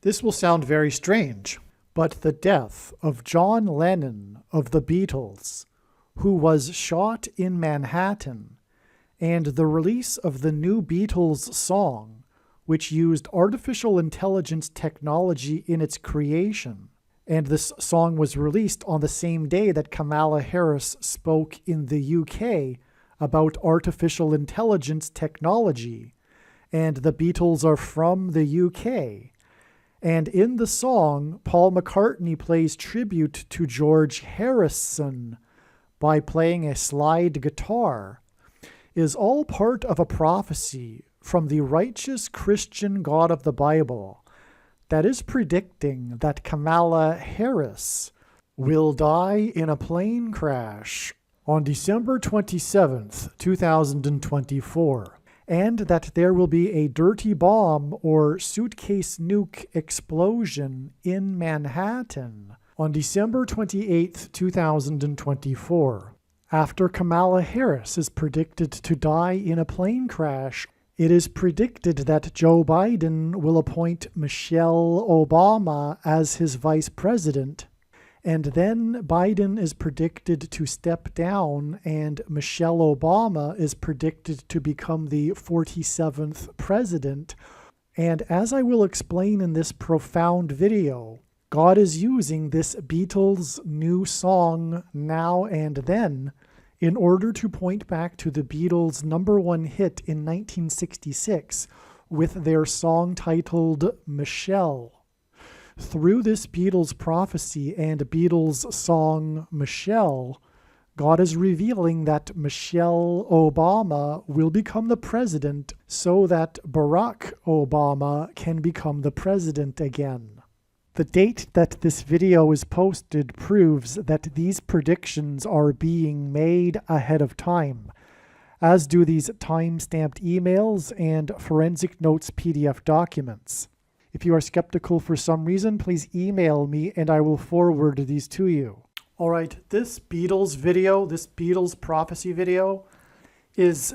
This will sound very strange, but the death of John Lennon of the Beatles, who was shot in Manhattan, and the release of the new Beatles song, which used artificial intelligence technology in its creation, and this song was released on the same day that Kamala Harris spoke in the UK about artificial intelligence technology, and the Beatles are from the UK. And in the song, Paul McCartney plays tribute to George Harrison by playing a slide guitar, is all part of a prophecy from the righteous Christian God of the Bible that is predicting that Kamala Harris will die in a plane crash on December 27th, 2024. And that there will be a dirty bomb or suitcase nuke explosion in Manhattan on December 28, 2024. After Kamala Harris is predicted to die in a plane crash, it is predicted that Joe Biden will appoint Michelle Obama as his vice president. And then Biden is predicted to step down, and Michelle Obama is predicted to become the 47th president. And as I will explain in this profound video, God is using this Beatles new song, Now and Then, in order to point back to the Beatles' #1 hit in 1966 with their song titled Michelle. Through this Beatles prophecy and Beatles song Michelle, God is revealing that Michelle Obama will become the president so that Barack Obama can become the president again. The date that this video is posted proves that these predictions are being made ahead of time, as do these time-stamped emails and forensic notes PDF documents. If you are skeptical for some reason, please email me and I will forward these to you. All right, this Beatles video, this Beatles prophecy video is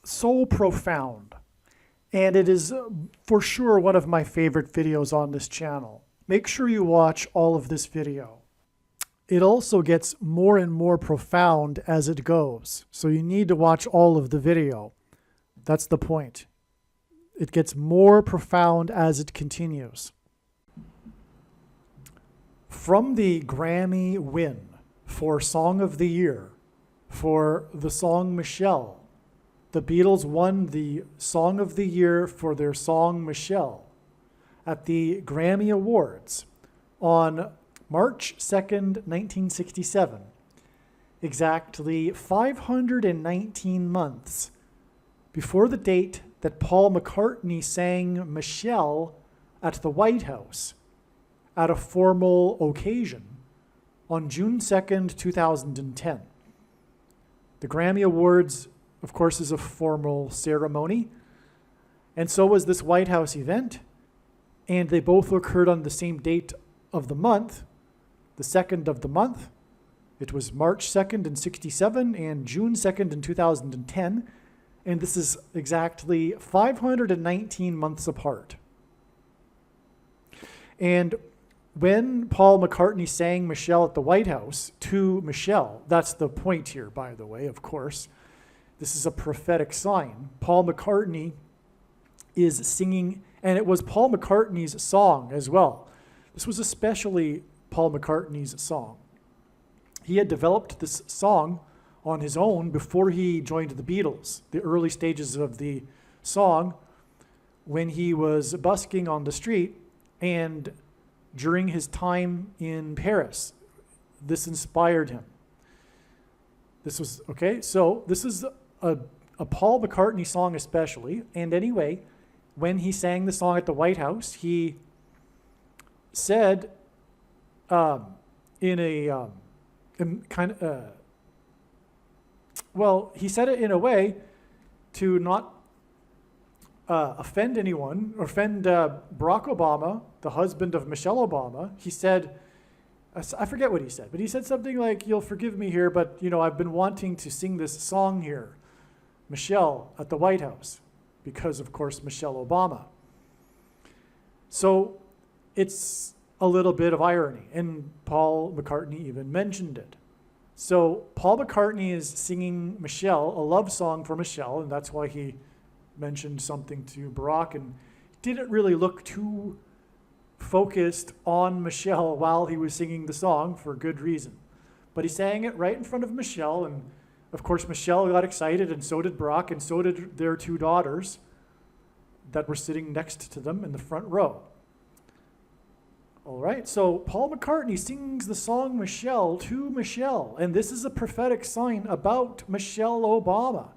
so profound, and it is for sure one of my favorite videos on this channel. Make sure you watch all of this video. It also gets more and more profound as it goes, so you need to watch all of the video. That's the point. It gets more profound as it continues. From the Grammy win for Song of the Year for the song Michelle, the Beatles won the Song of the Year for their song Michelle at the Grammy Awards on March 2nd, 1967, exactly 519 months before the date that Paul McCartney sang Michelle at the White House at a formal occasion on June 2nd, 2010. The Grammy Awards, of course, is a formal ceremony, and so was this White House event, and they both occurred on the same date of the month, the 2nd of the month. It was March 2nd in 67 and June 2nd in 2010. And this is exactly 519 months apart. And when Paul McCartney sang Michelle at the White House to Michelle, that's the point here, by the way, of course. This is a prophetic sign. Paul McCartney is singing, and it was Paul McCartney's song as well. This was especially Paul McCartney's song. He had developed this song on his own before he joined the Beatles, the early stages of the song, when he was busking on the street and during his time in Paris. This inspired him. This was, okay, so this is a Paul McCartney song especially, and anyway, when he sang the song at the White House, he said he said it in a way to not offend anyone, or offend Barack Obama, the husband of Michelle Obama. He said, I forget what he said, but he said something like, "You'll forgive me here, but I've been wanting to sing this song here, Michelle, at the White House," because of course Michelle Obama. So it's a little bit of irony, and Paul McCartney even mentioned it. So Paul McCartney is singing Michelle, a love song for Michelle, and that's why he mentioned something to Barack, and didn't really look too focused on Michelle while he was singing the song, for good reason. But he sang it right in front of Michelle, and of course Michelle got excited, and so did Barack, and so did their two daughters that were sitting next to them in the front row. All right, so Paul McCartney sings the song Michelle to Michelle, and this is a prophetic sign about Michelle Obama.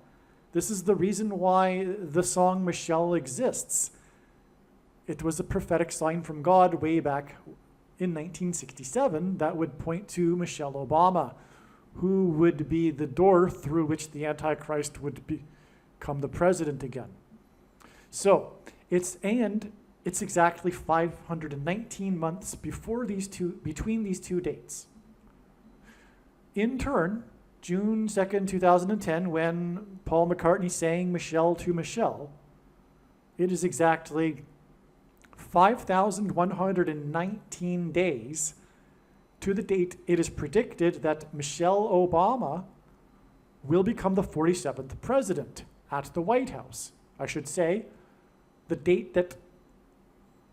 This is the reason why the song Michelle exists. It was a prophetic sign from God way back in 1967 that would point to Michelle Obama, who would be the door through which the Antichrist would become the president again. So it's exactly 519 months between these two dates. In turn, June 2nd, 2010, when Paul McCartney sang Michelle to Michelle, it is exactly 5,119 days to the date it is predicted that Michelle Obama will become the 47th president at the White House. I should say, the date that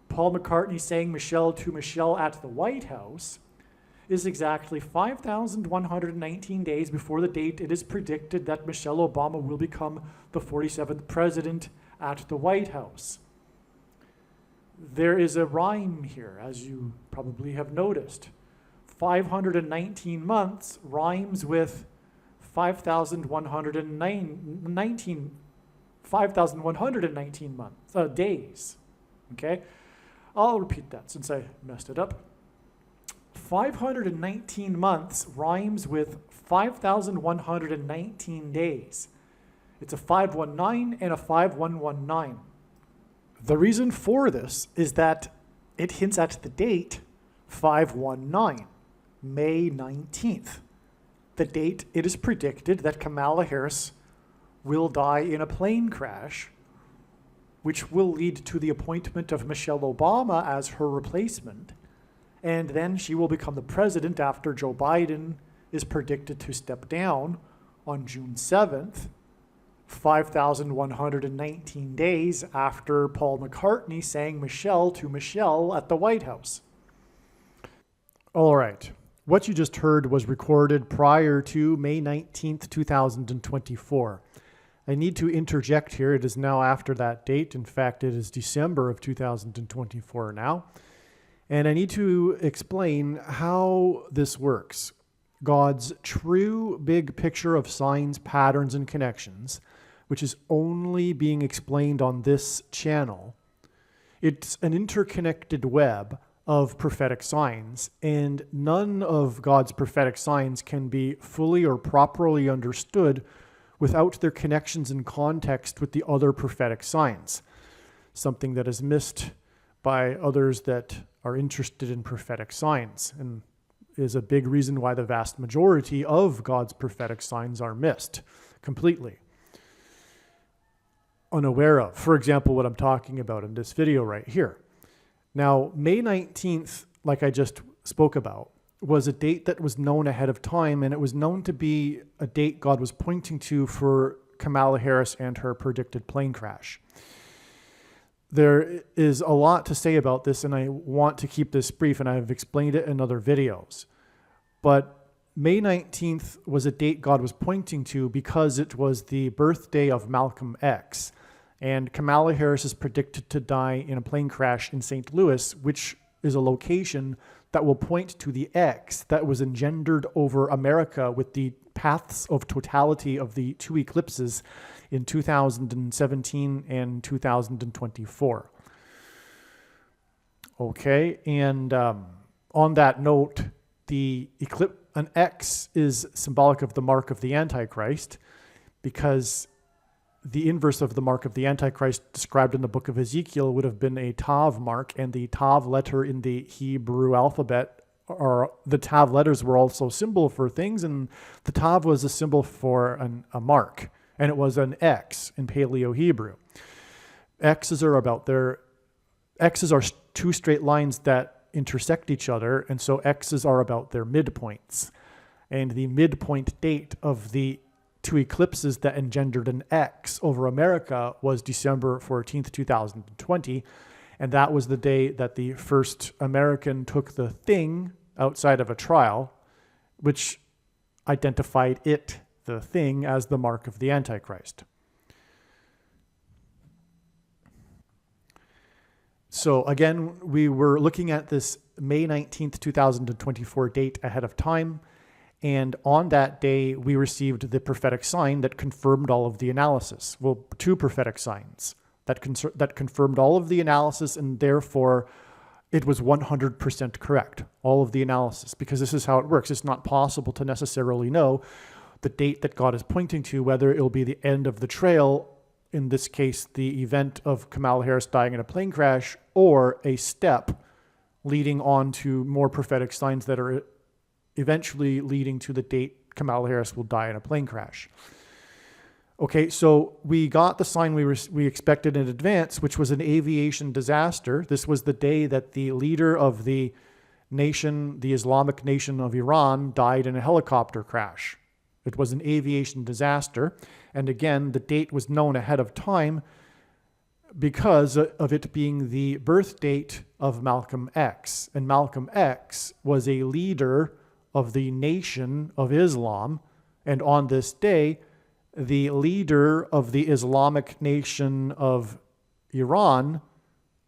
Paul McCartney sang Michelle to Michelle at the White House is exactly 5,119 days before the date it is predicted that Michelle Obama will become the 47th president at the White House. There is a rhyme here, as you probably have noticed. 519 months rhymes with 5,119 days. Okay? I'll repeat that since I messed it up. 519 months rhymes with 5,119 days. It's a 519 and a 5119. The reason for this is that it hints at the date 519, May 19th, the date it is predicted that Kamala Harris will die in a plane crash, which will lead to the appointment of Michelle Obama as her replacement, and then she will become the president after Joe Biden is predicted to step down on June 7th, 5,119 days after Paul McCartney sang Michelle to Michelle at the White House. All right. What you just heard was recorded prior to May 19th, 2024. I need to interject here. It is now after that date. In fact, it is December of 2024 now. And I need to explain how this works. God's true big picture of signs, patterns, and connections, which is only being explained on this channel. It's an interconnected web of prophetic signs, and none of God's prophetic signs can be fully or properly understood without their connections and context with the other prophetic signs, something that is missed by others that are interested in prophetic signs, and is a big reason why the vast majority of God's prophetic signs are missed completely, unaware of. For example, what I'm talking about in this video right here. Now, May 19th, like I just spoke about, was a date that was known ahead of time, and it was known to be a date God was pointing to for Kamala Harris and her predicted plane crash. There is a lot to say about this, and I want to keep this brief, and I've explained it in other videos. But May 19th was a date God was pointing to because it was the birthday of Malcolm X, and Kamala Harris is predicted to die in a plane crash in St. Louis, which is a location that will point to the X that was engendered over America with the paths of totality of the two eclipses in 2017 and 2024. Okay, and on that note, an X is symbolic of the mark of the Antichrist, because the inverse of the mark of the Antichrist described in the book of Ezekiel would have been a Tav mark, and the Tav letter in the Hebrew alphabet, or the Tav letters were also a symbol for things, and the Tav was a symbol for a mark, and it was an X in Paleo Hebrew. X's are two straight lines that intersect each other, and so X's are about their midpoints. And the midpoint date of the two eclipses that engendered an X over America was December 14th, 2020. And that was the day that the first American took the thing outside of a trial, which identified it, the thing, as the mark of the Antichrist. So again, we were looking at this May 19th, 2024 date ahead of time. And on that day, we received the prophetic sign that confirmed all of the analysis. Well, two prophetic signs that confirmed all of the analysis, and therefore it was 100% correct, all of the analysis, because this is how it works. It's not possible to necessarily know the date that God is pointing to, whether it'll be the end of the trail, in this case, the event of Kamala Harris dying in a plane crash, or a step leading on to more prophetic signs that are eventually leading to the date Kamala Harris will die in a plane crash. Okay, so we got the sign we expected in advance, which was an aviation disaster. This was the day that the leader of the nation, the Islamic nation of Iran, died in a helicopter crash. It was an aviation disaster. And again, the date was known ahead of time because of it being the birth date of Malcolm X. And Malcolm X was a leader of the Nation of Islam. And on this day, the leader of the Islamic nation of Iran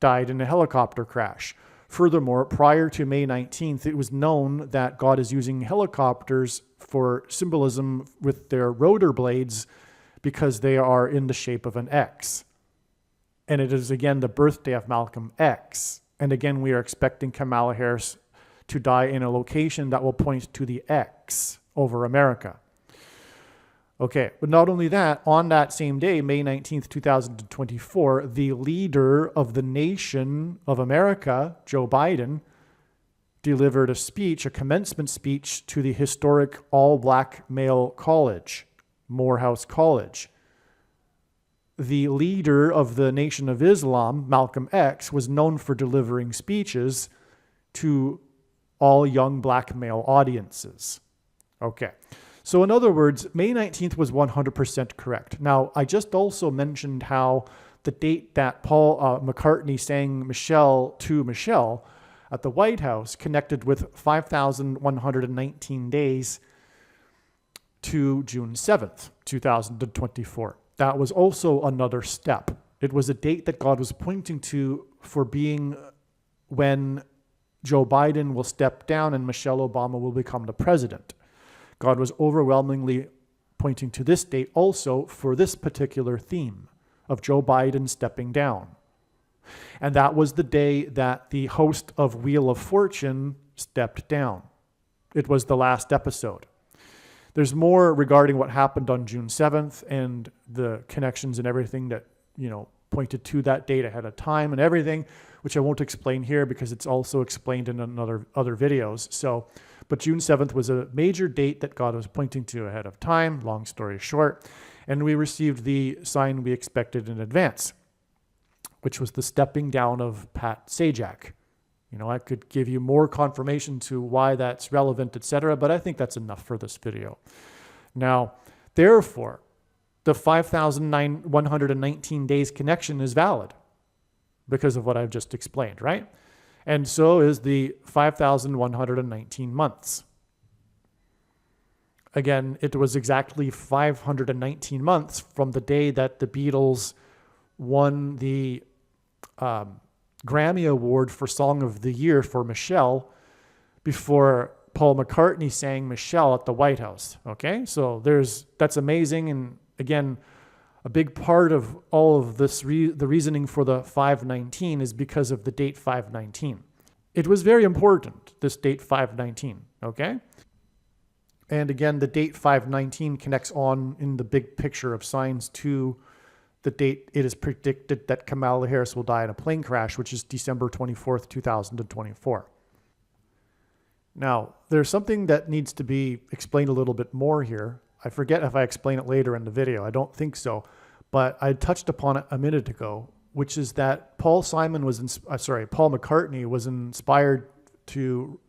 died in a helicopter crash. Furthermore, prior to May 19th, it was known that God is using helicopters for symbolism with their rotor blades because they are in the shape of an X. And it is again the birthday of Malcolm X. And again, we are expecting Kamala Harris to die in a location that will point to the X over America. Okay, but not only that, on that same day, May 19th, 2024, the leader of the nation of America, Joe Biden, delivered a speech, a commencement speech to the historic all-black male college, Morehouse College. The leader of the Nation of Islam, Malcolm X, was known for delivering speeches to all young black male audiences. Okay. So in other words, May 19th was 100% correct. Now, I just also mentioned how the date that Paul McCartney sang Michelle to Michelle at the White House connected with 5,119 days to June 7th, 2024. That was also another step. It was a date that God was pointing to for being when Joe Biden will step down and Michelle Obama will become the president. God was overwhelmingly pointing to this date also for this particular theme of Joe Biden stepping down. And that was the day that the host of Wheel of Fortune stepped down. It was the last episode. There's more regarding what happened on June 7th and the connections and everything that, pointed to that date ahead of time and everything, which I won't explain here because it's also explained in other videos. But June 7th was a major date that God was pointing to ahead of time, long story short, and we received the sign we expected in advance, which was the stepping down of Pat Sajak. I could give you more confirmation to why that's relevant, etc., but I think that's enough for this video. Now, therefore, the 5,119 days connection is valid because of what I've just explained, right? And so is the 5,119 months. Again, it was exactly 519 months from the day that the Beatles won the Grammy Award for Song of the Year for Michelle before Paul McCartney sang Michelle at the White House. Okay, so that's amazing. And again, a big part of all of this, the reasoning for the 519 is because of the date 519. It was very important, this date 519, okay? And again, the date 519 connects on in the big picture of signs to the date it is predicted that Kamala Harris will die in a plane crash, which is December 24th, 2024. Now, there's something that needs to be explained a little bit more here. I forget if I explain it later in the video. I don't think so. But I touched upon it a minute ago. which is that Paul McCartney was inspired to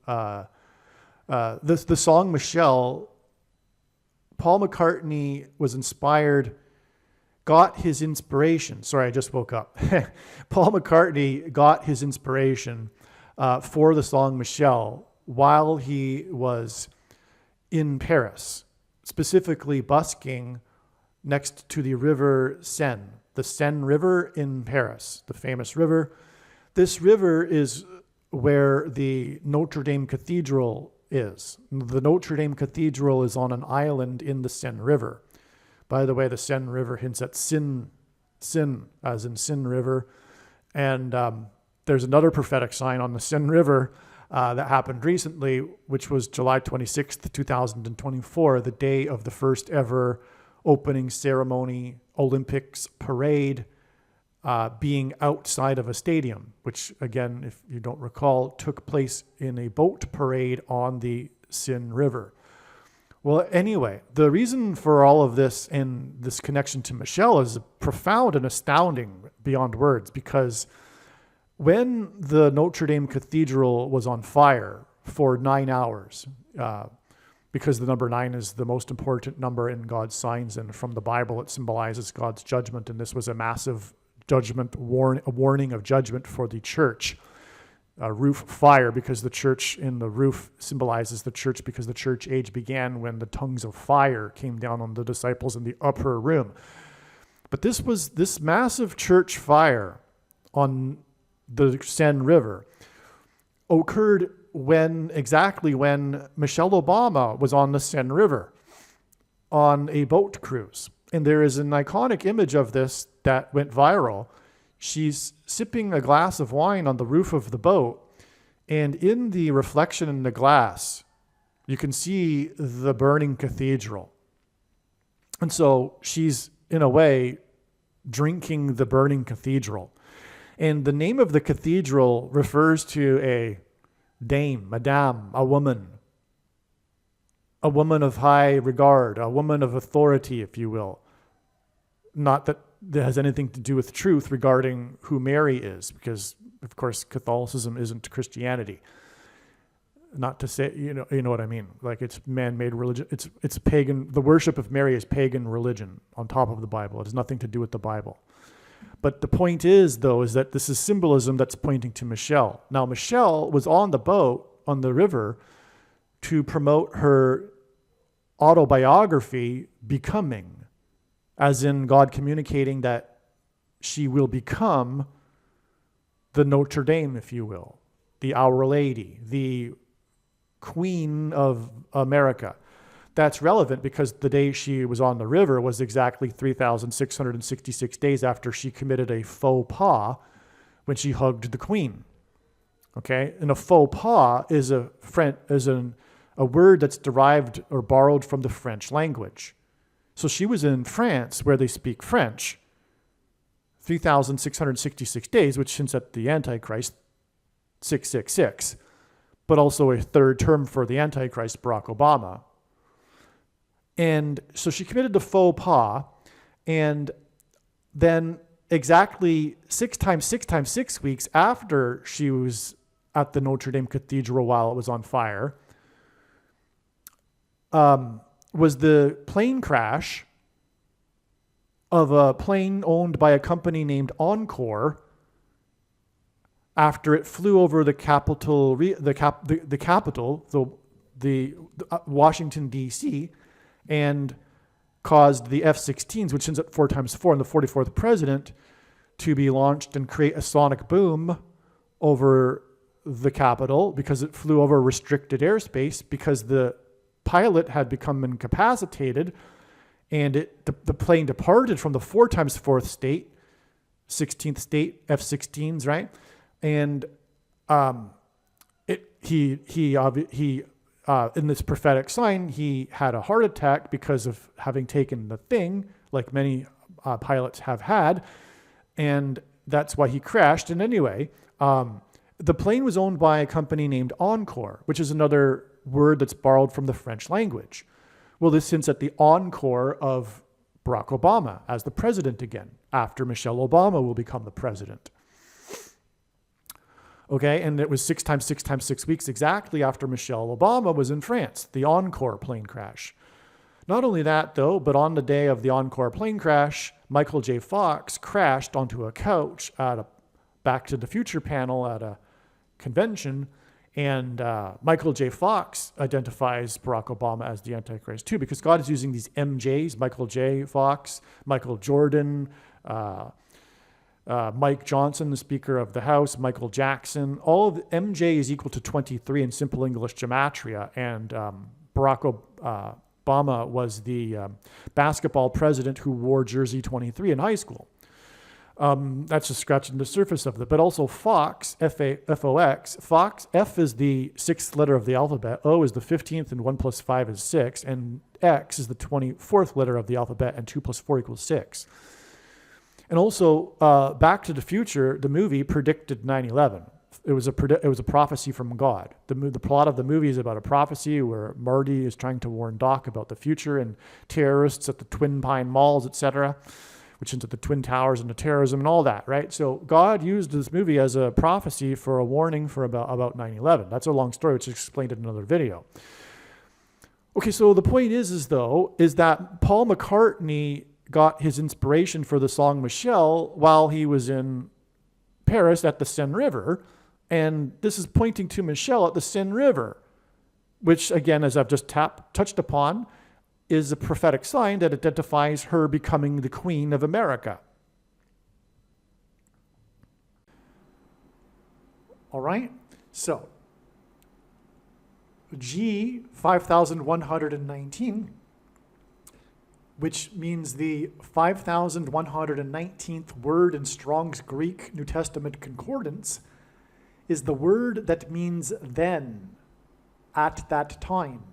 the song Michelle. Paul McCartney was inspired, got his inspiration. Sorry, I just woke up. Paul McCartney got his inspiration for the song Michelle while he was in Paris, specifically busking next to the river Seine, the Seine River in Paris, the famous river. This river is where the Notre Dame Cathedral is. The Notre Dame Cathedral is on an island in the Seine River. By the way, the Seine River hints at sin as in Sin River. And there's another prophetic sign on the Seine River that happened recently, which was July 26th, 2024, the day of the first ever opening ceremony Olympics parade being outside of a stadium, which, again, if you don't recall, took place in a boat parade on the Seine River. Well, anyway, the reason for all of this and this connection to Michelle is profound and astounding beyond words, because when the Notre Dame Cathedral was on fire for 9 hours, because the number 9 is the most important number in God's signs, and from the Bible it symbolizes God's judgment, and this was a massive judgment, a warning of judgment for the church. Roof fire, because the church in the roof symbolizes the church, because the church age began when the tongues of fire came down on the disciples in the upper room. But this massive church fire on the Seine River occurred exactly when Michelle Obama was on the Seine River on a boat cruise. And there is an iconic image of this that went viral. She's sipping a glass of wine on the roof of the boat, and in the reflection in the glass, you can see the burning cathedral. And so she's, in a way, drinking the burning cathedral. And the name of the cathedral refers to a dame, madame, a woman of high regard, a woman of authority, if you will. Not that that has anything to do with truth regarding who Mary is, because, of course, Catholicism isn't Christianity. Not to say, you know what I mean. Like, it's man-made religion. It's pagan. The worship of Mary is pagan religion on top of the Bible. It has nothing to do with the Bible. But the point is, though, is that this is symbolism that's pointing to Michelle. Now, Michelle was on the boat on the river to promote her autobiography, Becoming, as in God communicating that she will become the Notre Dame, if you will, the Our Lady, the Queen of America. That's relevant because the day she was on the river was exactly 3,666 days after she committed a faux pas when she hugged the Queen. Okay? And a faux pas is a word that's derived or borrowed from the French language. So she was in France, where they speak French, 3,666 days, which hints at the Antichrist, 666, but also a third term for the Antichrist, Barack Obama. And so she committed the faux pas, and then exactly 6 times 6 weeks after she was at the Notre Dame Cathedral while it was on fire, was the plane crash of a plane owned by a company named Encore after it flew over the capital, the Washington, D.C., and caused the F-16s, which ends at 4x4 and the 44th president, to be launched and create a sonic boom over the Capitol because it flew over restricted airspace because the pilot had become incapacitated, and the plane departed from the 4x4th state, 16th state, F-16s, right? And he in this prophetic sign, he had a heart attack because of having taken the thing, like many pilots have had, and that's why he crashed. And anyway, the plane was owned by a company named Encore, which is another word that's borrowed from the French language. Well, this hints at the encore of Barack Obama as the president again. after Michelle Obama will become the president. Okay, and it was 6 times 6 times 6 weeks exactly after Michelle Obama was in France, the Encore plane crash. Not only that, though, but on the day of the Encore plane crash, Michael J. Fox crashed onto a couch at a Back to the Future panel at a convention, and Michael J. Fox identifies Barack Obama as the Antichrist too, because God is using these MJs, Michael J. Fox, Michael Jordan, Mike Johnson, the Speaker of the House, Michael Jackson. All of MJ is equal to 23 in simple English gematria, and Barack Obama was the basketball president who wore jersey 23 in high school. That's just scratching the surface of it. But also Fox, F-O-X, Fox, F is the 6th letter of the alphabet, O is the 15th, and 1 plus 5 is 6, and X is the 24th letter of the alphabet, and 2 plus 4 equals 6. And also, Back to the Future, the movie, predicted 9/11. It was a prophecy from God. The plot of the movie is about a prophecy where Marty is trying to warn Doc about the future and terrorists at the Twin Pine Malls, etc., which into the Twin Towers and the terrorism and all that, right? So God used this movie as a prophecy for a warning for about 9/11. That's a long story, which is explained in another video. Okay, so the point is that Paul McCartney got his inspiration for the song Michelle while he was in Paris at the Seine River, and this is pointing to Michelle at the Seine River, which again, as I've just touched upon, is a prophetic sign that identifies her becoming the Queen of America. All right, so G 5119, which means the 5119th word in Strong's Greek New Testament Concordance, is the word that means then, at that time.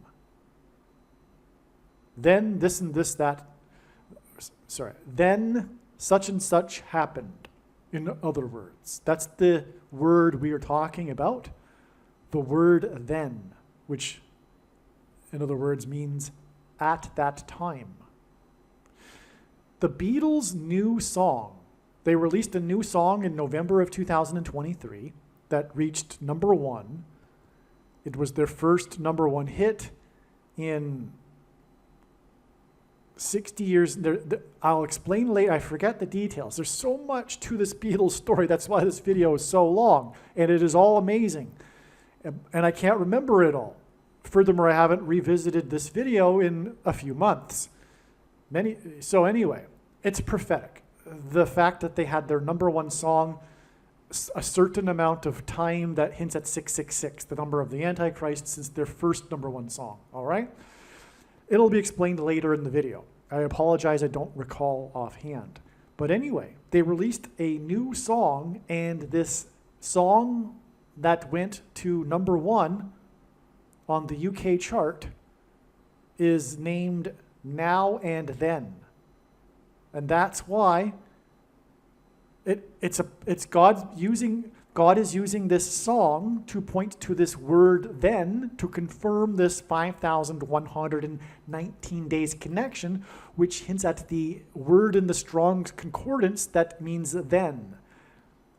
Then this and this, that, then such and such happened, in other words. That's the word we are talking about, the word then, which, in other words, means at that time. The Beatles' New Song. They released a new song in November of 2023 that reached number 1. It was their first number 1 hit in 60 years. I'll explain later. I forget the details. There's so much to this Beatles story. That's why this video is so long. And it is all amazing. And I can't remember it all. Furthermore, I haven't revisited this video in a few months. So anyway, it's prophetic. The fact that they had their number 1 song a certain amount of time that hints at 666, the number of the Antichrist, since their first number 1 song, all right? It'll be explained later in the video. I apologize, I don't recall offhand. But anyway, they released a new song, and this song that went to number 1 on the UK chart is named Now and Then. And that's why God is using this song to point to this word then to confirm this 5,119 days connection, which hints at the word in the Strong's Concordance that means then.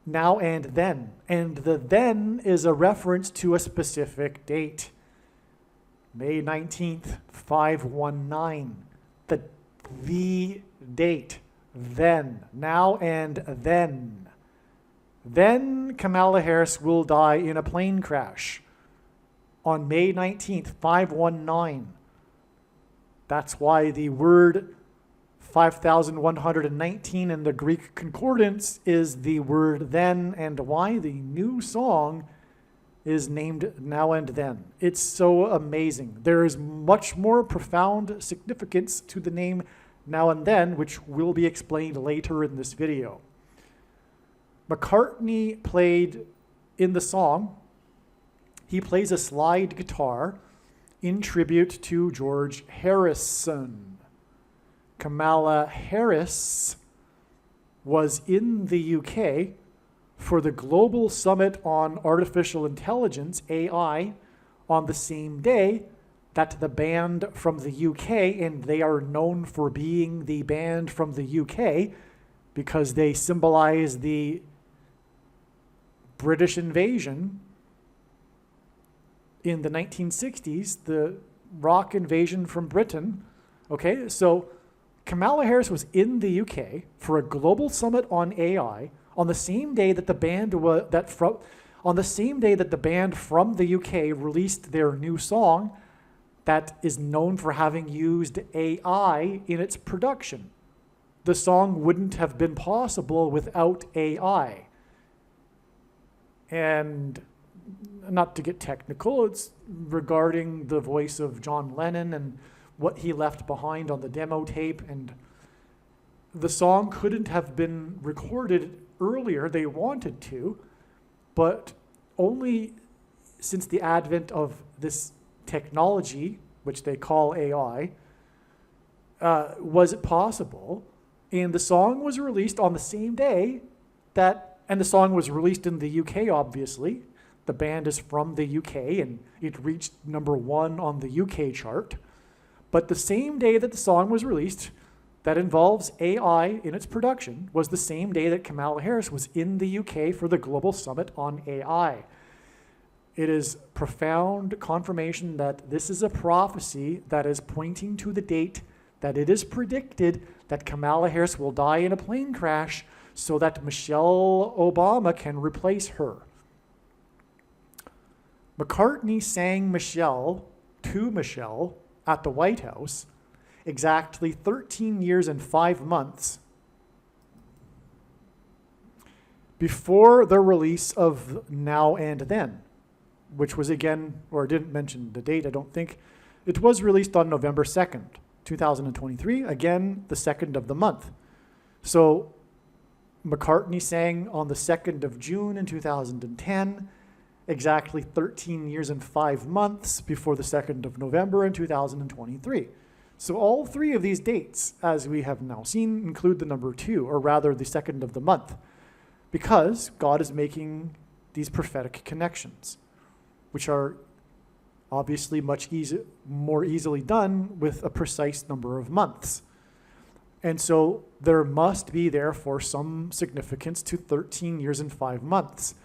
Now and then. And the then is a reference to a specific date. May 19th, 519. The date. Then. Now and then. Then Kamala Harris will die in a plane crash on May 19th, 519. That's why the word 5,119 in the Greek concordance is the word then, and why the new song is named Now and Then. It's so amazing. There is much more profound significance to the name Now and Then, which will be explained later in this video. McCartney played in the song, he plays a slide guitar in tribute to George Harrison. Kamala Harris was in the UK for the Global Summit on Artificial Intelligence, AI, on the same day that the band from the UK, and they are known for being the band from the UK, because they symbolize the British invasion in the 1960s, the rock invasion from Britain. Okay, so Kamala Harris was in the UK for a global summit on AI on the same day that the band from the UK released their new song that is known for having used AI in its production. The song wouldn't have been possible without AI. And not to get technical, it's regarding the voice of John Lennon and what he left behind on the demo tape. And the song couldn't have been recorded earlier. They wanted to, but only since the advent of this technology, which they call AI, was it possible. And the song was released on the same day and the song was released in the UK, obviously. The band is from the UK, and it reached #1 on the UK chart. But the same day that the song was released, that involves AI in its production, was the same day that Kamala Harris was in the UK for the Global Summit on AI. It is profound confirmation that this is a prophecy that is pointing to the date that it is predicted that Kamala Harris will die in a plane crash so that Michelle Obama can replace her. McCartney sang Michelle at the White House exactly 13 years and 5 months before the release of Now and Then, which was again, or I didn't mention the date, I don't think. It was released on November 2nd, 2023, again, the 2nd of the month. So McCartney sang on the 2nd of June in 2010, exactly 13 years and 5 months before the 2nd of November in 2023. So all three of these dates, as we have now seen, include the number 2, or rather the 2nd of the month, because God is making these prophetic connections, which are obviously much more easily done with a precise number of months. And so there must be, therefore, some significance to 13 years and 5 months,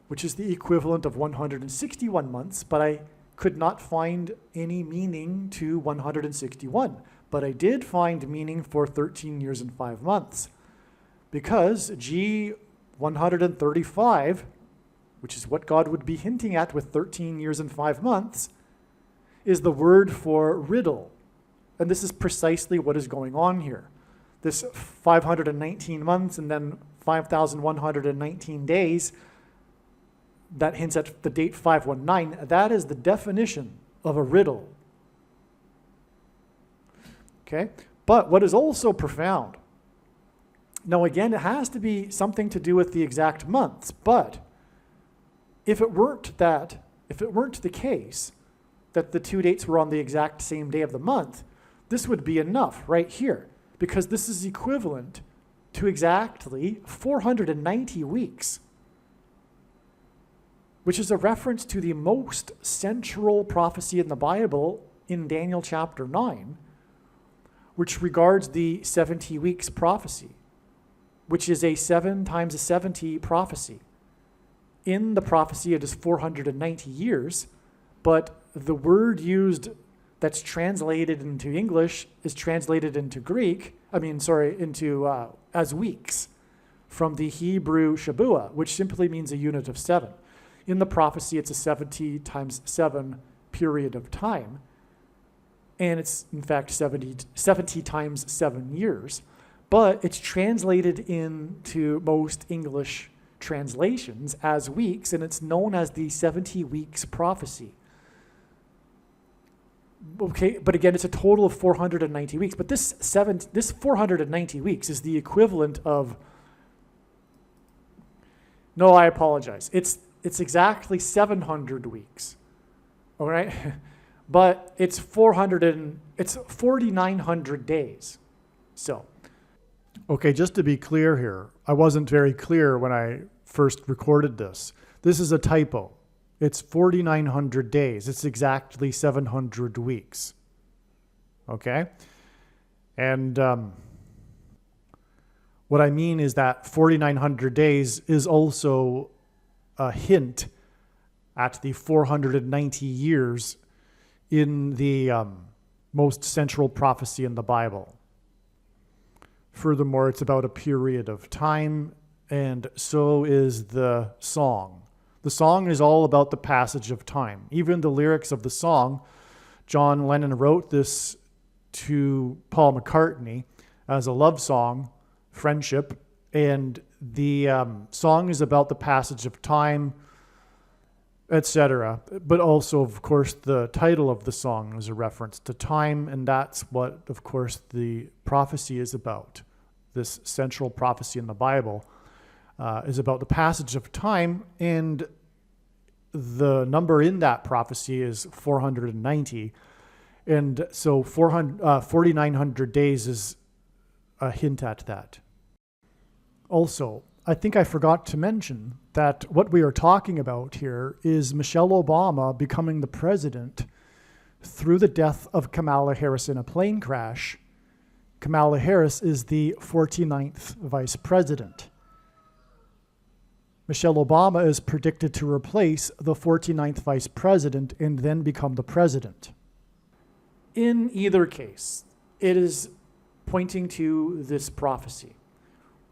which is the equivalent of 161 months, but I could not find any meaning to 161. But I did find meaning for 13 years and 5 months, because G135, which is what God would be hinting at with 13 years and 5 months, is the word for riddle. And this is precisely what is going on here. This 519 months and then 5,119 days, that hints at the date 519, that is the definition of a riddle. Okay? But what is also profound, now again, it has to be something to do with the exact months, but if it weren't the case that the two dates were on the exact same day of the month, this would be enough right here, because this is equivalent to exactly 490 weeks, which is a reference to the most central prophecy in the Bible in Daniel chapter 9, which regards the 70 weeks prophecy, which is a 7 times a 70 prophecy. In the prophecy, it is 490 years, but the word used that's translated into English is translated into as weeks, from the Hebrew Shabua, which simply means a unit of 7. In the prophecy, it's a 70 times 7 period of time, and it's in fact 70 times 7 years, but it's translated into most English translations as weeks, and it's known as the 70 weeks prophecy. Okay, but again, it's a total of 490 weeks, but this 490 weeks is the equivalent of, no, I apologize. It's exactly 700 weeks. All right? But it's 4,900 days. So, okay, just to be clear here, I wasn't very clear when I first recorded this. This is a typo. It's 4,900 days. It's exactly 700 weeks. Okay? And What I mean is that 4,900 days is also a hint at the 490 years in the most central prophecy in the Bible. Furthermore, it's about a period of time, and so is the song. The song is all about the passage of time. Even the lyrics of the song, John Lennon wrote this to Paul McCartney as a love song, friendship, and the song is about the passage of time, etc. But also, of course, the title of the song is a reference to time, and that's what, of course, the prophecy is about. This central prophecy in the Bible is about the passage of time, and the number in that prophecy is 490. And so 4,900 days is a hint at that. Also, I think I forgot to mention that what we are talking about here is Michelle Obama becoming the president through the death of Kamala Harris in a plane crash. Kamala Harris is the 49th vice president. Michelle Obama is predicted to replace the 49th vice president and then become the president. In either case, it is pointing to this prophecy,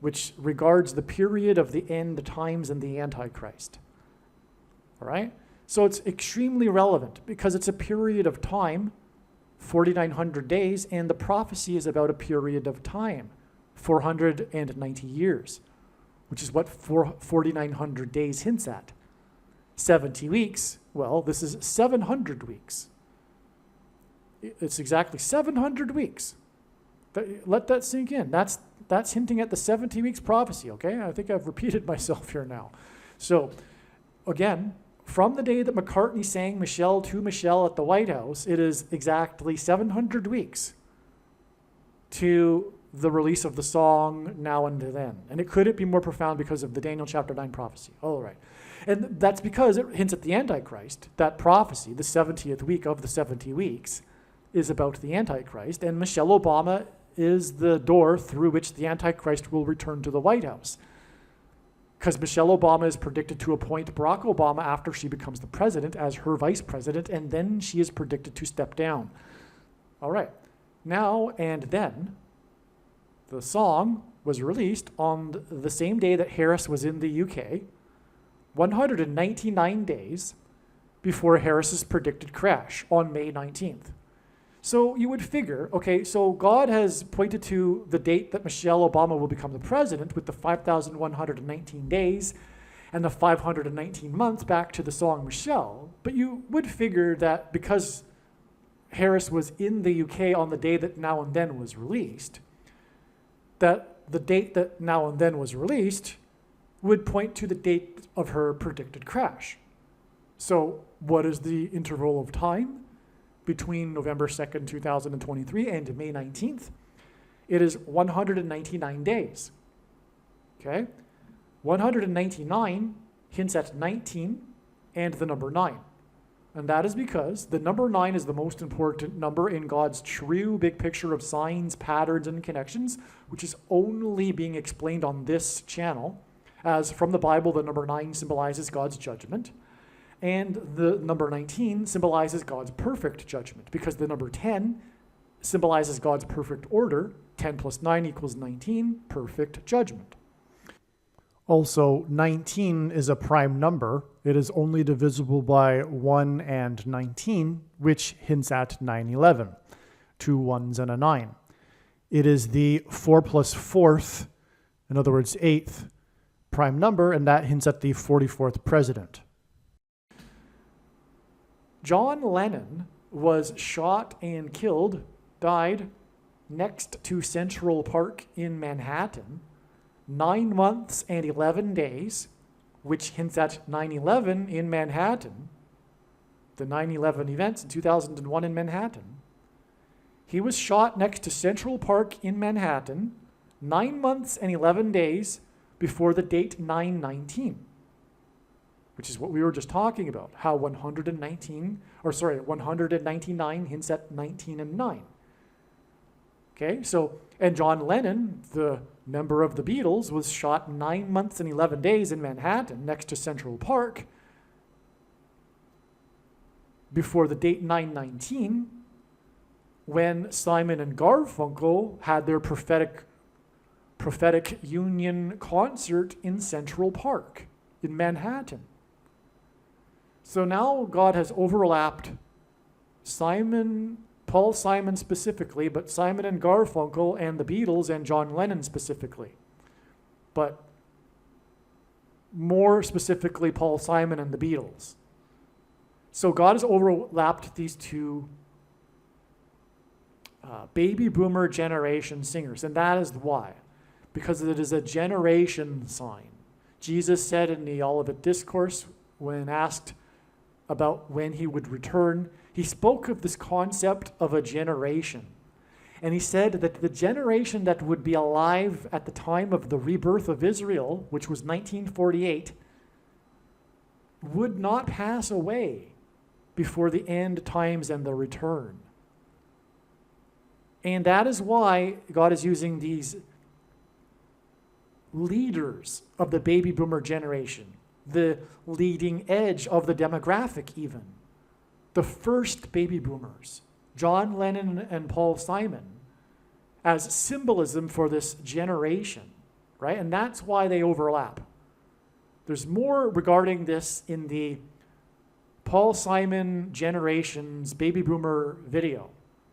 which regards the period of the end times and the Antichrist. All right? So it's extremely relevant because it's a period of time, 4,900 days, and the prophecy is about a period of time, 490 years, which is what 4,900 days hints at. 70 weeks, well, this is 700 weeks. It's exactly 700 weeks. Let that sink in. That's hinting at the 70 weeks prophecy, okay? I think I've repeated myself here now. So, again, from the day that McCartney sang Michelle to Michelle at the White House, it is exactly 700 weeks to the release of the song Now and Then. And it couldn't be more profound because of the Daniel chapter 9 prophecy. All right. And that's because it hints at the Antichrist. That prophecy, the 70th week of the 70 weeks, is about the Antichrist. And Michelle Obama is the door through which the Antichrist will return to the White House. Because Michelle Obama is predicted to appoint Barack Obama after she becomes the president as her vice president, and then she is predicted to step down. All right. Now and Then, the song was released on the same day that Harris was in the UK, 199 days before Harris's predicted crash on May 19th. So you would figure, okay, so God has pointed to the date that Michelle Obama will become the president with the 5,119 days and the 519 months back to the song Michelle. But you would figure that because Harris was in the UK on the day that Now and Then was released, that the date that Now and Then was released would point to the date of her predicted crash. So what is the interval of time between November 2nd, 2023 and May 19th? It is 199 days. Okay? 199 hints at 19 and the number 9. And that is because the number 9 is the most important number in God's true big picture of signs, patterns, and connections, which is only being explained on this channel. As from the Bible, the number 9 symbolizes God's judgment, and the number 19 symbolizes God's perfect judgment, because the number 10 symbolizes God's perfect order. 10 plus 9 equals 19, perfect judgment. Also, 19 is a prime number. It is only divisible by 1 and 19, which hints at 9/11, 2 ones and a 9. It is the 4 plus 4th, in other words, 8th prime number, and that hints at the 44th president. John Lennon was shot and killed, died next to Central Park in Manhattan, 9 months and 11 days, which hints at 9/11 in Manhattan, the 9/11 events in 2001 in Manhattan. He was shot next to Central Park in Manhattan, 9 months and 11 days before the date 9/19, which is what we were just talking about, how 199 hints at 19 and 9. Okay, so, and John Lennon, the member of the Beatles, was shot 9 months and 11 days in Manhattan next to Central Park before the date 9/19, when Simon and Garfunkel had their prophetic union concert in Central Park in Manhattan. So now God has overlapped Paul Simon specifically, but Simon and Garfunkel and the Beatles and John Lennon specifically. But more specifically, Paul Simon and the Beatles. So God has overlapped these two baby boomer generation singers, and that is why. Because it is a generation sign. Jesus said in the Olivet Discourse, when asked about when he would return, he spoke of this concept of a generation. And he said that the generation that would be alive at the time of the rebirth of Israel, which was 1948, would not pass away before the end times and the return. And that is why God is using these leaders of the baby boomer generation, the leading edge of the demographic even, the first baby boomers, John Lennon and Paul Simon, as symbolism for this generation, right? And that's why they overlap. There's more regarding this in the Paul Simon generation's baby boomer video,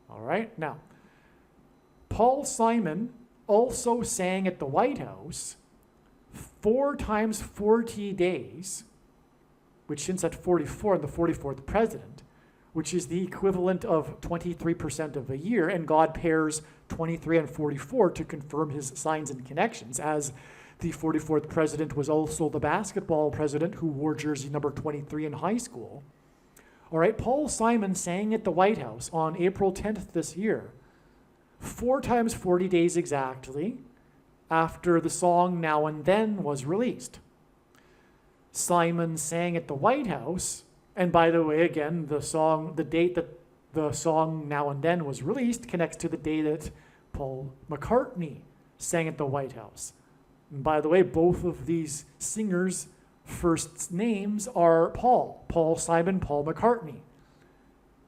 all right? Now, Paul Simon also sang at the White House 4 times 40 days, which hints at 44 and the 44th president, which is the equivalent of 23% of a year, and God pairs 23 and 44 to confirm his signs and connections, as the 44th president was also the basketball president who wore jersey number 23 in high school. All right, Paul Simon sang at the White House on April 10th this year, 4 times 40 days exactly, after the song Now and Then was released. Simon sang at the White House, and by the way, again, the date that the song Now and Then was released connects to the day that Paul McCartney sang at the White House. And by the way, both of these singers' first names are Paul. Paul Simon, Paul McCartney.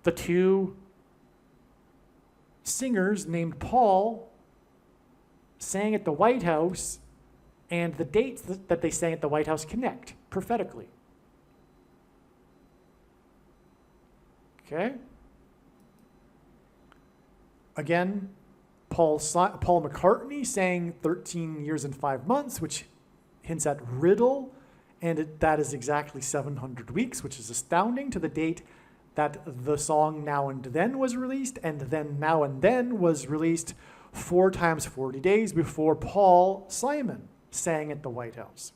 The two singers named Paul sang at the White House, and the dates that they sang at the White House connect prophetically. Okay? Again, Paul McCartney sang 13 years and 5 months, which hints at riddle, and that is exactly 700 weeks, which is astounding, to the date that the song Now and Then was released, and then Now and Then was released 4 times 40 days before Paul Simon sang at the White House.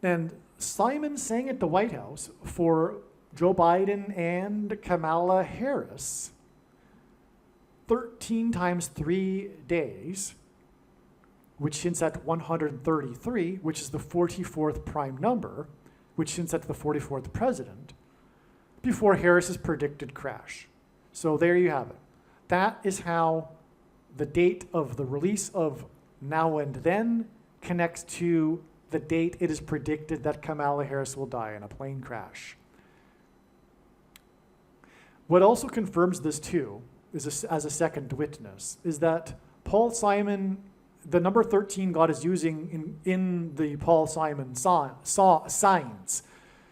And Simon sang at the White House for Joe Biden and Kamala Harris 13 times 3 days, which hints at 133, which is the 44th prime number, which hints at the 44th president, before Harris's predicted crash. So there you have it. That is how the date of the release of Now and Then connects to the date it is predicted that Kamala Harris will die in a plane crash. What also confirms this too, is as a second witness, is that Paul Simon, the number 13 God is using in the Paul Simon signs,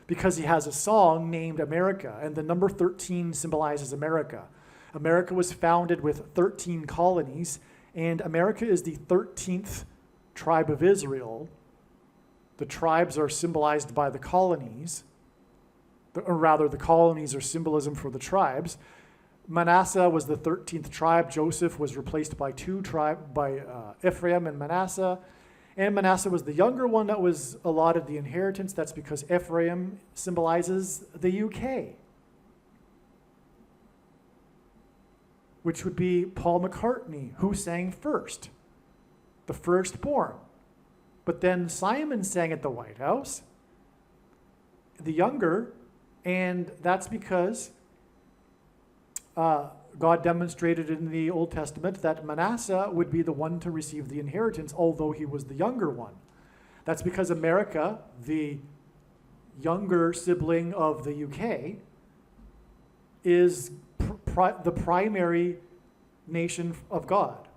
because he has a song named America, and the number 13 symbolizes America. America was founded with 13 colonies, and America is the 13th tribe of Israel. The tribes are symbolized by the colonies, or rather the colonies are symbolism for the tribes. Manasseh was the 13th tribe. Joseph was replaced by Ephraim and Manasseh. And Manasseh was the younger one that was allotted the inheritance. That's because Ephraim symbolizes the UK, which would be Paul McCartney, who sang first, the firstborn. But then Simon sang at the White House, the younger, and that's because God demonstrated in the Old Testament that Manasseh would be the one to receive the inheritance, although he was the younger one. That's because America, the younger sibling of the UK, is the primary nation of God,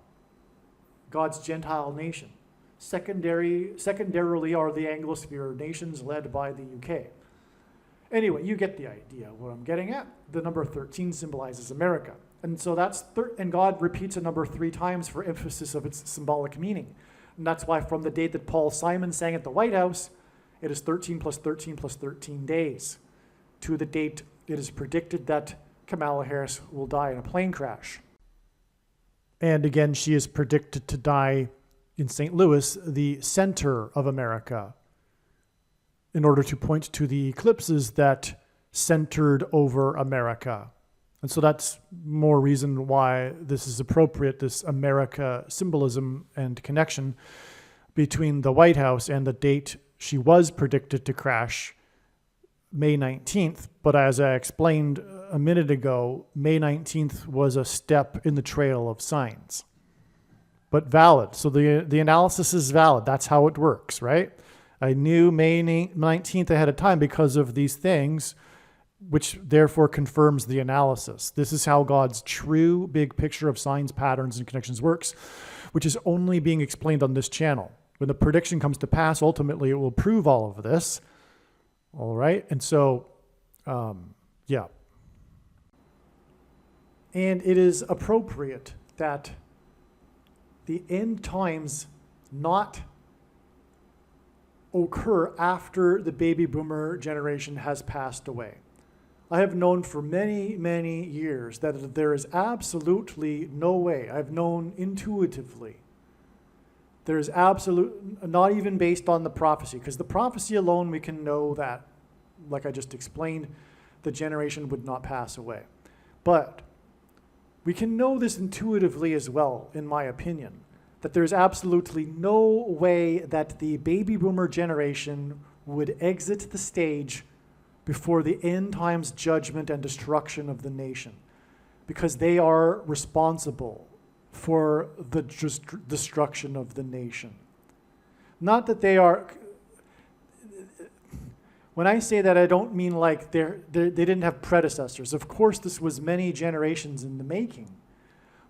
God's Gentile nation. Secondarily are the Anglosphere nations led by the UK. Anyway, you get the idea what I'm getting at. The number 13 symbolizes America. And so and God repeats a number 3 times for emphasis of its symbolic meaning. And that's why from the date that Paul Simon sang at the White House, it is 13 plus 13 plus 13 days to the date it is predicted that Kamala Harris will die in a plane crash. And again, she is predicted to die in St. Louis, the center of America, in order to point to the eclipses that centered over America. And so that's more reason why this is appropriate, this America symbolism and connection between the White House and the date she was predicted to crash, May 19th. But as I explained a minute ago, May 19th was a step in the trail of signs, but valid. So the analysis is valid. That's how it works, right? I knew May 19th ahead of time because of these things, which therefore confirms the analysis. This is how God's true big picture of signs, patterns, and connections works, which is only being explained on this channel. When the prediction comes to pass, ultimately it will prove all of this. All right? And so, yeah. And it is appropriate that the end times not occur after the baby boomer generation has passed away. I have known for many, many years that there is absolutely no way. I've known intuitively. There is not even based on the prophecy, because the prophecy alone we can know that, like I just explained, the generation would not pass away. But we can know this intuitively as well, in my opinion, that there's absolutely no way that the baby boomer generation would exit the stage before the end times judgment and destruction of the nation, because they are responsible for the destruction of the nation. Not that they are, when I say that, I don't mean like they didn't have predecessors. Of course, this was many generations in the making,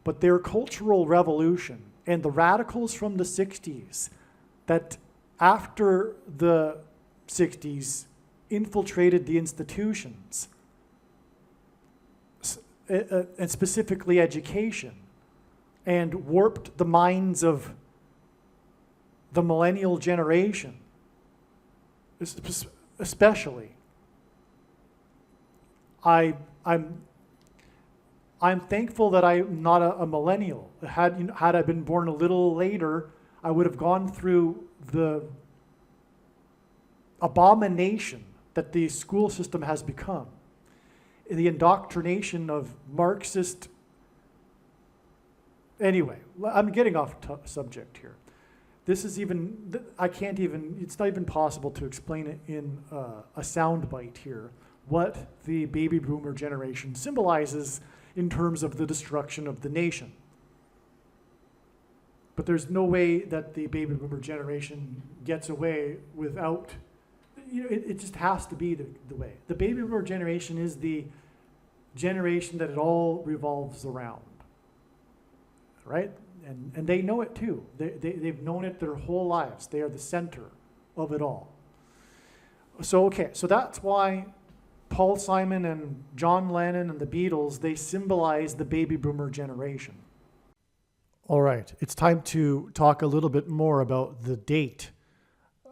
but their cultural revolution and the radicals from the 60s that after the 60s infiltrated the institutions, and specifically education, and warped the minds of the millennial generation, especially. I'm thankful that I'm not a millennial. Had I been born a little later, I would have gone through the abomination that the school system has become, the indoctrination of Marxist. Anyway, I'm getting off subject here. This is it's not even possible to explain it in a soundbite here, what the baby boomer generation symbolizes in terms of the destruction of the nation. But there's no way that the baby boomer generation gets away without, it just has to be the way. The baby boomer generation is the generation that it all revolves around, right? And they know it too. They've known it their whole lives. They are the center of it all. So that's why Paul Simon and John Lennon and the Beatles, they symbolize the baby boomer generation. All right, it's time to talk a little bit more about the date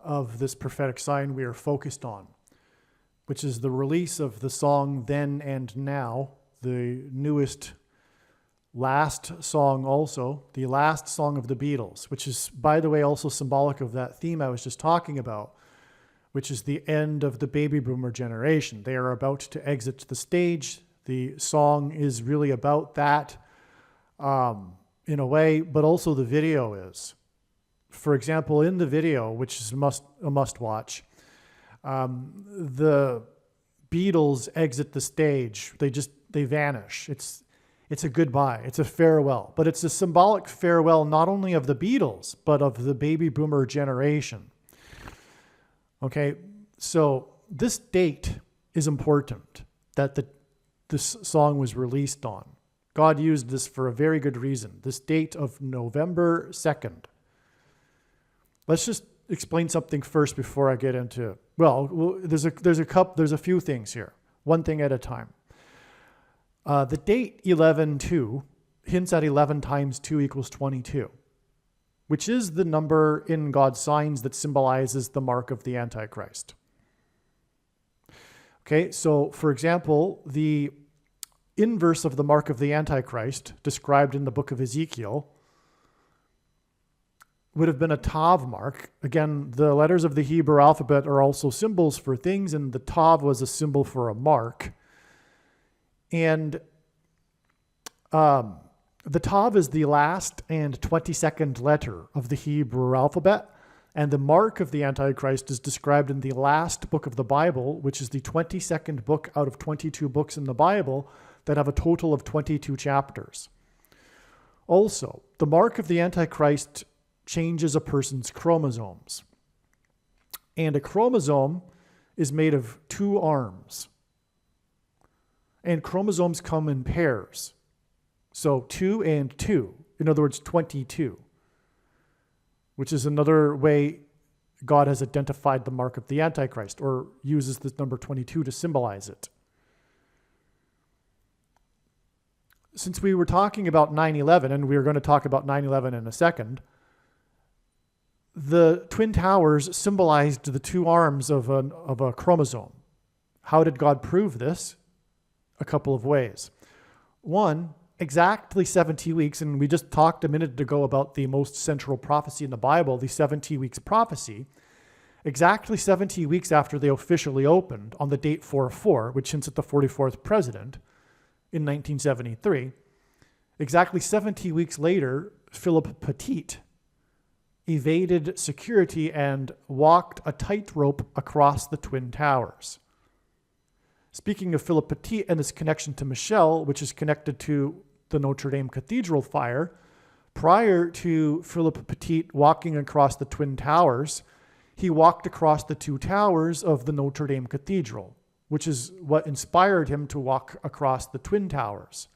of this prophetic sign we are focused on, which is the release of the song Then and Now, the last song also, the last song of the Beatles, which is, by the way, also symbolic of that theme I was just talking about, which is the end of the baby boomer generation. They are about to exit the stage. The song is really about that in a way, but also the video is. For example, in the video, which is a must watch, the Beatles exit the stage. They vanish. It's It's a goodbye. It's a farewell. But it's a symbolic farewell not only of the Beatles, but of the baby boomer generation. Okay, so this date is important that this song was released on. God used this for a very good reason. This date of November 2nd. Let's just explain something first before I get into, there's a few things here. One thing at a time. The date 11:2 hints at 11 times 2 equals 22, which is the number in God's signs that symbolizes the mark of the Antichrist. Okay, so for example, the inverse of the mark of the Antichrist, described in the book of Ezekiel, would have been a Tav mark. Again, the letters of the Hebrew alphabet are also symbols for things, and the Tav was a symbol for a mark. And the Tav is the last and 22nd letter of the Hebrew alphabet, and the mark of the Antichrist is described in the last book of the Bible, which is the 22nd book out of 22 books in the Bible that have a total of 22 chapters. Also, the mark of the Antichrist changes a person's chromosomes. And a chromosome is made of 2 arms. And chromosomes come in pairs. So 2 and 2, in other words, 22, which is another way God has identified the mark of the Antichrist, or uses this number 22 to symbolize it. Since we were talking about 9/11, and we are going to talk about 9/11 in a second, the Twin Towers symbolized the 2 arms of a chromosome. How did God prove this? A couple of ways. One, exactly 70 weeks, and we just talked a minute ago about the most central prophecy in the Bible, the 70 weeks prophecy. Exactly 70 weeks after they officially opened, on the date 4/4, which hints at the 44th president in 1973, exactly 70 weeks later, Philip Petit evaded security and walked a tightrope across the Twin Towers. Speaking of Philip Petit and his connection to Michel, which is connected to the Notre Dame Cathedral fire, prior to Philip Petit walking across the Twin Towers, he walked across the 2 towers of the Notre Dame Cathedral, which is what inspired him to walk across the Twin Towers.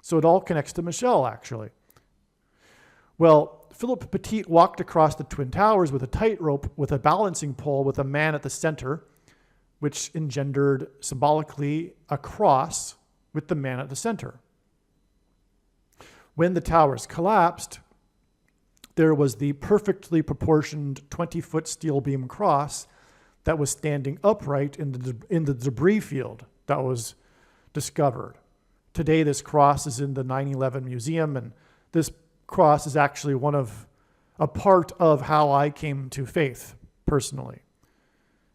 So it all connects to Michel, actually. Well, Philip Petit walked across the Twin Towers with a tightrope, with a balancing pole, with a man at the center, which engendered symbolically a cross with the man at the center. When the towers collapsed, there was the perfectly proportioned 20-foot steel beam cross that was standing upright in the debris field that was discovered. Today, this cross is in the 9/11 museum, and this cross is actually a part of how I came to faith personally,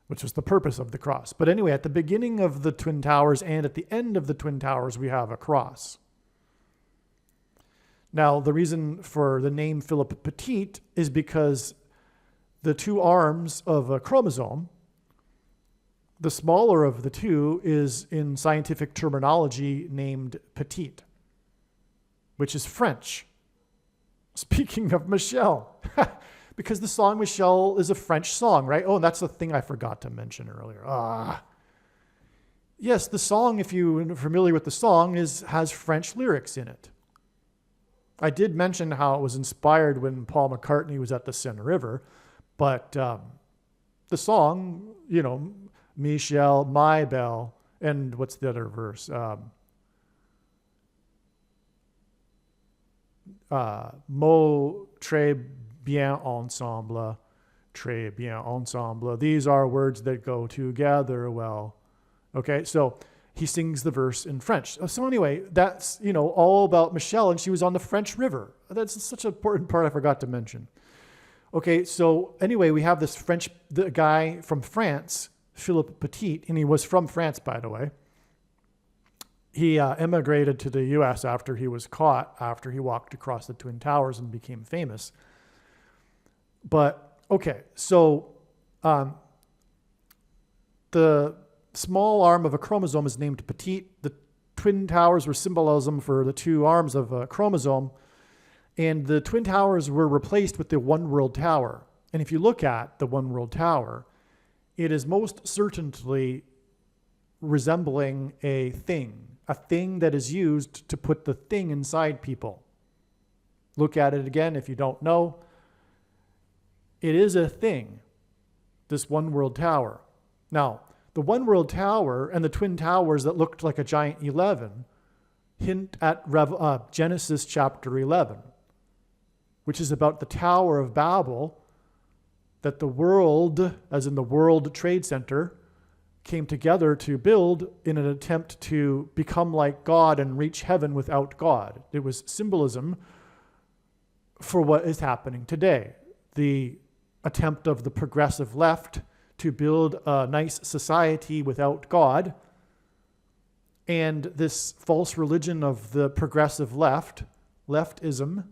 which was the purpose of the cross. But anyway, at the beginning of the Twin Towers and at the end of the Twin Towers, we have a cross. Now, the reason for the name Philip Petit is because the 2 arms of a chromosome, the smaller of the 2 is in scientific terminology named petite, which is French. Speaking of Michel, because the song Michel is a French song, right? Oh, and that's the thing I forgot to mention earlier. Yes, the song, if you're familiar with the song, has French lyrics in it. I did mention how it was inspired when Paul McCartney was at the Seine River, but the song, Michel, my belle, and what's the other verse? Mot très bien ensemble, très bien ensemble. These are words that go together well. Okay, so he sings the verse in French. So anyway, that's, all about Michel, and she was on the French River. That's such an important part I forgot to mention. Okay, so anyway, we have the guy from France, Philip Petit, and he was from France, by the way. He emigrated to the U.S. after he was caught, after he walked across the Twin Towers and became famous. But, okay, so the small arm of a chromosome is named petite. The twin towers were symbolism for the two arms of a chromosome, and the twin towers were replaced with the one world tower. And if you look at the one world tower, it is most certainly resembling a thing that is used to put the thing inside people. Look at it again if you don't know. It is a thing, this one world tower. Now, the one world tower and the twin towers that looked like a giant 11 hint at Genesis chapter 11, which is about the Tower of Babel, that the world, as in the World Trade Center, came together to build in an attempt to become like God and reach heaven without God. It was symbolism for what is happening today. The attempt of the progressive left to build a nice society without God, and this false religion of the progressive leftism,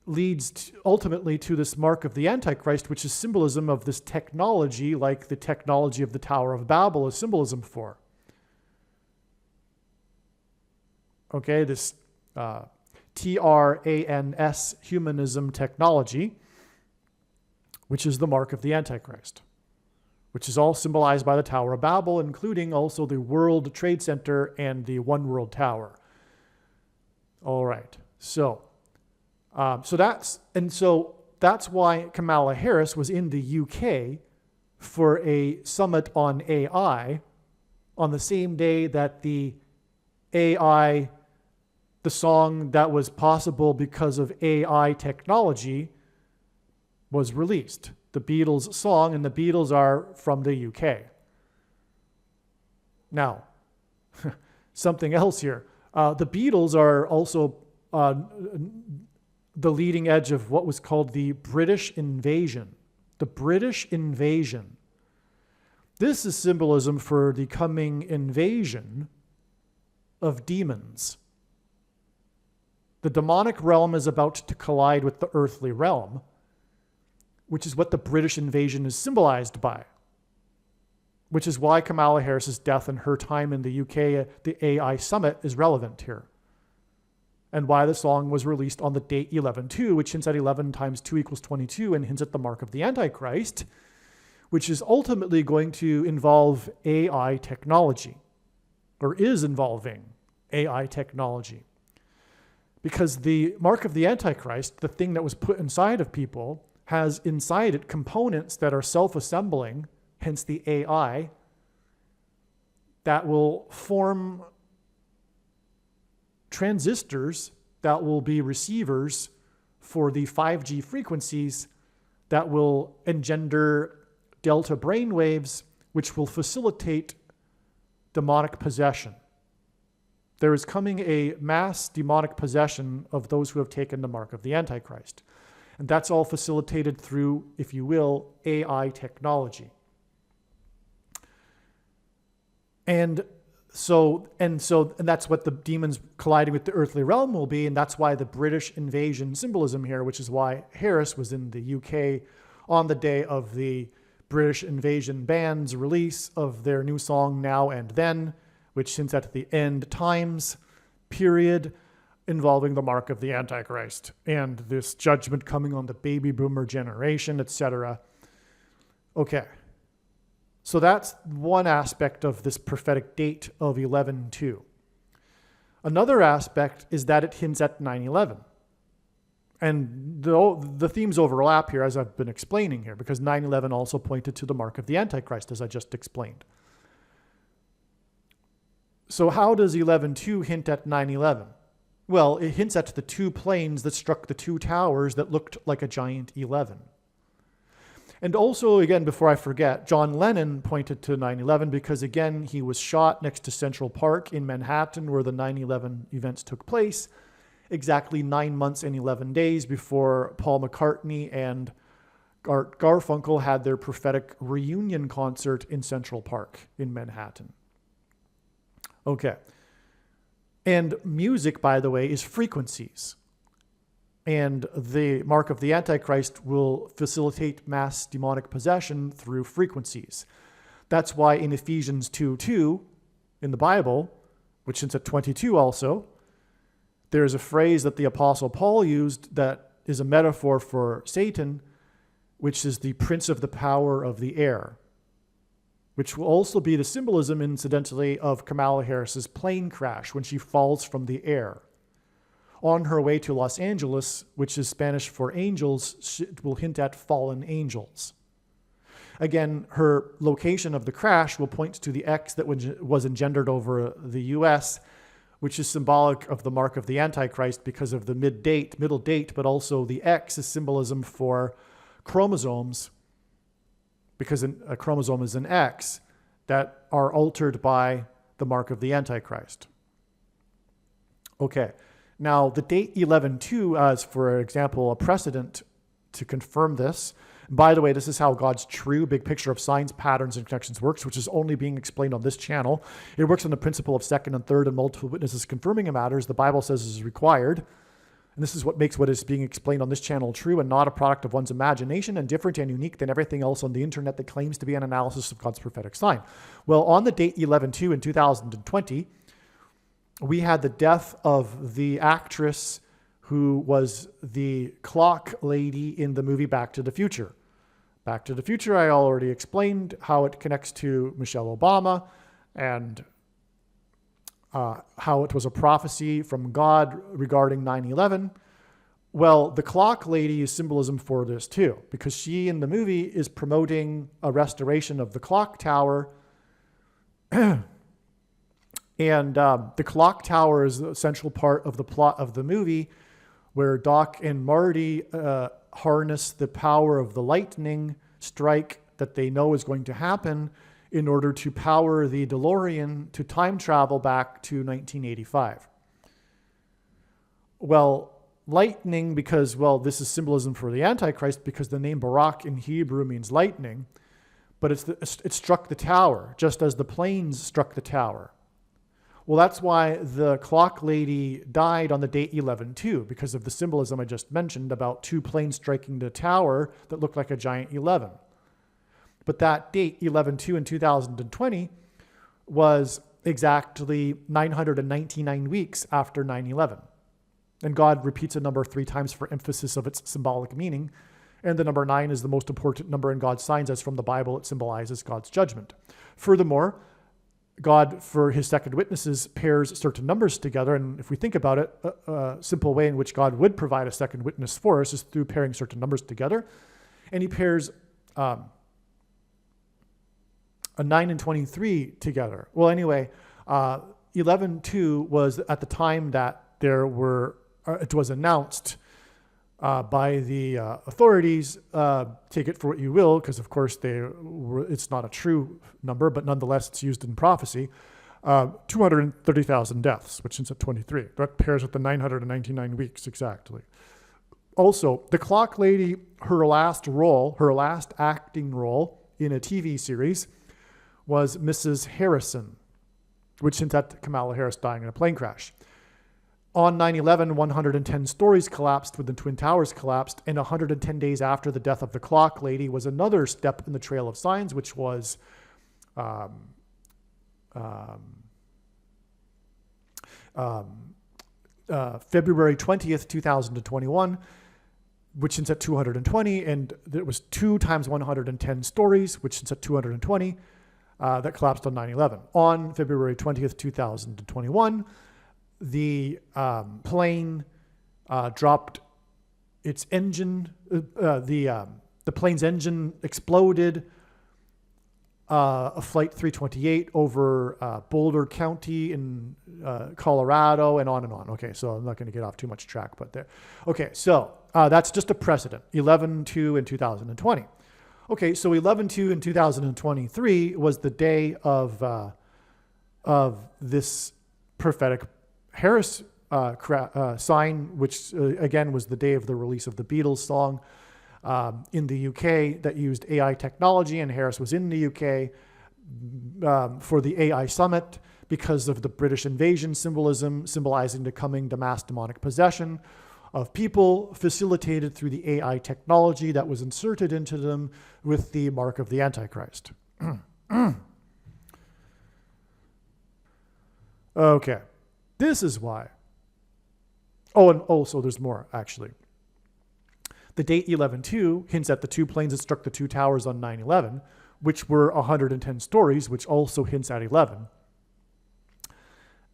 leads ultimately to this mark of the Antichrist, which is symbolism of this technology, like the technology of the Tower of Babel is symbolism for. Okay, this TRANS humanism technology, which is the mark of the Antichrist, which is all symbolized by the Tower of Babel, including also the World Trade Center and the One World Tower. All right, so that's why Kamala Harris was in the UK for a summit on AI on the same day that the song that was possible because of AI technology was released. The Beatles song, and the Beatles are from the UK. Now, something else here. The Beatles are also the leading edge of what was called the British invasion. The British invasion. This is symbolism for the coming invasion of demons. The demonic realm is about to collide with the earthly realm, which is what the British invasion is symbolized by, which is why Kamala Harris's death and her time in the UK, the AI summit, is relevant here, and why the song was released on the date 11/2, which hints at 11 times 2 equals 22 and hints at the mark of the Antichrist, which is ultimately going to involve AI technology, or is involving AI technology. Because the mark of the Antichrist, the thing that was put inside of people, has inside it components that are self-assembling, hence the AI, that will form transistors that will be receivers for the 5G frequencies that will engender delta brainwaves, which will facilitate demonic possession. There is coming a mass demonic possession of those who have taken the mark of the Antichrist. And that's all facilitated through, if you will, AI technology. And that's what the demons colliding with the earthly realm will be, and that's why the British invasion symbolism here, which is why Harris was in the UK on the day of the British invasion band's release of their new song Now and Then, which hints at the end times period involving the mark of the Antichrist and this judgment coming on the baby boomer generation, etc. Okay. So that's one aspect of this prophetic date of 11/2. Another aspect is that it hints at 9/11. And the themes overlap here, as I've been explaining here, because 9/11 also pointed to the mark of the Antichrist, as I just explained. So how does 11/2 hint at 9/11? Well, it hints at the two planes that struck the two towers that looked like a giant 11. And also, again, before I forget, John Lennon pointed to 9/11 because, again, he was shot next to Central Park in Manhattan where the 9/11 events took place, exactly 9 months and 11 days before Paul McCartney and Art Garfunkel had their prophetic reunion concert in Central Park in Manhattan. Okay. And music, by the way, is frequencies. And the mark of the Antichrist will facilitate mass demonic possession through frequencies. That's why in Ephesians 2:2, in the Bible, which is at 22 also, there's a phrase that the Apostle Paul used that is a metaphor for Satan, which is the prince of the power of the air, which will also be the symbolism, incidentally, of Kamala Harris's plane crash when she falls from the air. On her way to Los Angeles, which is Spanish for angels, it will hint at fallen angels. Again, her location of the crash will point to the X that was engendered over the US, which is symbolic of the mark of the Antichrist because of the middle date, but also the X is symbolism for chromosomes, because a chromosome is an X, that are altered by the mark of the Antichrist. Okay, now the date 11/2 as, for example, a precedent to confirm this. By the way, this is how God's true big picture of signs, patterns, and connections works, which is only being explained on this channel. It works on the principle of second and third and multiple witnesses confirming a matter, as the Bible says is required. And this is what makes what is being explained on this channel true and not a product of one's imagination and different and unique than everything else on the internet that claims to be an analysis of God's prophetic sign. Well, on the date 11/2 in 2020, we had the death of the actress who was the clock lady in the movie Back to the Future. Back to the Future, I already explained how it connects to Michelle Obama and how it was a prophecy from God regarding 9/11. Well, the clock lady is symbolism for this too, because she in the movie is promoting a restoration of the clock tower. And the clock tower is the central part of the plot of the movie, where Doc and Marty harness the power of the lightning strike that they know is going to happen in order to power the DeLorean to time travel back to 1985. Well, lightning, because, well, this is symbolism for the Antichrist, because the name Barak in Hebrew means lightning, but it struck the tower, just as the planes struck the tower. Well, that's why the clock lady died on the date 11/2, because of the symbolism I just mentioned about two planes striking the tower that looked like a giant 11. But that date, 11/2 in 2020, was exactly 999 weeks after 9/11. And God repeats a number 3 times for emphasis of its symbolic meaning. And the number 9 is the most important number in God's signs, as from the Bible it symbolizes God's judgment. Furthermore, God, for his second witnesses, pairs certain numbers together. And if we think about it, a simple way in which God would provide a second witness for us is through pairing certain numbers together. And he pairs a 9 and 23 together. Well, anyway, 11/2 was at the time that it was announced by the authorities. Take it for what you will, because of course it's not a true number, but nonetheless it's used in prophecy. 230,000 deaths, which is at 23. That pairs with the 999 weeks exactly. Also, the clock lady, her last acting role in a TV series was Mrs. Harrison, which hints at Kamala Harris dying in a plane crash. On 9/11, 110 stories collapsed when the Twin Towers collapsed, and 110 days after the death of the clock lady was another step in the trail of signs, which was February 20th, 2021, which hints at 220, and it was 2 times 110 stories, which hints at 220, that collapsed on 9/11. On February 20th, 2021, the plane dropped its engine. The plane's engine exploded. A Flight 328 over Boulder County in Colorado, and on and on. Okay, so I'm not going to get off too much track, but there. Okay, so that's just a precedent. 11/2 in 2020. Okay, so 11/2 in 2023 was the day of this prophetic Harris sign, which again was the day of the release of the Beatles song in the UK that used AI technology, and Harris was in the UK for the AI summit because of the British invasion symbolism, symbolizing the coming to mass demonic possession of people facilitated through the AI technology that was inserted into them with the mark of the Antichrist. Okay, this is why. Oh, and also there's more, actually. The date 11-2 hints at the two planes that struck the two towers on 9/11, which were 110 stories, which also hints at 11.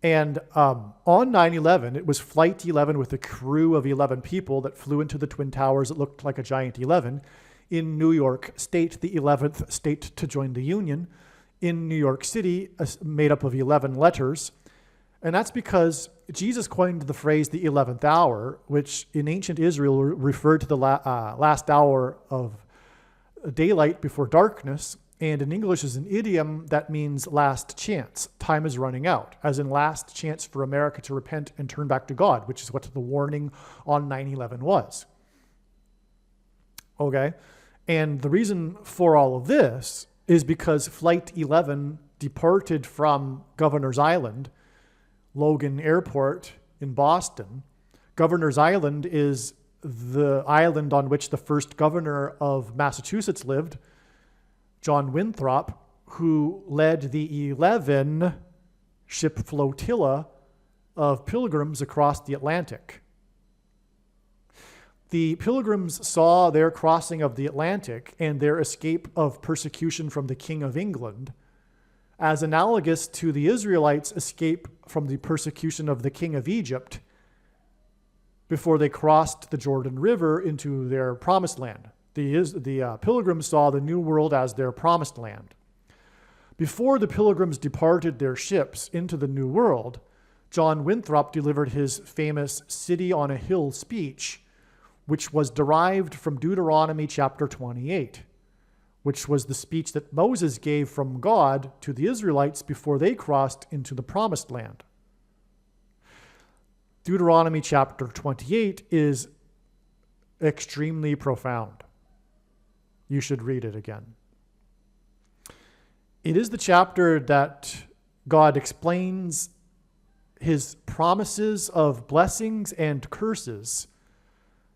And on 9/11, it was Flight 11 with a crew of 11 people that flew into the Twin Towers that looked like a giant 11 in New York State, the 11th state to join the Union, in New York City, made up of 11 letters. And that's because Jesus coined the phrase the 11th hour, which in ancient Israel referred to the last hour of daylight before darkness. And in English is an idiom that means last chance. Time is running out, as in last chance for America to repent and turn back to God, which is what the warning on 9/11 was. Okay? And the reason for all of this is because Flight 11 departed from Governor's Island, Logan Airport in Boston. Governor's Island is the island on which the first governor of Massachusetts lived, John Winthrop, who led the 11 ship flotilla of pilgrims across the Atlantic. The pilgrims saw their crossing of the Atlantic and their escape of persecution from the King of England as analogous to the Israelites' escape from the persecution of the King of Egypt before they crossed the Jordan River into their promised land. The pilgrims saw the New World as their promised land. Before the pilgrims departed their ships into the New World, John Winthrop delivered his famous City on a Hill speech, which was derived from Deuteronomy chapter 28, which was the speech that Moses gave from God to the Israelites before they crossed into the promised land. Deuteronomy chapter 28 is extremely profound. You should read it again. It is the chapter that God explains his promises of blessings and curses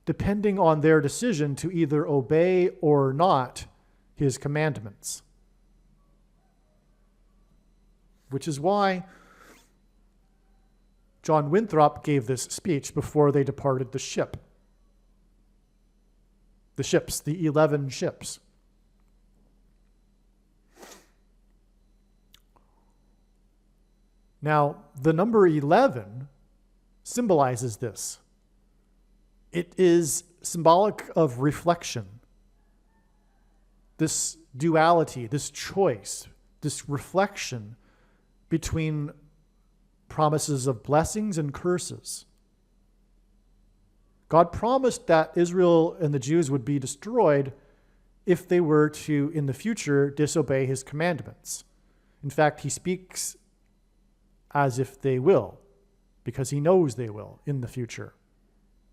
depending on their decision to either obey or not his commandments. Which is why John Winthrop gave this speech before they departed the ship. The ships, the 11 ships. Now, the number 11 symbolizes this. It is symbolic of reflection. This duality, this choice, this reflection between promises of blessings and curses. God promised that Israel and the Jews would be destroyed if they were to, in the future, disobey his commandments. In fact, he speaks as if they will, because he knows they will in the future.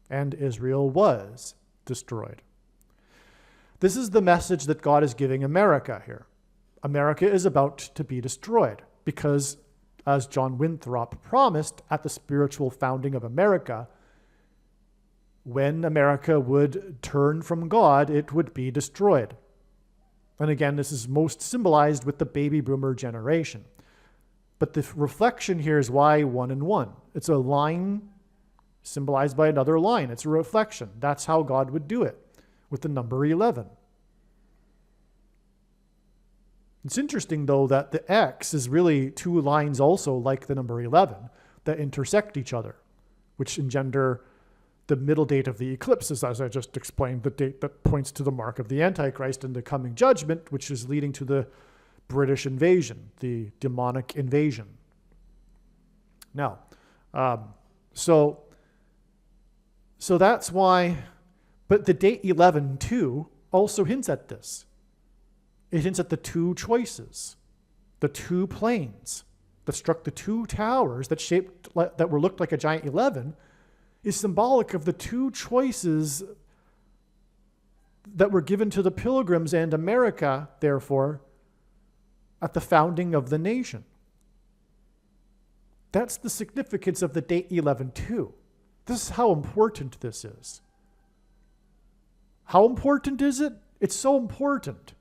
And Israel was destroyed. This is the message that God is giving America here. America is about to be destroyed because, as John Winthrop promised at the spiritual founding of America, when America would turn from God, it would be destroyed. And again, this is most symbolized with the baby boomer generation. But the reflection here is why 1 and 1. It's a line symbolized by another line. It's a reflection. That's how God would do it with the number 11. It's interesting, though, that the X is really two lines also like the number 11 that intersect each other, which engender the middle date of the eclipses, as I just explained, the date that points to the mark of the Antichrist and the coming judgment, which is leading to the British invasion, the demonic invasion. Now, so that's why, but the date 11 too also hints at this. It hints at the two choices, the two planes that struck the two towers that were looked like a giant 11 is symbolic of the two choices that were given to the pilgrims and America, therefore, at the founding of the nation. That's the significance of the date 11-2. This is how important this is. How important is it? It's so important.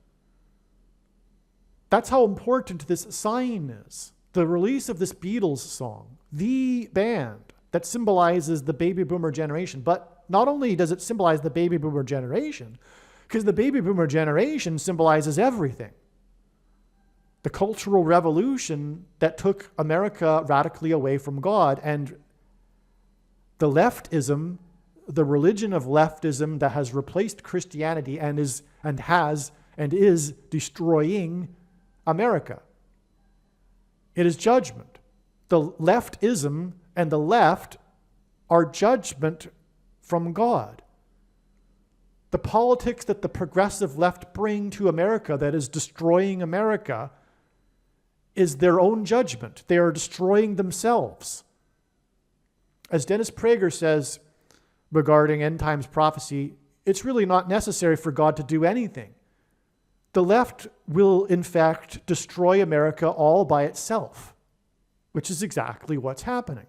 That's how important this sign is. the release of this Beatles song, the band that symbolizes the baby boomer generation, but not only does it symbolize the baby boomer generation, because the baby boomer generation symbolizes everything. The cultural revolution that took America radically away from God, and the leftism, the religion of leftism that has replaced Christianity and is destroying America. It is judgment. The leftism and the left are judgment from God. The politics that the progressive left bring to America that is destroying America is their own judgment. They are destroying themselves. As Dennis Prager says regarding end times prophecy, it's really not necessary for God to do anything. The left will, in fact, destroy America all by itself, which is exactly what's happening.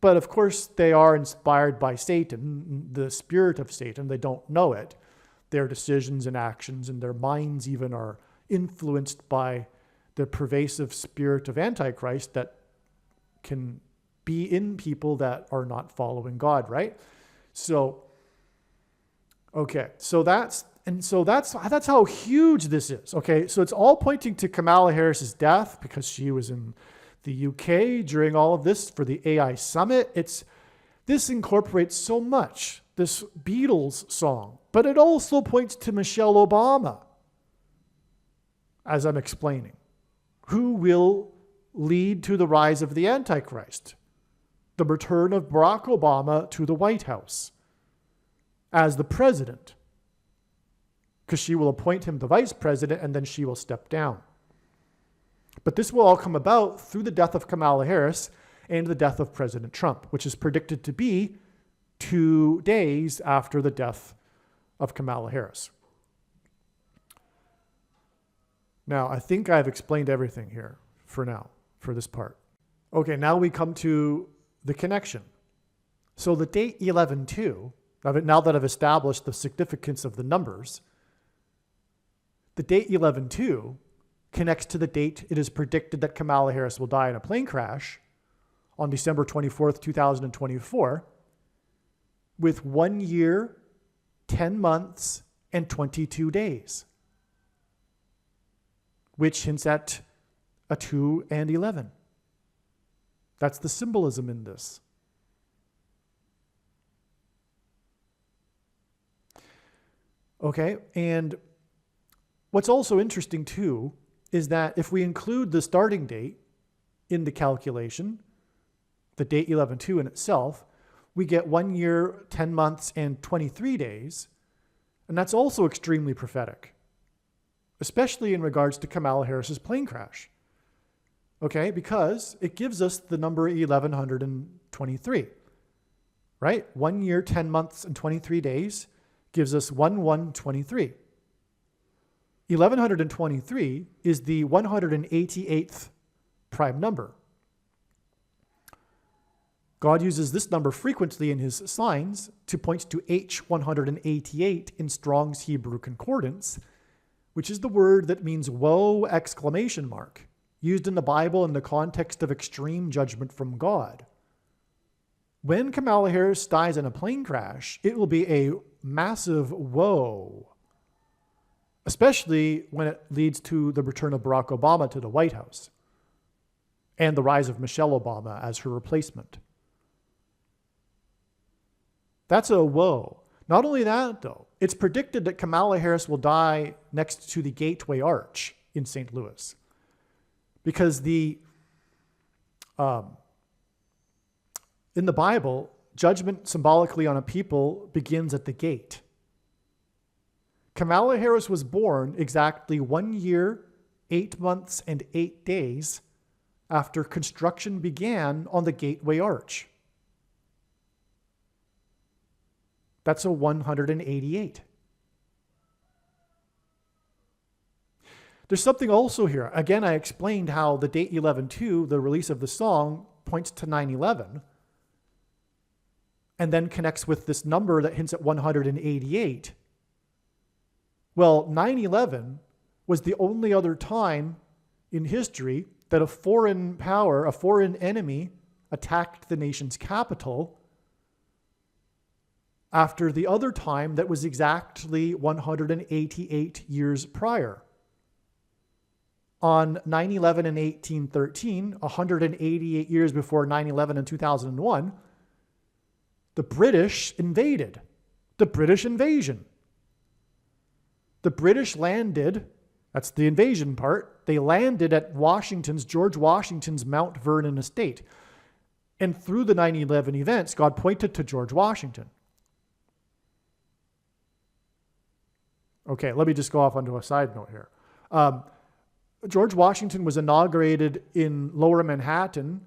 But of course, they are inspired by Satan, the spirit of Satan. They don't know it. Their decisions and actions and their minds even are influenced by the pervasive spirit of Antichrist that can be in people that are not following God, right? So, okay, so that's how huge this is. Okay, so it's all pointing to Kamala Harris's death because she was in the UK during all of this for the AI summit. This incorporates so much, this Beatles song, but it also points to Michelle Obama, as I'm explaining, who will lead to the rise of the Antichrist, the return of Barack Obama to the White House as the president, because she will appoint him the vice president and then she will step down. But this will all come about through the death of Kamala Harris and the death of President Trump, which is predicted to be 2 days after the death of Kamala Harris. Now, I think I've explained everything here for now, for this part. Okay, now we come to the connection. So the date 11/2, now that I've established the significance of the numbers, the date 11/2 connects to the date it is predicted that Kamala Harris will die in a plane crash on December 24th, 2024, with 1 year, 10 months, and 22 days, which hints at a 2 and 11. That's the symbolism in this. Okay, and what's also interesting too is that if we include the starting date in the calculation, the date 11/2 in itself, we get 1 year, 10 months, and 23 days. And that's also extremely prophetic, especially in regards to Kamala Harris's plane crash. Okay, because it gives us the number 1123, right? 1 year, 10 months, and 23 days gives us 1123. 1123 is the 188th prime number. God uses this number frequently in his signs to point to H188 in Strong's Hebrew Concordance, which is the word that means woe exclamation mark, used in the Bible in the context of extreme judgment from God. When Kamala Harris dies in a plane crash, it will be a massive woe, especially when it leads to the return of Barack Obama to the White House and the rise of Michelle Obama as her replacement. That's a woe. Not only that, though, it's predicted that Kamala Harris will die next to the Gateway Arch in St. Louis, because in the Bible, judgment symbolically on a people begins at the gate. Kamala Harris was born exactly 1 year, 8 months, and 8 days after construction began on the Gateway Arch. That's a 188. There's something also here. Again, I explained how the date 11/2, the release of the song, points to 9/11, and then connects with this number that hints at 188. Well, 9/11 was the only other time in history that a foreign power, a foreign enemy, attacked the nation's capital after the other time that was exactly 188 years prior. On 9/11 in 1813, 188 years before 9/11 in 2001, the British invaded. The British invasion. The British landed, that's the invasion part, they landed at George Washington's Mount Vernon estate. And through the 9/11 events, God pointed to George Washington. Okay, let me just go off onto a side note here. George Washington was inaugurated in Lower Manhattan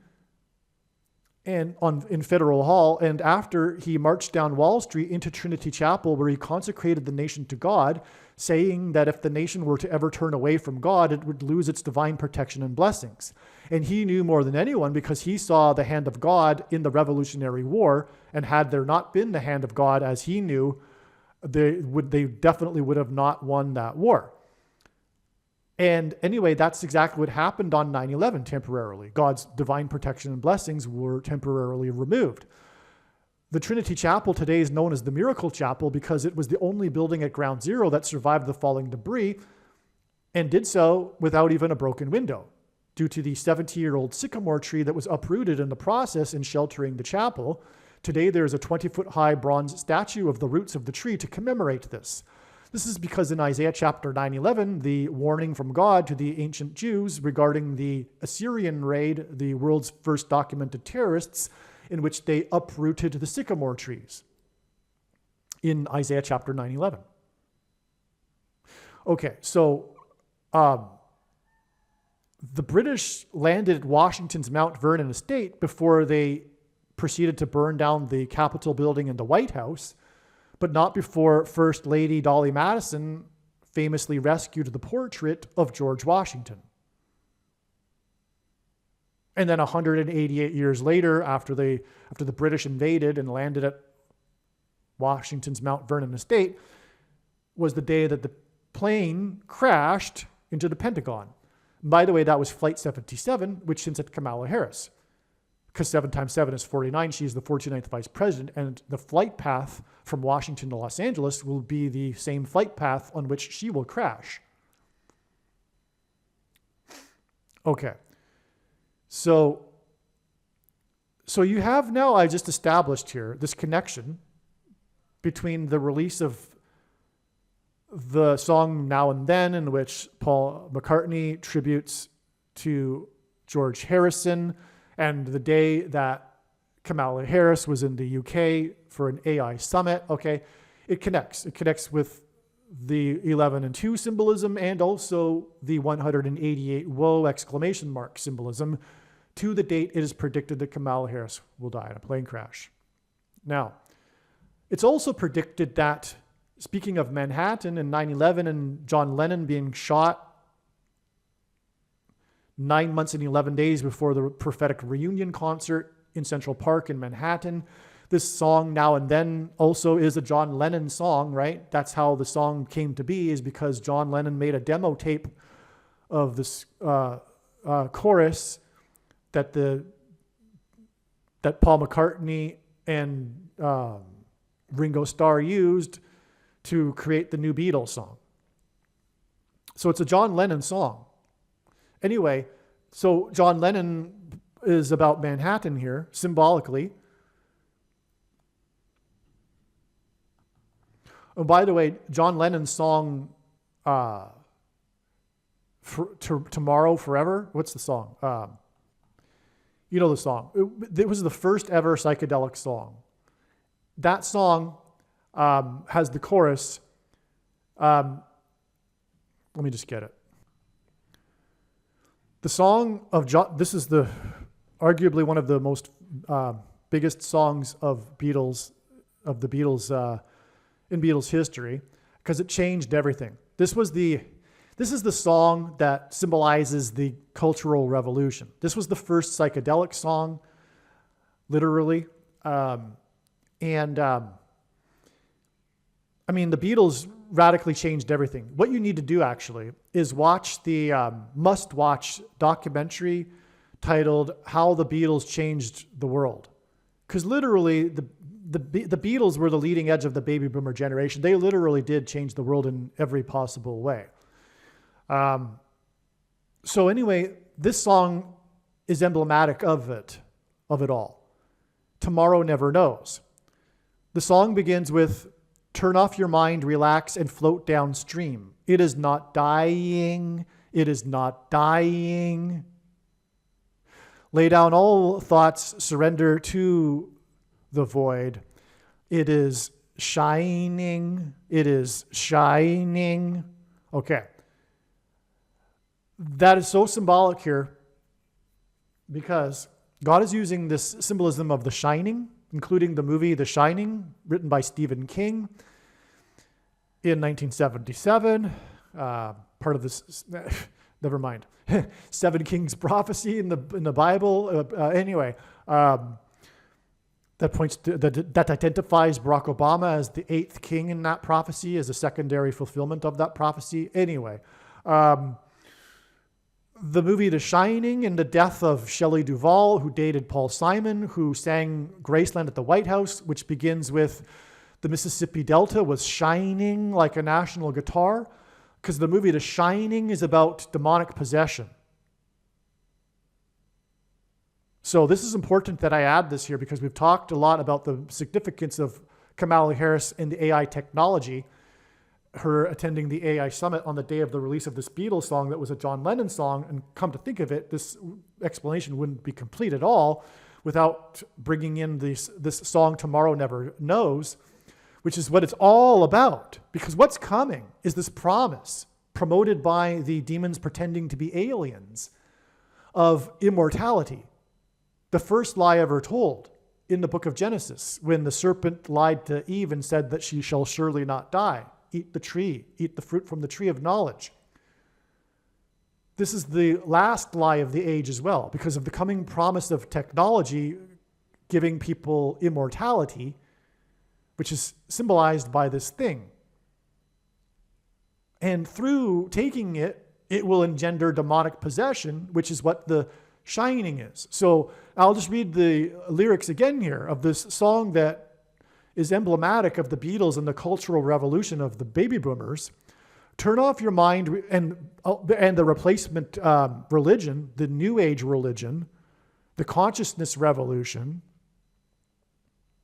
and in Federal Hall, and after he marched down Wall Street into Trinity Chapel, where he consecrated the nation to God, saying that if the nation were to ever turn away from God, it would lose its divine protection and blessings. And he knew more than anyone, because he saw the hand of God in the Revolutionary War, and had there not been the hand of God as he knew, they definitely would have not won that war. And anyway, that's exactly what happened on 9/11 temporarily. God's divine protection and blessings were temporarily removed. The Trinity Chapel today is known as the Miracle Chapel because it was the only building at Ground Zero that survived the falling debris, and did so without even a broken window, due to the 70-year-old sycamore tree that was uprooted in the process in sheltering the chapel. Today, there is a 20-foot-high bronze statue of the roots of the tree to commemorate this. This is because in Isaiah chapter 9:11, the warning from God to the ancient Jews regarding the Assyrian raid, the world's first documented terrorists, in which they uprooted the sycamore trees in Isaiah chapter 9:11. Okay, so the British landed at Washington's Mount Vernon estate before they proceeded to burn down the Capitol building and the White House, but not before First Lady Dolly Madison famously rescued the portrait of George Washington. And then 188 years later, after the British invaded and landed at Washington's Mount Vernon estate, was the day that the plane crashed into the Pentagon. And by the way, that was Flight 77, which hints at Kamala Harris. Because 7 times 7 is 49, she is the 49th vice president, and the flight path from Washington to Los Angeles will be the same flight path on which she will crash. Okay. So you have now, I just established here, this connection between the release of the song Now and Then, in which Paul McCartney tributes to George Harrison, and the day that Kamala Harris was in the UK for an AI summit. Okay, it connects. It connects with the 11 and 2 symbolism, and also the 188 whoa exclamation mark symbolism to the date it is predicted that Kamala Harris will die in a plane crash. Now, it's also predicted that, speaking of Manhattan and 9/11 and John Lennon being shot 9 months and 11 days before the prophetic reunion concert in Central Park in Manhattan, this song Now and Then also is a John Lennon song, right? That's how the song came to be, is because John Lennon made a demo tape of this chorus that Paul McCartney and Ringo Starr used to create the new Beatles song. So it's a John Lennon song. Anyway, so John Lennon is about Manhattan here, symbolically. Oh, by the way, John Lennon's song, Tomorrow Forever, what's the song? You know the song. It was the first ever psychedelic song. That song has the chorus. Let me just get it. The song of John, this is arguably one of the most biggest songs of the Beatles in Beatles history, because it changed everything. This is the song that symbolizes the Cultural Revolution. This was the first psychedelic song, literally. I mean, the Beatles radically changed everything. What you need to do actually is watch the must-watch documentary titled "How the Beatles Changed the World," because literally the Beatles were the leading edge of the baby boomer generation. They literally did change the world in every possible way. So anyway, this song is emblematic of it all. Tomorrow Never Knows. The song begins with, "Turn off your mind, relax, and float downstream. It is not dying. It is not dying. Lay down all thoughts, surrender to the void. It is shining. It is shining." Okay. That is so symbolic here because God is using this symbolism of the shining, including the movie The Shining, written by Stephen King in 1977. Part of this, never mind. Seven Kings prophecy in the Bible. Anyway, that points to that identifies Barack Obama as the eighth king in that prophecy, as a secondary fulfillment of that prophecy. Anyway, the movie The Shining and the death of Shelley Duvall, who dated Paul Simon, who sang Graceland at the White House, which begins with "The Mississippi Delta was shining like a national guitar," because the movie The Shining is about demonic possession. So this is important that I add this here because we've talked a lot about the significance of Kamala Harris and the AI technology, her attending the AI summit on the day of the release of this Beatles song that was a John Lennon song. And come to think of it, this explanation wouldn't be complete at all without bringing in this song Tomorrow Never Knows, which is what it's all about. Because what's coming is this promise promoted by the demons pretending to be aliens of immortality. The first lie ever told in the book of Genesis, when the serpent lied to Eve and said that she shall surely not die. Eat the tree, eat the fruit from the tree of knowledge. This is the last lie of the age as well, because of the coming promise of technology giving people immortality, which is symbolized by this thing. And through taking it, it will engender demonic possession, which is what the shining is. So I'll just read the lyrics again here of this song that is emblematic of the Beatles and the cultural revolution of the baby boomers. Turn off your mind and the replacement religion, the New Age religion, the consciousness revolution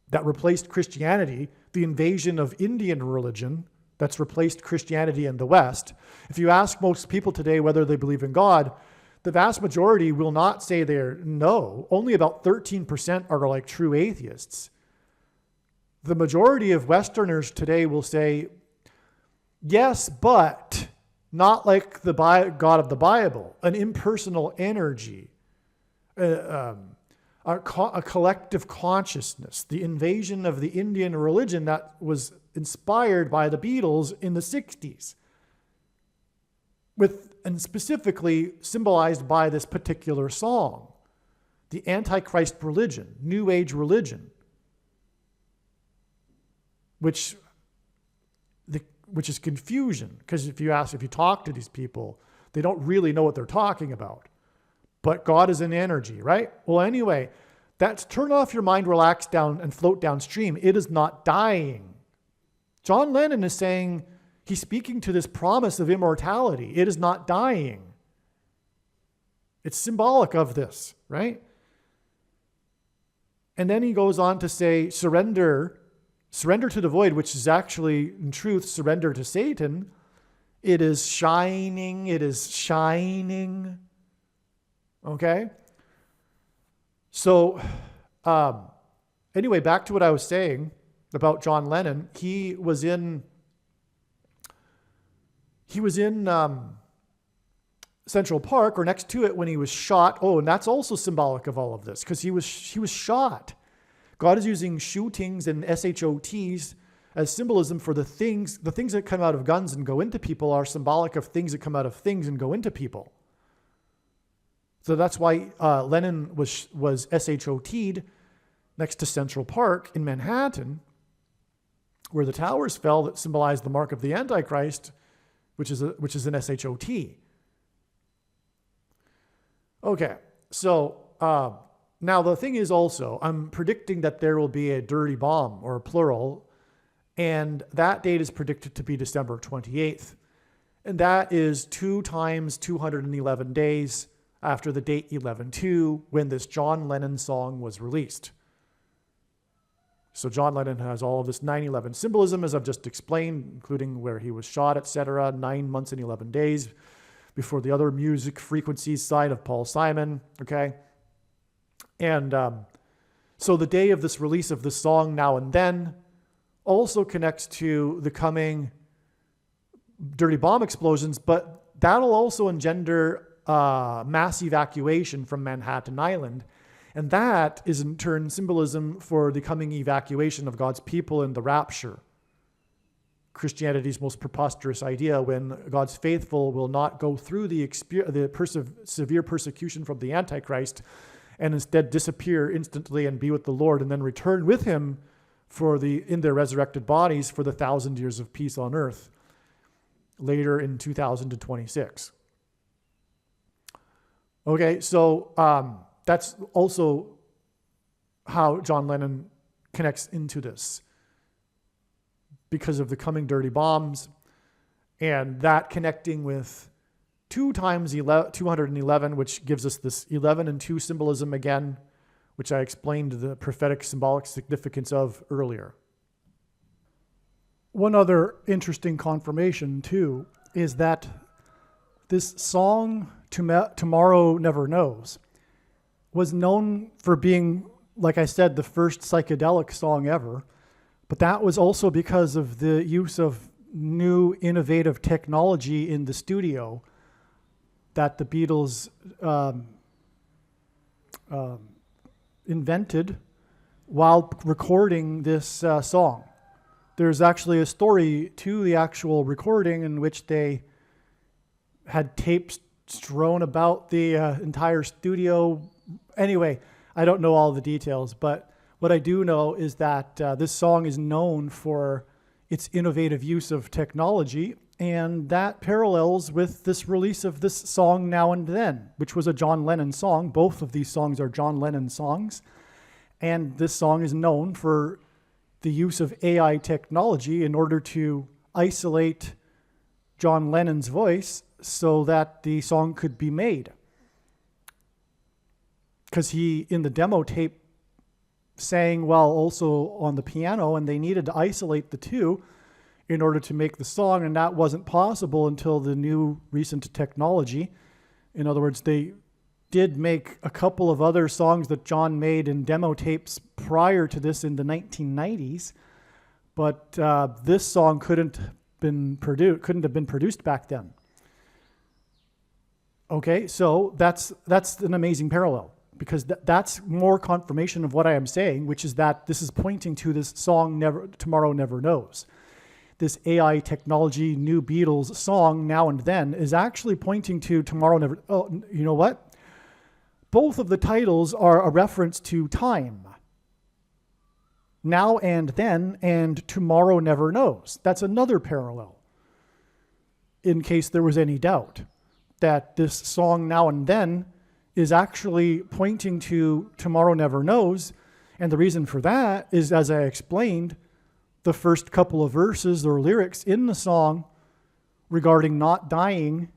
that replaced Christianity, the invasion of Indian religion that's replaced Christianity in the West. If you ask most people today whether they believe in God, the vast majority will not say they're no. Only about 13% are like true atheists. The majority of Westerners today will say, yes, but not like the God of the Bible, an impersonal energy, a collective consciousness, the invasion of the Indian religion that was inspired by the Beatles in the 60s, and specifically symbolized by this particular song, the Antichrist religion, New Age religion, which is confusion, because if you talk to these people, they don't really know what they're talking about. But God is an energy, right? Well, anyway, that's turn off your mind, relax down, and float downstream. It is not dying. John Lennon is saying, he's speaking to this promise of immortality. It is not dying. It's symbolic of this, right? And then he goes on to say, surrender to the void, which is actually, in truth, surrender to Satan. It is shining. It is shining. Okay? So, anyway, back to what I was saying about John Lennon. He was in Central Park, or next to it, when he was shot. Oh, and that's also symbolic of all of this, because he was shot. God is using shootings and SHOTs as symbolism for the things that come out of guns and go into people are symbolic of things that come out of things and go into people. So that's why Lennon was SHOT'd next to Central Park in Manhattan, where the towers fell that symbolize the mark of the Antichrist, which is an SHOT. Okay, so now the thing is also, I'm predicting that there will be a dirty bomb, or a plural, and that date is predicted to be December 28th. And that is 2 times 211 days after the date 11/2, when this John Lennon song was released. So John Lennon has all of this 9/11 symbolism, as I've just explained, including where he was shot, etc., 9 months and 11 days before the other music frequencies side of Paul Simon, okay? And so the day of this release of this song, Now and Then, also connects to the coming dirty bomb explosions, but that'll also engender mass evacuation from Manhattan Island. And that is in turn symbolism for the coming evacuation of God's people in the rapture. Christianity's most preposterous idea, when God's faithful will not go through the severe persecution from the Antichrist and instead disappear instantly and be with the Lord and then return with him in their resurrected bodies for the 1,000 years of peace on earth later in 2026. Okay, so that's also how John Lennon connects into this, because of the coming dirty bombs, and that connecting with 2 times 211, which gives us this 11 and 2 symbolism again, which I explained the prophetic symbolic significance of earlier. One other interesting confirmation, too, is that this song, Tomorrow Never Knows, was known for being, like I said, the first psychedelic song ever. But that was also because of the use of new innovative technology in the studio that the Beatles invented while recording this song. There's actually a story to the actual recording in which they had tapes strewn about the entire studio. Anyway, I don't know all the details, but what I do know is that this song is known for its innovative use of technology, and that parallels with this release of this song Now and Then, which was a John Lennon song. Both of these songs are John Lennon songs, and this song is known for the use of AI technology in order to isolate John Lennon's voice so that the song could be made. Because he, in the demo tape, sang while also on the piano, and they needed to isolate the two in order to make the song, and that wasn't possible until the new recent technology. In other words, they did make a couple of other songs that John made in demo tapes prior to this in the 1990s, but this song couldn't have been produced back then. Okay, so that's an amazing parallel, because that's more confirmation of what I am saying, which is that this is pointing to this song Tomorrow Never Knows. This AI technology, new Beatles song, Now and Then, is actually pointing to Tomorrow Never... Oh, you know what? Both of the titles are a reference to time. Now and Then and Tomorrow Never Knows. That's another parallel, in case there was any doubt, that this song Now and Then is actually pointing to Tomorrow Never Knows. And the reason for that is, as I explained, the first couple of verses or lyrics in the song regarding not dying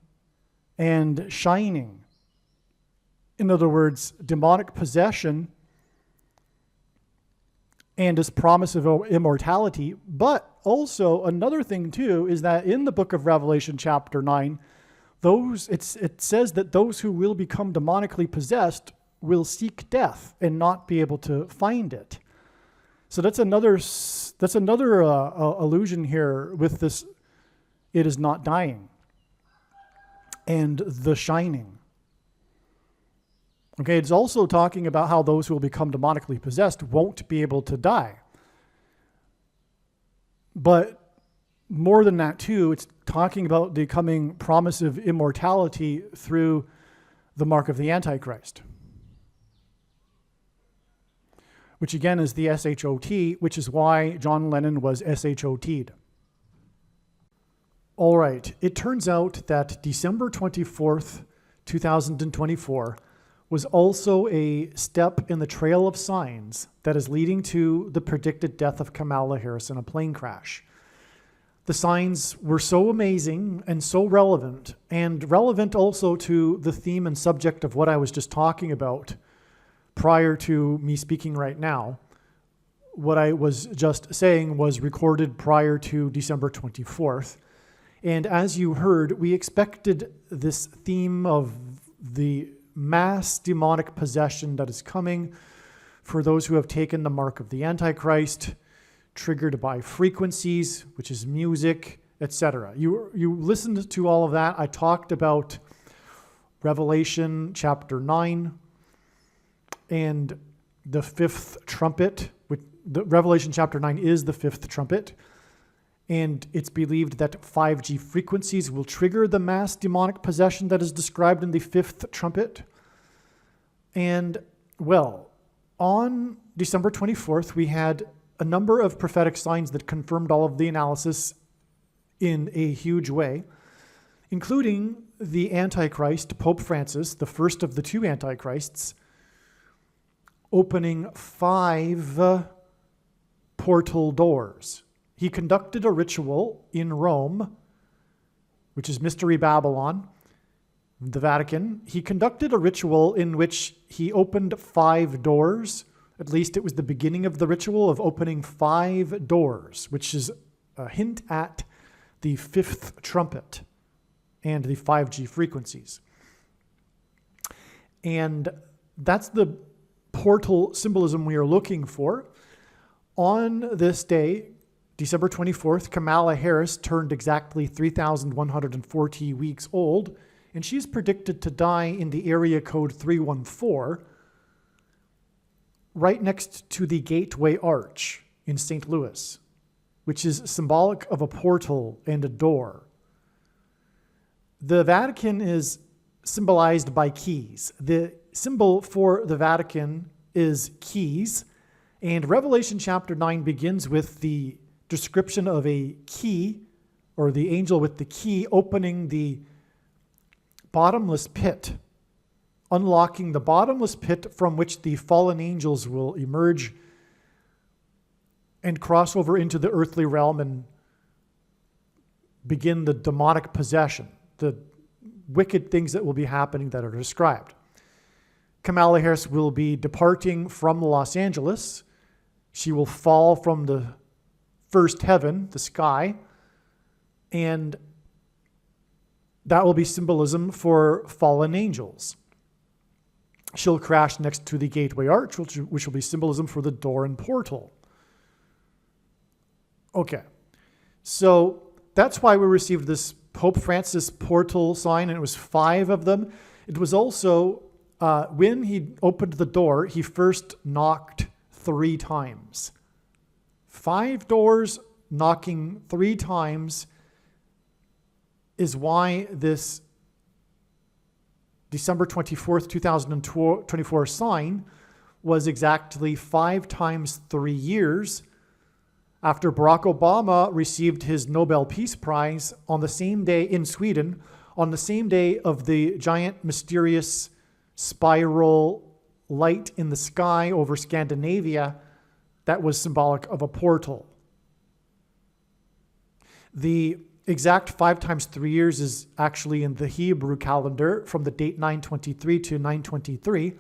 and shining. In other words, demonic possession and his promise of immortality. But also another thing too is that in the book of Revelation chapter 9, it says that those who will become demonically possessed will seek death and not be able to find it. So that's another allusion here with this, it is not dying and the shining. Okay, it's also talking about how those who will become demonically possessed won't be able to die. But more than that too, it's talking about the coming promise of immortality through the mark of the Antichrist. which again is the S-H-O-T, which is why John Lennon was S-H-O-T'd. All right, it turns out that December 24th, 2024 was also a step in the trail of signs that is leading to the predicted death of Kamala Harris in a plane crash. The signs were so amazing and so relevant, and relevant also to the theme and subject of what I was just talking about prior to me speaking right now. What I was just saying was recorded prior to December 24th. And as you heard, we expected this theme of the mass demonic possession that is coming for those who have taken the mark of the Antichrist, triggered by frequencies, which is music, etc. You listened to all of that. I talked about Revelation chapter 9 and the fifth trumpet. The Revelation chapter 9 is the fifth trumpet. And it's believed that 5G frequencies will trigger the mass demonic possession that is described in the fifth trumpet. And, well, on December 24th, we had a number of prophetic signs that confirmed all of the analysis in a huge way, including the Antichrist, Pope Francis, the first of the two Antichrists, opening 5 portal doors. He conducted a ritual in Rome, which is Mystery Babylon, the Vatican. He conducted a ritual in which he opened 5 doors. At least it was the beginning of the ritual of opening 5 doors, which is a hint at the fifth trumpet and the 5G frequencies. And that's the portal symbolism we are looking for. On this day, December 24th, Kamala Harris turned exactly 3,140 weeks old, and she's predicted to die in the area code 314, right next to the Gateway Arch in St. Louis, which is symbolic of a portal and a door. The Vatican is symbolized by keys. The symbol for the Vatican is keys, and Revelation chapter 9 begins with the description of a key, or the angel with the key opening the bottomless pit, unlocking the bottomless pit from which the fallen angels will emerge and cross over into the earthly realm and begin the demonic possession, the wicked things that will be happening that are described. Kamala Harris will be departing from Los Angeles. She will fall from the first heaven, the sky, and that will be symbolism for fallen angels. She'll crash next to the Gateway Arch, which will be symbolism for the door and portal. Okay, so that's why we received this Pope Francis portal sign, and it was 5 of them. It was also, when he opened the door, he first knocked 3 times. 5 doors knocking 3 times is why this December 24th, 2024 sign was exactly 5 times 3 years after Barack Obama received his Nobel Peace Prize on the same day in Sweden, on the same day of the giant mysterious spiral light in the sky over Scandinavia that was symbolic of a portal. The exact 5 times 3 years is actually in the Hebrew calendar from the date 923 to 923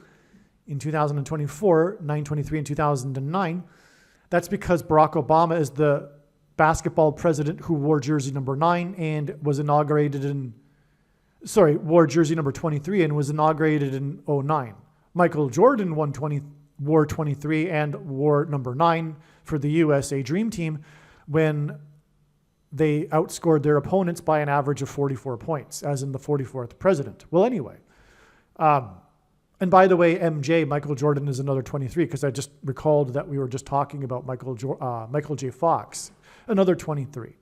in 2024, 923 in 2009. That's because Barack Obama is the basketball president who wore jersey number 9 and was inaugurated wore jersey number 23 and was inaugurated in 2009. Michael Jordan wore 23 and wore number 9 for the USA Dream Team when they outscored their opponents by an average of 44 points, as in the 44th president. Well, anyway. And by the way, Michael Jordan is another 23, because I just recalled that we were just talking about Michael J. Fox, another 23.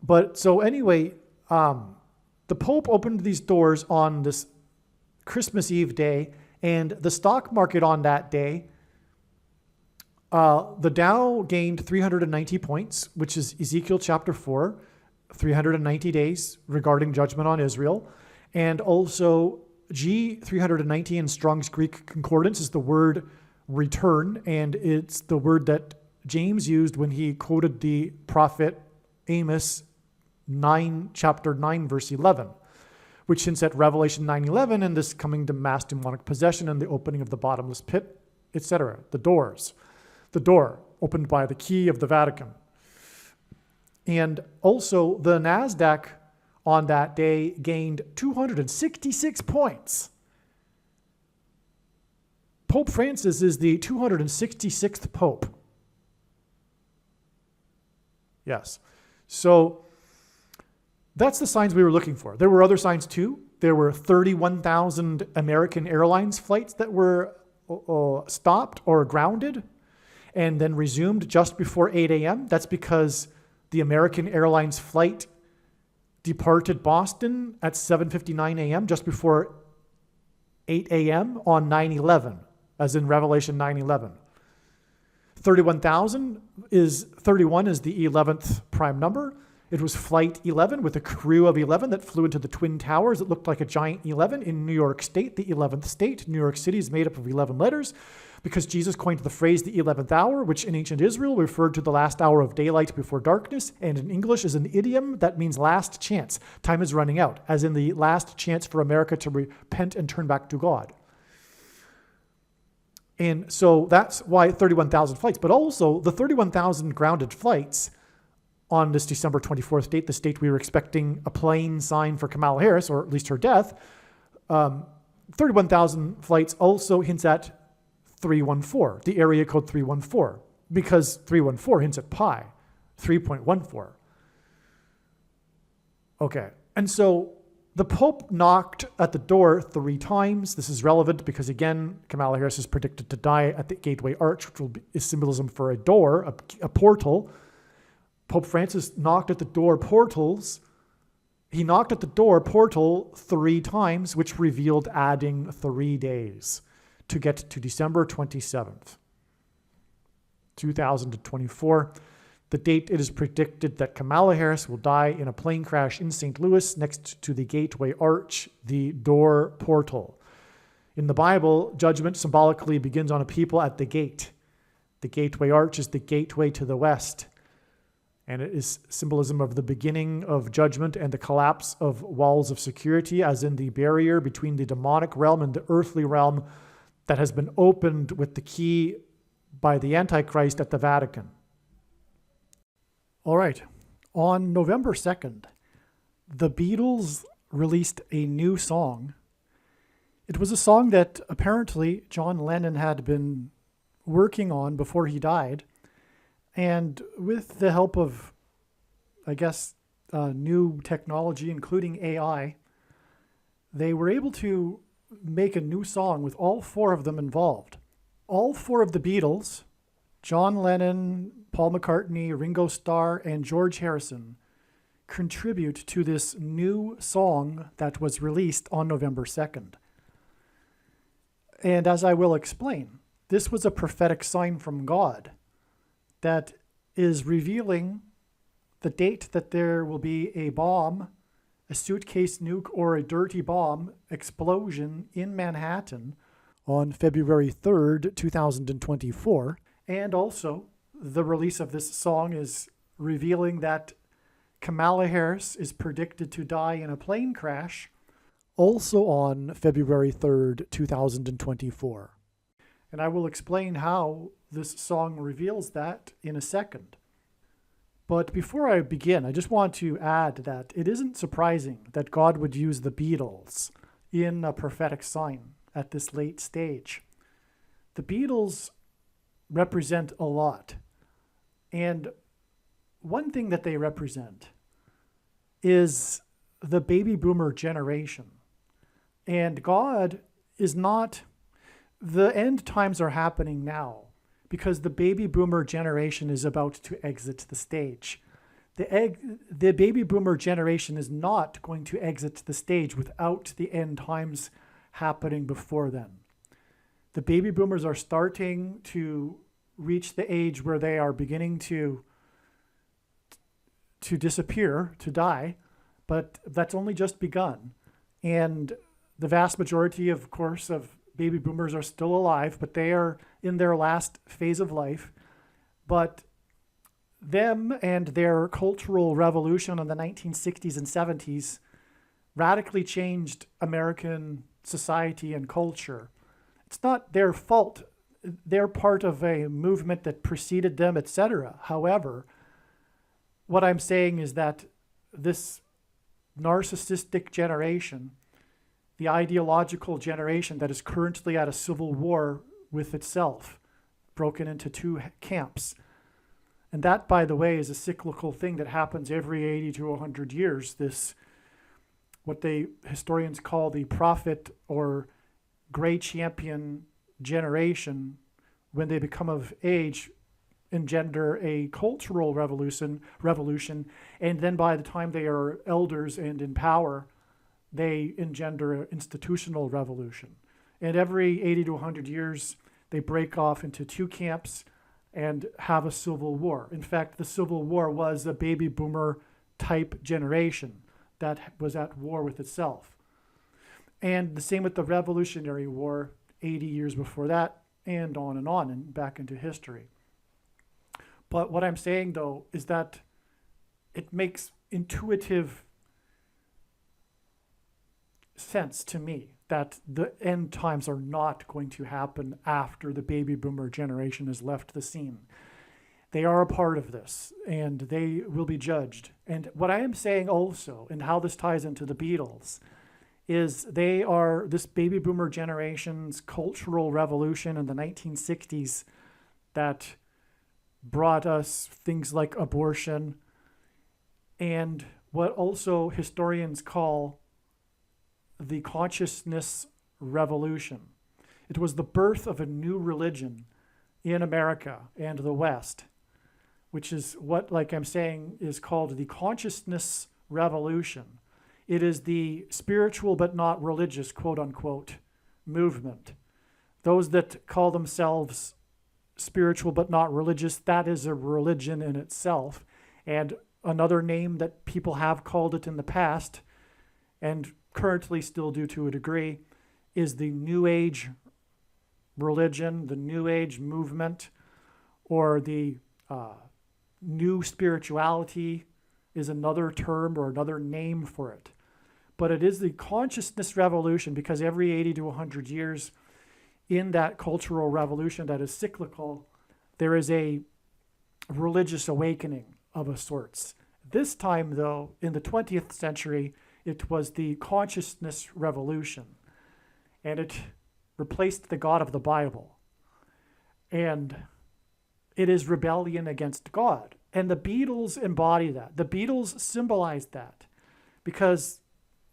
But so anyway, the Pope opened these doors on this Christmas Eve day, and the stock market on that day The Dow gained 390 points, which is Ezekiel chapter 4, 390 days regarding judgment on Israel. And also G 390 in Strong's Greek Concordance is the word return, and it's the word that James used when he quoted the prophet Amos chapter 9, verse 11, which hints at Revelation 9:11 and this coming to mass demonic possession and the opening of the bottomless pit, etc. The door opened by the key of the Vatican. And also the NASDAQ on that day gained 266 points. Pope Francis is the 266th Pope. Yes. So that's the signs we were looking for. There were other signs too. There were 31,000 American Airlines flights that were stopped or grounded and then resumed just before 8 a.m. That's because the American Airlines flight departed Boston at 7:59 a.m. just before 8 a.m. on 9/11, as in Revelation 9:11. 31,000 is 31 is the 11th prime number. It was Flight 11 with a crew of 11 that flew into the Twin Towers. It looked like a giant 11 in New York State, the 11th state. New York City is made up of 11 letters because Jesus coined the phrase the 11th hour, which in ancient Israel referred to the last hour of daylight before darkness, and in English is an idiom that means last chance. Time is running out, as in the last chance for America to repent and turn back to God. And so that's why 31,000 flights, but also the 31,000 grounded flights on this December 24th date, the state we were expecting a plane sign for Kamala Harris, or at least her death. 31,000 flights also hints at 314, the area code 314, because 314 hints at pi, 3.14. Okay, and so the Pope knocked at the door 3 times. This is relevant because, again, Kamala Harris is predicted to die at the Gateway Arch, which is symbolism for a door, a portal. Pope Francis knocked at the door portals. He knocked at the door portal 3 times, which revealed adding 3 days to get to December 27th, 2024. The date it is predicted that Kamala Harris will die in a plane crash in St. Louis next to the Gateway Arch, the door portal. In the Bible, judgment symbolically begins on a people at the gate. The Gateway Arch is the gateway to the west, and it is symbolism of the beginning of judgment and the collapse of walls of security, as in the barrier between the demonic realm and the earthly realm that has been opened with the key by the Antichrist at the Vatican. All right. On November 2nd, the Beatles released a new song. It was a song that apparently John Lennon had been working on before he died. And with the help of, I guess, new technology, including AI, they were able to make a new song with all 4 of them involved. All 4 of the Beatles, John Lennon, Paul McCartney, Ringo Starr, and George Harrison, contribute to this new song that was released on November 2nd. And as I will explain, this was a prophetic sign from God that is revealing the date that there will be a bomb, a suitcase nuke, or a dirty bomb explosion in Manhattan on February 3rd, 2024. And also, the release of this song is revealing that Kamala Harris is predicted to die in a plane crash also on February 3rd, 2024. And I will explain how this song reveals that in a second. But before I begin, I just want to add that it isn't surprising that God would use the Beatles in a prophetic sign at this late stage. The Beatles represent a lot. And one thing that they represent is the baby boomer generation. And God is not... The end times are happening now because the baby boomer generation is about to exit the stage. The baby boomer generation is not going to exit the stage without the end times happening before then. The baby boomers are starting to reach the age where they are beginning to disappear, to die, but that's only just begun. And the vast majority, of course, of baby boomers are still alive, but they are in their last phase of life. But them and their cultural revolution in the 1960s and 70s radically changed American society and culture. It's not their fault. They're part of a movement that preceded them, etc. However, what I'm saying is that this narcissistic generation, the ideological generation that is currently at a civil war with itself, broken into two camps. And that, by the way, is a cyclical thing that happens every 80 to 100 years. This, what historians call the prophet or gray champion generation, when they become of age, engender a cultural revolution, and then by the time they are elders and in power, they engender an institutional revolution. And every 80 to 100 years, they break off into two camps and have a civil war. In fact, the Civil War was a baby boomer type generation that was at war with itself. And the same with the Revolutionary War 80 years before that, and on and back into history. But what I'm saying, though, is that it makes intuitive sense to me that the end times are not going to happen after the baby boomer generation has left the scene. They are a part of this, and they will be judged. And what I am saying also, and how this ties into the Beatles, is they are this baby boomer generation's cultural revolution in the 1960s that brought us things like abortion and what also historians call the consciousness revolution. It was the birth of a new religion in America and the West, which is what, like I'm saying, is called the consciousness revolution. It is the spiritual but not religious, quote unquote, movement. Those that call themselves spiritual but not religious, that is a religion in itself. And another name that people have called it in the past, and currently still do to a degree, is the New Age religion, the New Age movement, or the new spirituality is another term or another name for it. But it is the consciousness revolution, because every 80 to 100 years in that cultural revolution that is cyclical, there is a religious awakening of a sorts. This time, though, in the 20th century, it was the consciousness revolution, and it replaced the God of the Bible. And it is rebellion against God. And the Beatles embody that. The Beatles symbolized that, because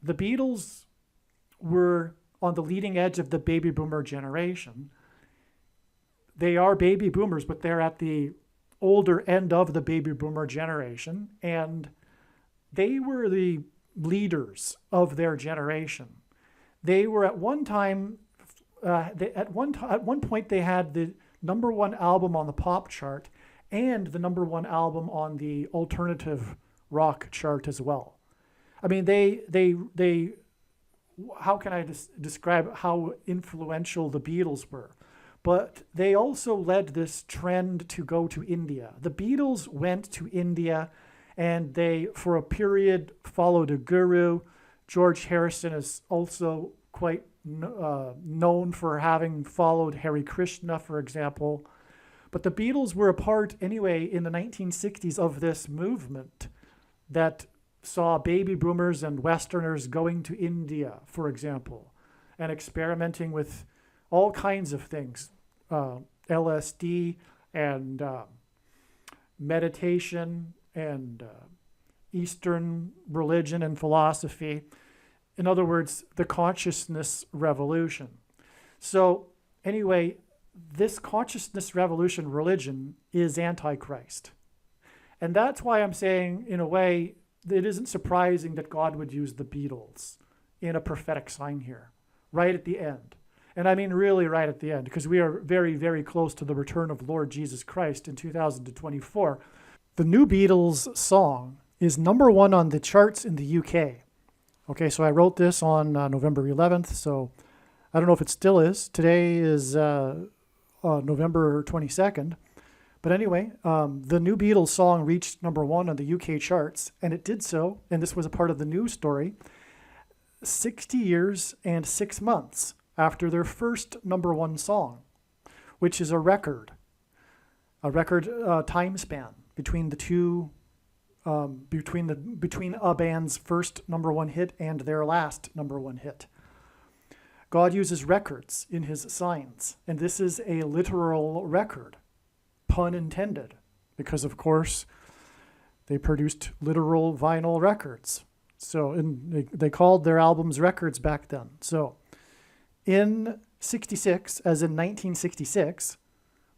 the Beatles were on the leading edge of the baby boomer generation. They are baby boomers, but they're at the older end of the baby boomer generation, and they were the leaders of their generation. They were at one time, at one point they had the number one album on the pop chart and the number one album on the alternative rock chart as well. I mean, they how can I describe how influential the Beatles were? But they also led this trend to go to India. The Beatles went to India, and they, for a period, followed a guru. George Harrison is also quite known for having followed Hare Krishna, for example. But the Beatles were a part, anyway, in the 1960s of this movement that saw baby boomers and Westerners going to India, for example, and experimenting with all kinds of things, LSD and meditation and Eastern religion and philosophy. In other words, the consciousness revolution. So anyway, this consciousness revolution religion is Antichrist. And that's why I'm saying, in a way, it isn't surprising that God would use the Beatles in a prophetic sign here, right at the end. And I mean really right at the end, because we are very, very close to the return of Lord Jesus Christ in 2024. The new Beatles song is number one on the charts in the UK. Okay, so I wrote this on November 11th, so I don't know if it still is. Today is November 22nd. But anyway, the new Beatles song reached number one on the UK charts, and it did so, and this was a part of the news story, 60 years and 6 months after their first number one song, which is a record time span between the two, between a band's first number one hit and their last number one hit. God uses records in his signs, and this is a literal record, pun intended, because of course they produced literal vinyl records. So, and they called their albums records back then. So in 66, as in 1966,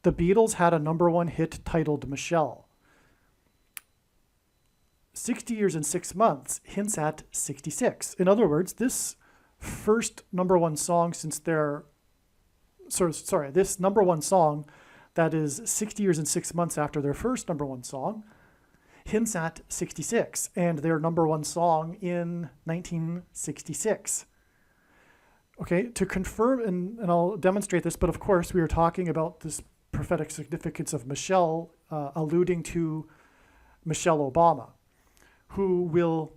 the Beatles had a number one hit titled Michelle. 60 years and 6 months hints at 66. In other words, this first number one song since their, this number one song that is 60 years and 6 months after their first number one song hints at 66 and their number one song in 1966. Okay, to confirm, and I'll demonstrate this, but of course we are talking about this prophetic significance of Michelle, alluding to Michelle Obama, who will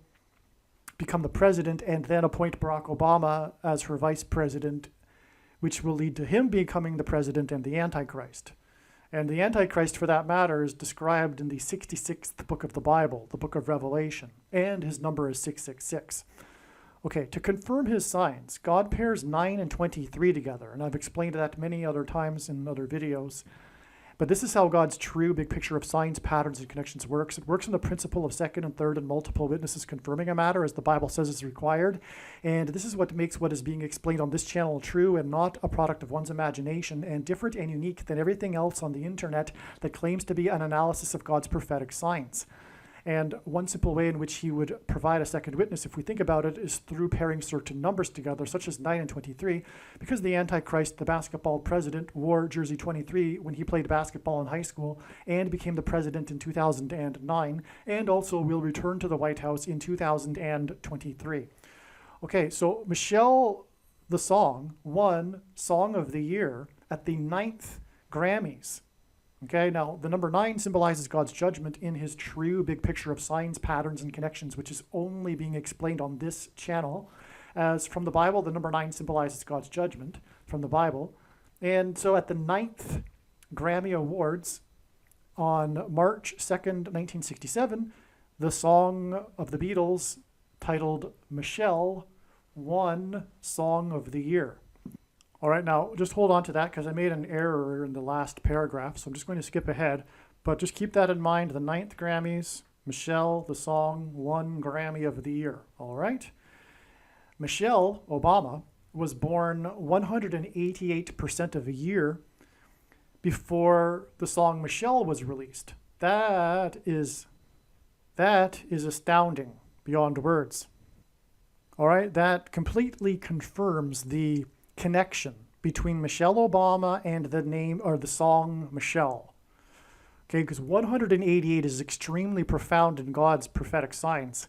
become the president and then appoint Barack Obama as her vice president, which will lead to him becoming the president and the Antichrist. And the Antichrist, for that matter, is described in the 66th book of the Bible, the book of Revelation, and his number is 666. Okay, to confirm his signs, God pairs 9 and 23 together, and I've explained that many other times in other videos. But this is how God's true big picture of signs, patterns, and connections works. It works on the principle of second and third and multiple witnesses confirming a matter, as the Bible says is required. And this is what makes what is being explained on this channel true and not a product of one's imagination, and different and unique than everything else on the internet that claims to be an analysis of God's prophetic signs. And one simple way in which he would provide a second witness, if we think about it, is through pairing certain numbers together, such as 9 and 23, because the Antichrist, the basketball president, wore jersey 23 when he played basketball in high school and became the president in 2009, and also will return to the White House in 2023. Okay, so Michelle, the song, won Song of the Year at the 9th Grammys. Okay, now the number 9 symbolizes God's judgment in his true big picture of signs, patterns, and connections, which is only being explained on this channel. As from the Bible, the number 9 symbolizes God's judgment from the Bible. And so at the 9th Grammy Awards on March 2nd, 1967, the song of the Beatles titled Michelle won Song of the Year. All right, now just hold on to that because I made an error in the last paragraph, so I'm just going to skip ahead. But just keep that in mind, the 9th Grammys, Michelle, the song, won Grammy of the Year. All right? Michelle Obama was born 188% of a year before the song Michelle was released. That is astounding beyond words. All right, that completely confirms the connection between Michelle Obama and the name or the song Michelle. Okay, because 188 is extremely profound in God's prophetic signs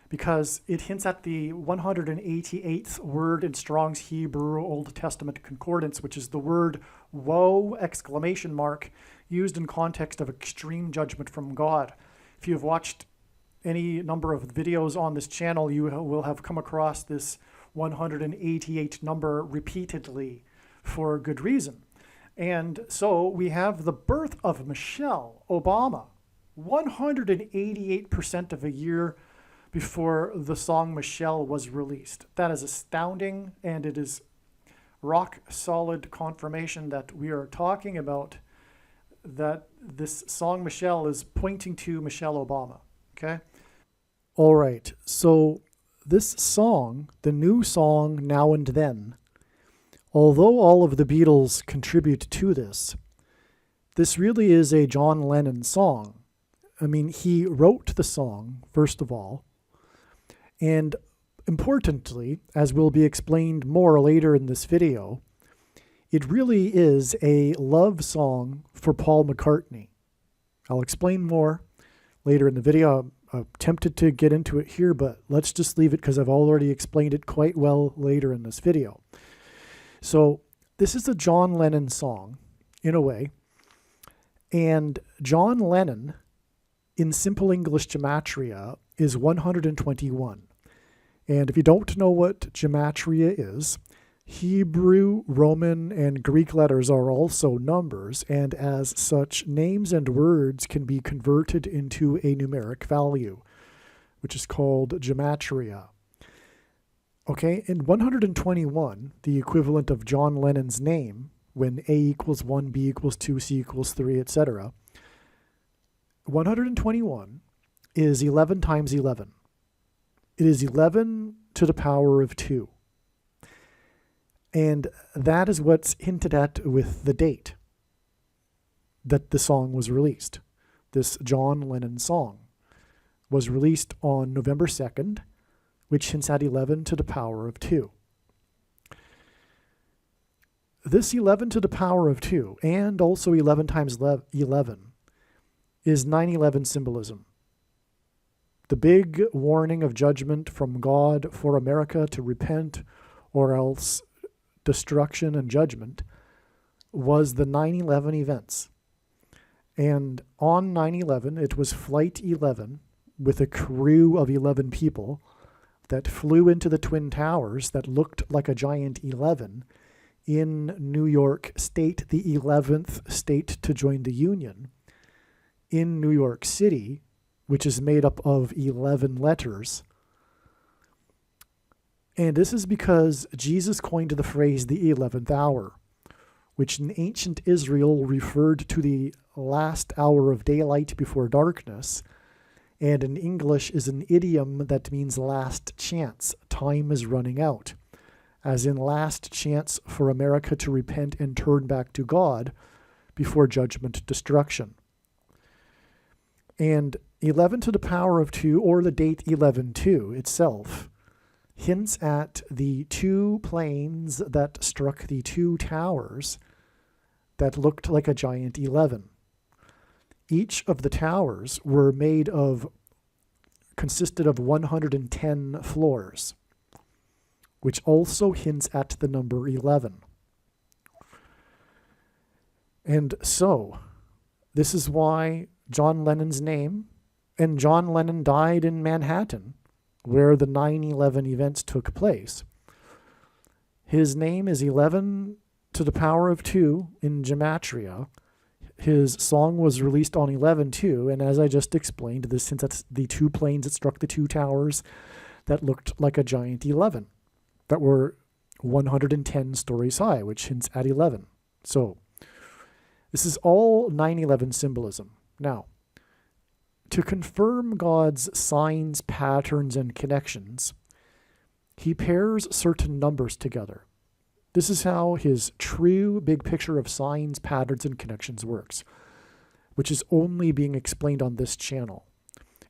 because it hints at the 188th word in Strong's Hebrew Old Testament Concordance, which is the word woe, ! Used in context of extreme judgment from God. If you have watched any number of videos on this channel, you will have come across this 188 number repeatedly for good reason. And so we have the birth of Michelle Obama, 188% of a year before the song Michelle was released. That is astounding, and it is rock solid confirmation that we are talking about that this song Michelle is pointing to Michelle Obama. Okay? All right, so this song, the new song Now and Then, although all of the Beatles contribute to this really is a John Lennon song. I mean, he wrote the song, first of all, and importantly, as will be explained more later in this video, It really is a love song for Paul McCartney. I'll explain more later in the video. I'm tempted to get into it here, but let's just leave it because I've already explained it quite well later in this video. So this is a John Lennon song, in a way. And John Lennon, in simple English gematria, is 121. And if you don't know what gematria is, Hebrew, Roman, and Greek letters are also numbers, and as such, names and words can be converted into a numeric value, which is called gematria. Okay, in 121, the equivalent of John Lennon's name, when A equals 1, B equals 2, C equals 3, etc., 121 is 11 times 11. It is 11 to the power of 2. And that is what's hinted at with the date that the song was released. This John Lennon song was released on November 2nd, which hints at 11 to the power of 2. This 11 to the power of 2, and also 11 times 11, is 9/11 symbolism. The big warning of judgment from God for America to repent or else destruction and judgment was the 9/11 events. And on 9/11, it was Flight 11 with a crew of 11 people that flew into the Twin Towers that looked like a giant 11 in New York State, the 11th state to join the Union, in New York City, which is made up of 11 letters. And this is because Jesus coined the phrase the 11th hour, which in ancient Israel referred to the last hour of daylight before darkness, and in English is an idiom that means last chance, time is running out, as in last chance for America to repent and turn back to God before judgment destruction. And 11 to the power of 2, or the date 11/2 itself, hints at the two planes that struck the two towers that looked like a giant 11. Each of the towers consisted of 110 floors, which also hints at the number 11. And so, this is why John Lennon's name, and John Lennon died in Manhattan, where the 9/11 events took place. His name is 11 to the power of 2 in gematria. His song was released on 11/2, and as I just explained, this since that's the two planes that struck the two towers that looked like a giant 11, that were 110 stories high, which hints at 11. So, this is all 9/11 symbolism. Now, to confirm God's signs, patterns, and connections, he pairs certain numbers together. This is how his true big picture of signs, patterns, and connections works, which is only being explained on this channel.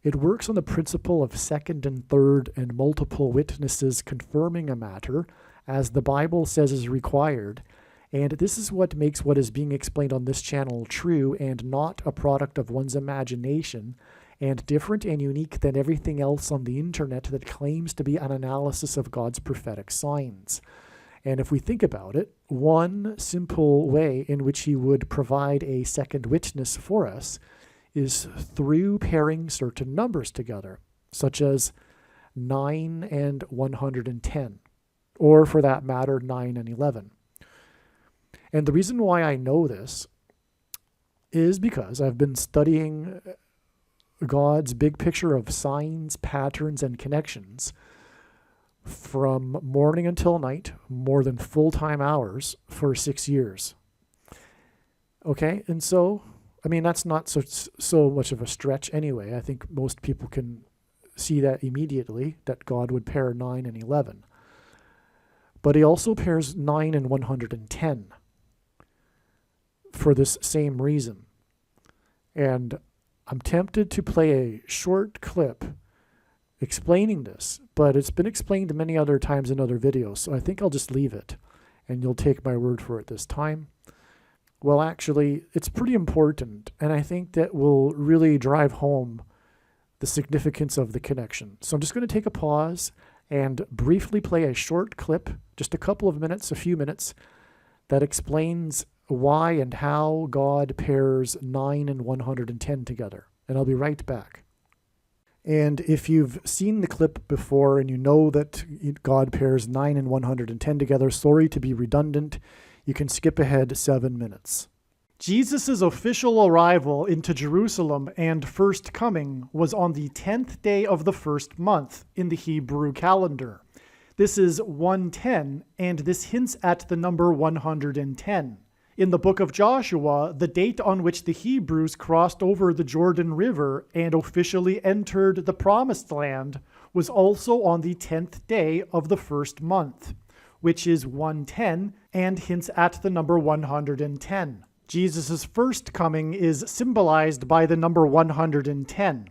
It works on the principle of second and third and multiple witnesses confirming a matter, as the Bible says is required, and this is what makes what is being explained on this channel true and not a product of one's imagination, and different and unique than everything else on the internet that claims to be an analysis of God's prophetic signs. And if we think about it, one simple way in which he would provide a second witness for us is through pairing certain numbers together, such as 9 and 110, or for that matter, 9 and 11. And the reason why I know this is because I've been studying God's big picture of signs, patterns, and connections from morning until night, more than full-time hours, for 6 years. Okay, and so, I mean, that's not so much of a stretch anyway. I think most people can see that immediately, that God would pair 9 and 11. But he also pairs 9 and 110 for this same reason. And I'm tempted to play a short clip explaining this, but it's been explained many other times in other videos, so I think I'll just leave it. and you'll take my word for it this time. Well, actually, it's pretty important, and I think that will really drive home the significance of the connection. So I'm just going to take a pause and briefly play a short clip, just a couple of minutes, a few minutes, that explains why and how God pairs 9 and 110 together. And I'll be right back. And if you've seen the clip before and you know that God pairs 9 and 110 together, sorry to be redundant, you can skip ahead 7 minutes. Jesus' official arrival into Jerusalem and first coming was on the 10th day of the first month in the Hebrew calendar. This is 110, and this hints at the number 110. In the book of Joshua, the date on which the Hebrews crossed over the Jordan River and officially entered the Promised Land was also on the 10th day of the first month, which is 110 and hints at the number 110. Jesus' first coming is symbolized by the number 110.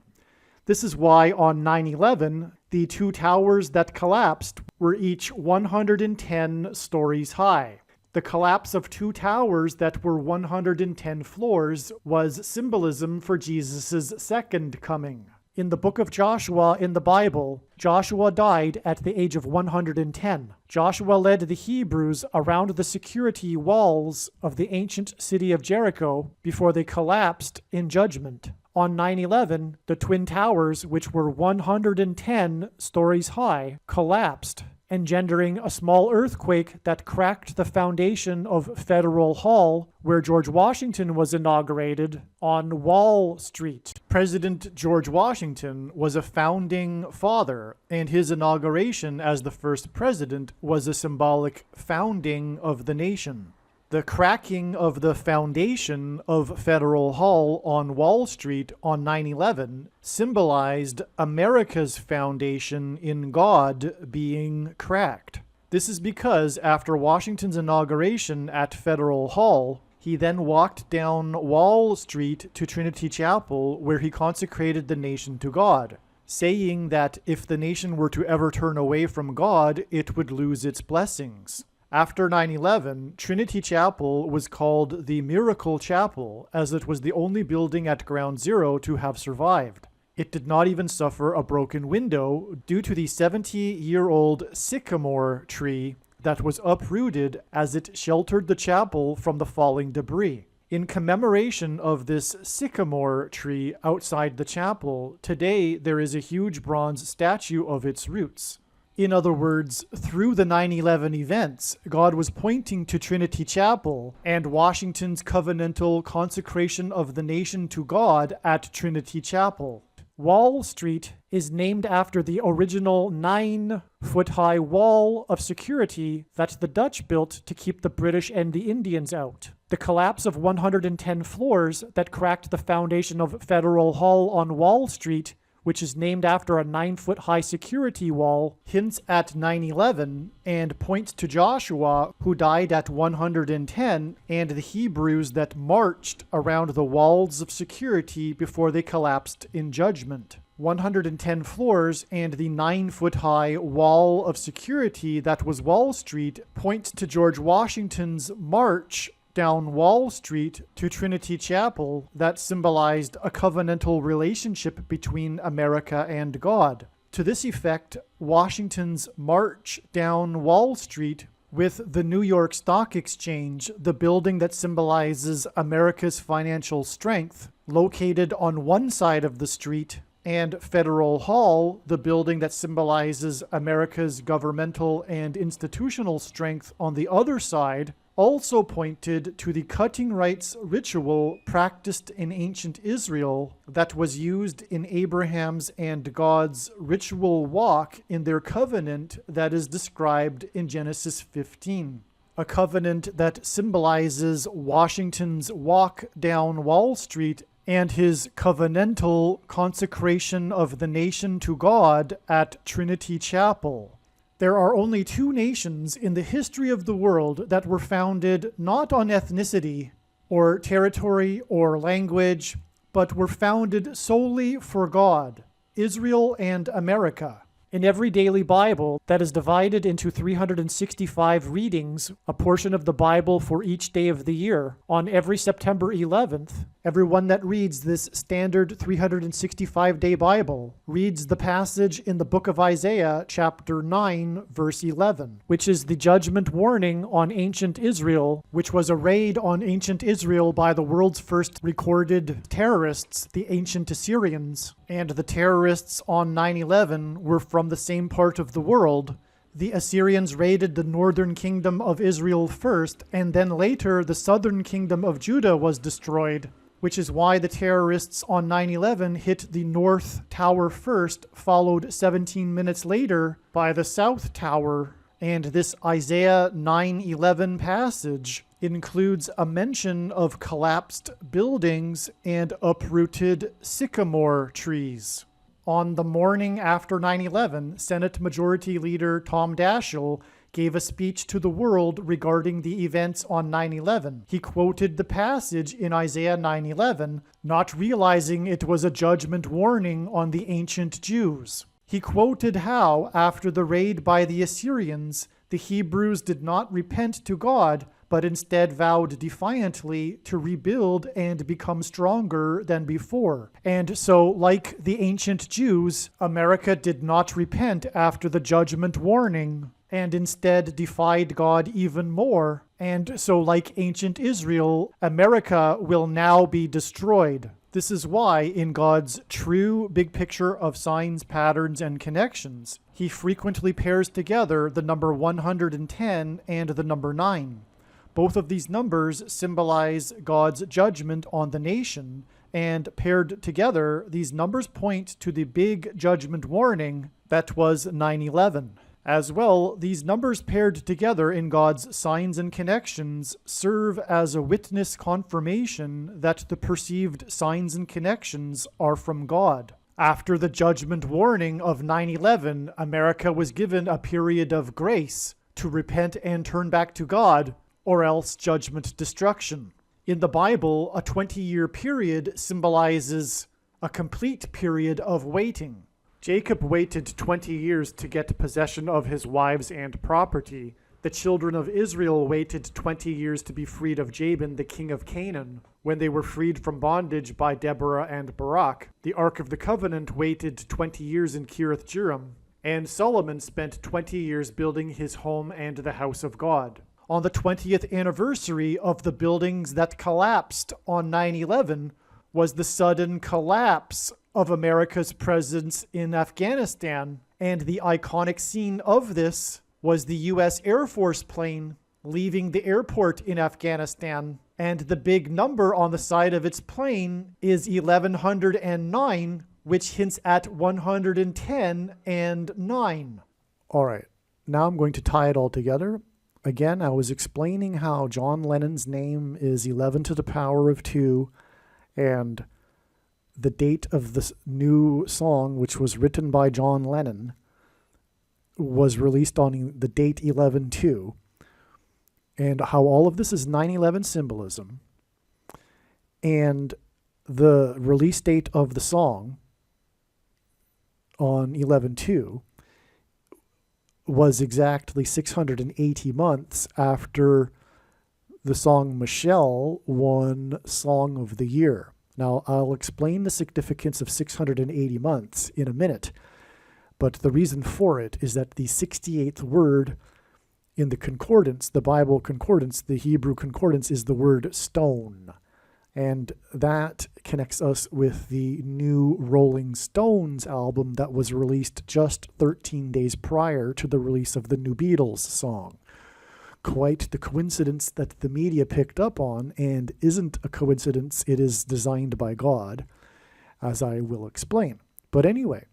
This is why on 9/11, the two towers that collapsed were each 110 stories high. The collapse of two towers that were 110 floors was symbolism for Jesus' second coming. In the book of Joshua in the Bible, Joshua died at the age of 110. Joshua led the Hebrews around the security walls of the ancient city of Jericho before they collapsed in judgment. On 9/11, the Twin Towers, which were 110 stories high, collapsed, engendering a small earthquake that cracked the foundation of Federal Hall, where George Washington was inaugurated, on Wall Street. President George Washington was a founding father, and his inauguration as the first president was a symbolic founding of the nation. The cracking of the foundation of Federal Hall on Wall Street on 9/11 symbolized America's foundation in God being cracked. This is because after Washington's inauguration at Federal Hall, he then walked down Wall Street to Trinity Chapel, where he consecrated the nation to God, saying that if the nation were to ever turn away from God, it would lose its blessings. After 9/11, Trinity Chapel was called the Miracle Chapel, as it was the only building at Ground Zero to have survived. It did not even suffer a broken window due to the 70-year-old sycamore tree that was uprooted as it sheltered the chapel from the falling debris. In commemoration of this sycamore tree outside the chapel, today there is a huge bronze statue of its roots. In other words, through the 9/11 events, God was pointing to Trinity Chapel and Washington's covenantal consecration of the nation to God at Trinity Chapel. Wall Street is named after the original 9-foot-high wall of security that the Dutch built to keep the British and the Indians out. The collapse of 110 floors that cracked the foundation of Federal Hall on Wall Street, which is named after a 9-foot-high security wall, hints at 9/11 and points to Joshua, who died at 110, and the Hebrews that marched around the walls of security before they collapsed in judgment. 110 floors and the 9-foot-high wall of security that was Wall Street points to George Washington's march down Wall Street to Trinity Chapel that symbolized a covenantal relationship between America and God. To this effect, Washington's march down Wall Street with the New York Stock Exchange, the building that symbolizes America's financial strength, located on one side of the street, and Federal Hall, the building that symbolizes America's governmental and institutional strength on the other side, also pointed to the cutting rights ritual practiced in ancient Israel that was used in Abraham's and God's ritual walk in their covenant that is described in Genesis 15. A covenant that symbolizes Washington's walk down Wall Street and his covenantal consecration of the nation to God at Trinity Chapel. There are only two nations in the history of the world that were founded not on ethnicity or territory or language, but were founded solely for God, Israel and America. In every daily Bible that is divided into 365 readings, a portion of the Bible for each day of the year, on every September 11th, everyone that reads this standard 365-day Bible reads the passage in the book of Isaiah, chapter 9, verse 11, which is the judgment warning on ancient Israel, which was a raid on ancient Israel by the world's first recorded terrorists, the ancient Assyrians. And the terrorists on 9/11 were from the same part of the world. The Assyrians raided the northern kingdom of Israel first, and then later the southern kingdom of Judah was destroyed, which is why the terrorists on 9/11 hit the North Tower first, followed 17 minutes later by the South Tower. And this Isaiah 9:11 passage includes a mention of collapsed buildings and uprooted sycamore trees. On the morning after 9/11, Senate Majority Leader Tom Daschle gave a speech to the world regarding the events on 9/11. He quoted the passage in Isaiah 9:11, not realizing it was a judgment warning on the ancient Jews. He quoted how, after the raid by the Assyrians, the Hebrews did not repent to God, but instead vowed defiantly to rebuild and become stronger than before. And so, like the ancient Jews, America did not repent after the judgment warning, and instead defied God even more. And so, like ancient Israel, America will now be destroyed. This is why, in God's true big picture of signs, patterns, and connections, he frequently pairs together the number 110 and the number 9. Both of these numbers symbolize God's judgment on the nation, and paired together, these numbers point to the big judgment warning that was 9/11. As well, these numbers paired together in God's signs and connections serve as a witness confirmation that the perceived signs and connections are from God. After the judgment warning of 9/11, America was given a period of grace to repent and turn back to God, or else judgment destruction. In the Bible, a 20-year period symbolizes a complete period of waiting. Jacob waited 20 years to get possession of his wives and property. The children of Israel waited 20 years to be freed of Jabin, the king of Canaan, when they were freed from bondage by Deborah and Barak. The Ark of the Covenant waited 20 years in Kiriath Jearim, and Solomon spent 20 years building his home and the house of God. On the 20th anniversary of the buildings that collapsed on 9/11 was the sudden collapse of America's presence in Afghanistan, and the iconic scene of this was the U.S. Air Force plane leaving the airport in Afghanistan, and the big number on the side of its plane is 1109, which hints at 110 and 9. All right, now I'm going to tie it all together. Again, I was explaining how John Lennon's name is 11 to the power of 2, and the date of this new song, which was written by John Lennon, was released on the date 11/2, and how all of this is 9/11 symbolism, and the release date of the song on 11/2 was exactly 680 months after the song Michelle won Song of the Year. Now, I'll explain the significance of 680 months in a minute, but the reason for it is that the 68th word in the concordance, the Bible concordance, the Hebrew concordance, is the word stone. And that connects us with the new Rolling Stones album that was released just 13 days prior to the release of the new Beatles song. Quite the coincidence that the media picked up on, and isn't a coincidence, it is designed by God, as I will explain. But anyway,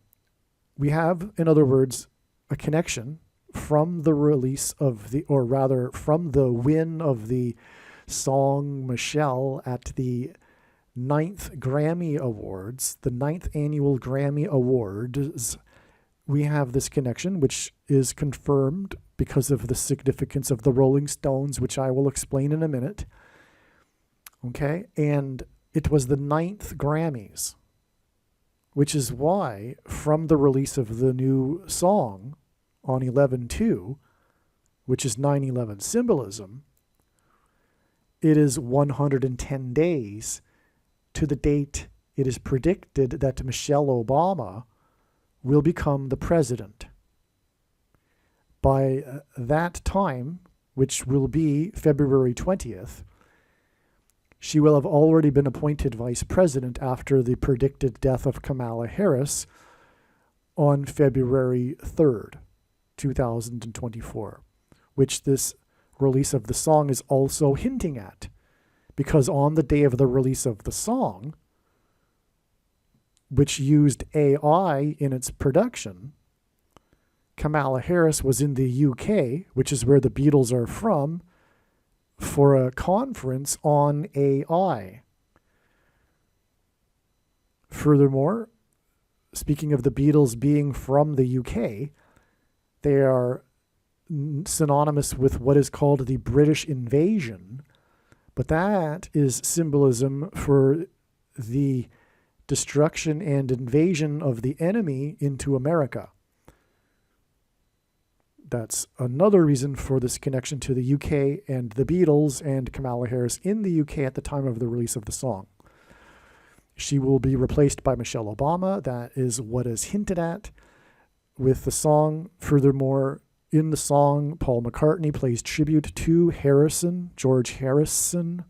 we have, in other words, a connection from the release of the, or rather from the win of the song Michelle at the 9th Grammy Awards, the 9th annual Grammy Awards. We have this connection, which is confirmed because of the significance of the Rolling Stones, which I will explain in a minute. Okay, and it was the 9th Grammys, which is why from the release of the new song on 11/2, which is 9/11 symbolism, it is 110 days to the date it is predicted that Michelle Obama will become the president. By that time, which will be February 20th, she will have already been appointed vice president after the predicted death of Kamala Harris on February 3rd, 2024, which this release of the song is also hinting at. Because on the day of the release of the song, which used AI in its production, Kamala Harris was in the UK, which is where the Beatles are from, for a conference on AI. Furthermore, speaking of the Beatles being from the UK, they are synonymous with what is called the British invasion, but that is symbolism for the destruction and invasion of the enemy into America. That's another reason for this connection to the UK and the Beatles and Kamala Harris in the UK at the time of the release of the song. She will be replaced by Michelle Obama. That is what is hinted at with the song. Furthermore, in the song, Paul McCartney plays tribute to Harrison, George Harrison,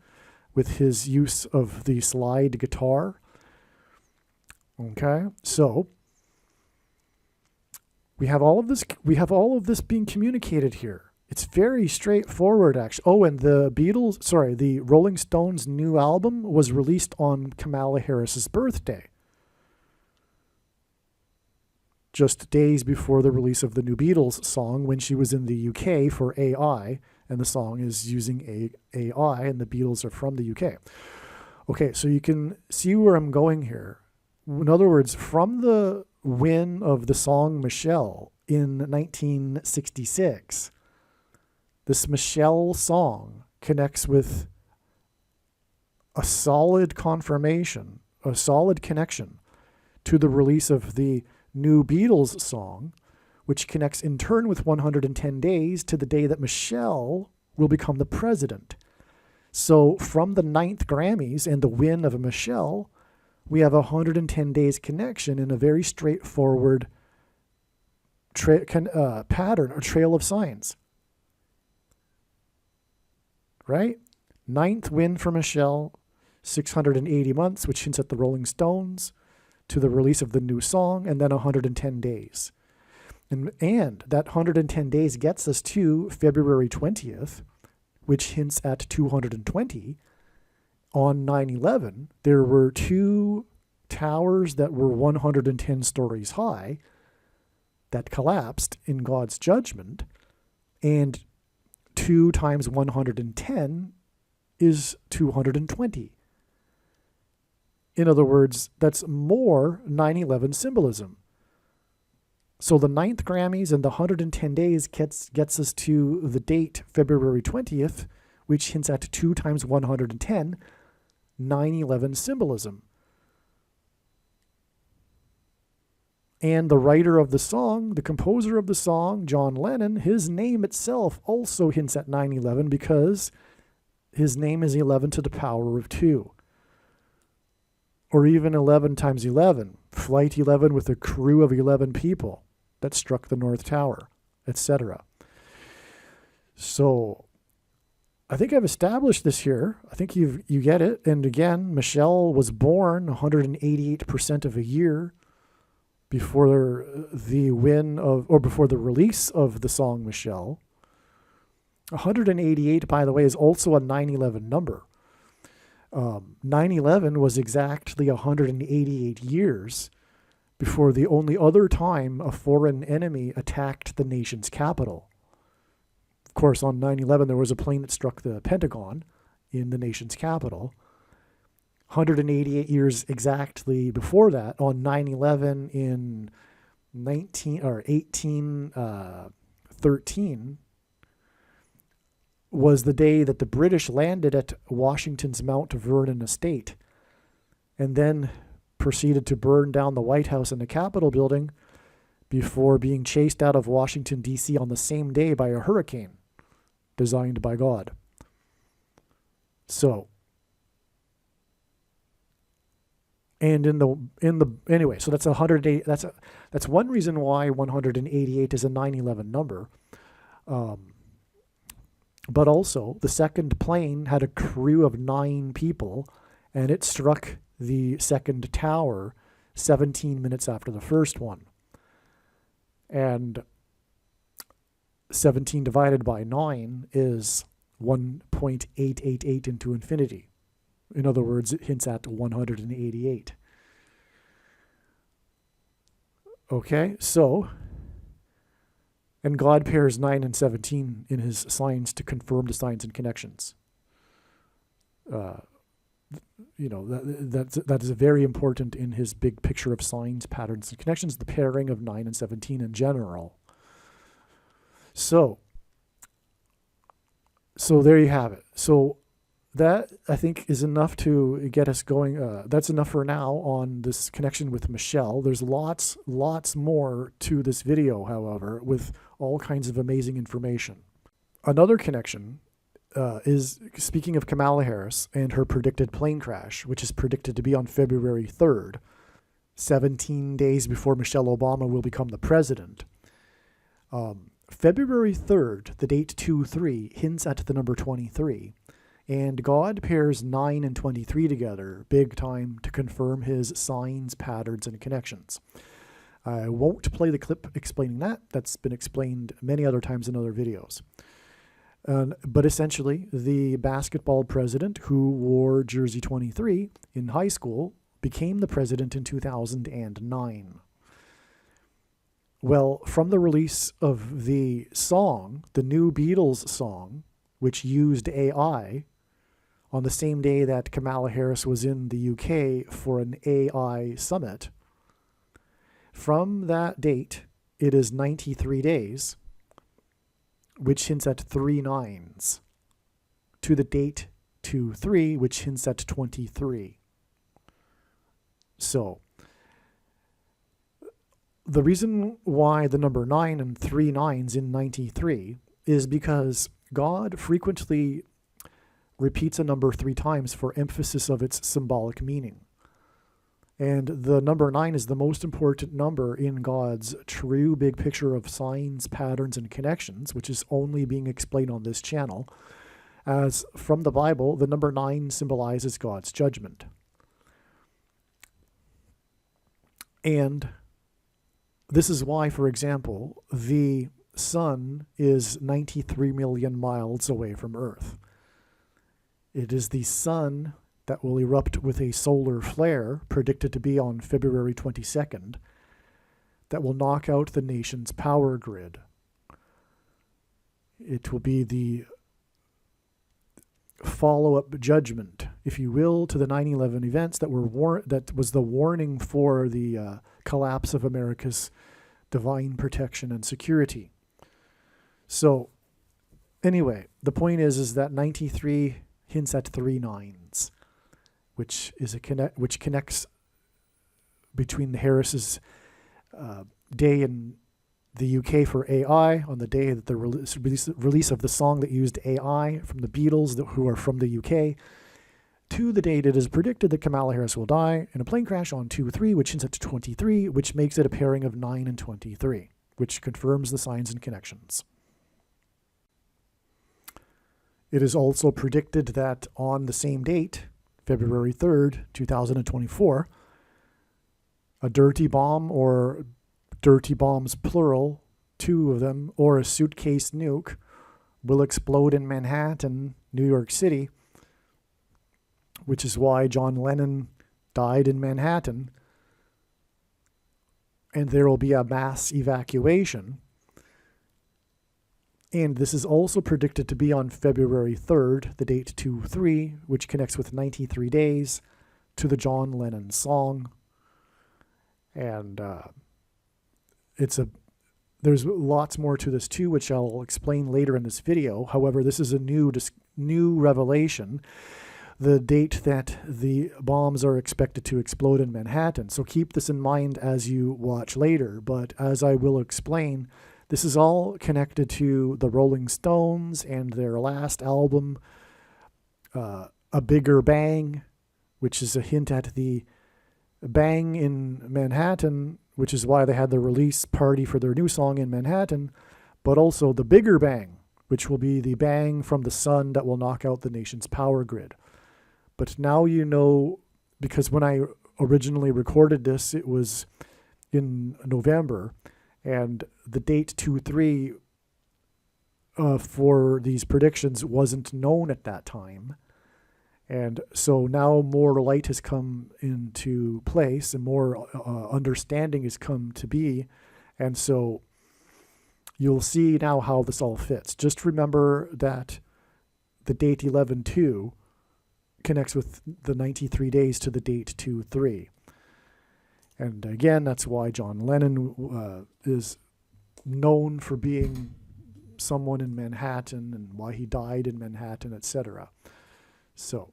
with his use of the slide guitar. Okay, so we have all of this being communicated here. It's very straightforward, actually. Oh, and the Rolling Stones' new album was released on Kamala Harris's birthday, just days before the release of the new Beatles song when she was in the UK for AI, and the song is using AI, and the Beatles are from the UK. Okay, so you can see where I'm going here. In other words, from the win of the song Michelle in 1966, this Michelle song connects with a solid confirmation, a solid connection to the release of the new Beatles song, which connects in turn with 110 days to the day that Michelle will become the president. So from the 9th Grammys and the win of Michelle, we have a 110 days connection in a very straightforward pattern or trail of signs. Right? 9th win for Michelle, 680 months, which hints at the Rolling Stones, to the release of the new song, and then 110 days. And that 110 days gets us to February 20th, which hints at 220. On 9/11, there were 2 towers that were 110 stories high that collapsed in God's judgment, and 2 times 110 is 220. In other words, that's more 9/11 symbolism. So the 9th Grammys and the 110 days gets us to the date February 20th, which hints at 2 times 110, 9/11 symbolism. And the writer of the song, the composer of the song, John Lennon, his name itself also hints at 9/11 because his name is 11 to the power of 2. Or even 11 times 11, Flight 11 with a crew of 11 people that struck the North Tower, etc. So I think I've established this here. I think you get it. And again, Michelle was born 188% of a year before the before the release of the song Michelle. 188, by the way, is also a 9/11 number. 9/11 was exactly 188 years before the only other time a foreign enemy attacked the nation's capital. Of course, on 9/11, there was a plane that struck the Pentagon in the nation's capital. 188 years exactly before that, on 9/11 in 1813, was the day that the British landed at Washington's Mount Vernon estate. And then proceeded to burn down the White House and the Capitol building before being chased out of Washington, D.C. on the same day by a hurricane designed by God. So, and anyway, so that's 108. That's one reason why 188 is a 9/11 number. But also, the second plane had a crew of 9 people, and it struck the second tower 17 minutes after the first one. And 17 divided by 9 is 1.888 into infinity. In other words, it hints at 188. Okay, so, and God pairs 9 and 17 in his signs to confirm the signs and connections. That is very important in his big picture of signs, patterns, and connections, the pairing of 9 and 17 in general. So there you have it. So that, I think, is enough to get us going. That's enough for now on this connection with Michelle. There's lots more to this video, however, with all kinds of amazing information. Another connection is, speaking of Kamala Harris and her predicted plane crash, which is predicted to be on February 3rd, 17 days before Michelle Obama will become the president. February 3rd, the date 2-3, hints at the number 23. And God pairs 9 and 23 together, big time, to confirm his signs, patterns, and connections. I won't play the clip explaining that. That's been explained many other times in other videos. But essentially, the basketball president who wore jersey 23 in high school became the president in 2009. Well, from the release of the song, the new Beatles song, which used AI, on the same day that Kamala Harris was in the UK for an AI summit, from that date, it is 93 days, which hints at 3 9s, to the date 2-3, which hints at 23. So, the reason why the number 9 and 3 9s in 93 is because God frequently repeats a number 3 times for emphasis of its symbolic meaning. And the number 9 is the most important number in God's true big picture of signs, patterns, and connections, which is only being explained on this channel. As from the Bible, the number 9 symbolizes God's judgment. And this is why, for example, the sun is 93 million miles away from Earth. It is the sun that will erupt with a solar flare, predicted to be on February 22nd, that will knock out the nation's power grid. It will be the follow-up judgment, if you will, to the 9/11 events that was the warning for the collapse of America's divine protection and security. So, anyway, the point is that 93 hints at 3 9s, which connects between the Harris's day in the UK for AI, on the day that the release of the song that used AI from the Beatles, who are from the UK, to the date it is predicted that Kamala Harris will die in a plane crash on 2-3, which hints at 23, which makes it a pairing of 9 and 23, which confirms the signs and connections. It is also predicted that on the same date, February 3rd, 2024, a dirty bomb, or dirty bombs plural, 2 of them, or a suitcase nuke will explode in Manhattan, New York City, which is why John Lennon died in Manhattan, and there will be a mass evacuation. And this is also predicted to be on February 3rd, the date 2-3, which connects with 93 days to the John Lennon song. And there's lots more to this too, which I'll explain later in this video. However, this is a new revelation. the date that the bombs are expected to explode in Manhattan. So keep this in mind as you watch later. But as I will explain, this is all connected to the Rolling Stones and their last album, A Bigger Bang, which is a hint at the bang in Manhattan, which is why they had the release party for their new song in Manhattan, but also the bigger bang, which will be the bang from the sun that will knock out the nation's power grid. But now you know, because when I originally recorded this, it was in November, and the date 2-3 for these predictions wasn't known at that time. And so now more light has come into place and more understanding has come to be. And so you'll see now how this all fits. Just remember that the date 11-2 connects with the 93 days to the date 2-3. And again, that's why John Lennon is known for being someone in Manhattan and why he died in Manhattan, etc. So,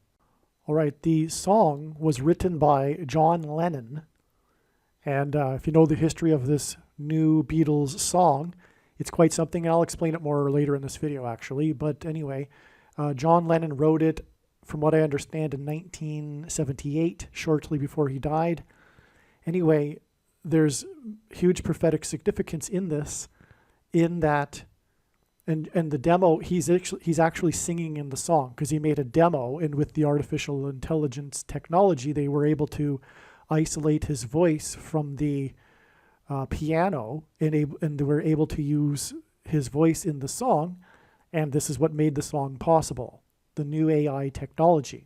all right, the song was written by John Lennon. And if you know the history of this new Beatles song, it's quite something. I'll explain it more later in this video, actually. But anyway, John Lennon wrote it, from what I understand, in 1978, shortly before he died. Anyway, there's huge prophetic significance in this, in that, and the demo, he's actually singing in the song, because he made a demo, and with the artificial intelligence technology, they were able to isolate his voice from the piano, and they were able to use his voice in the song, and this is what made the song possible, the new AI technology.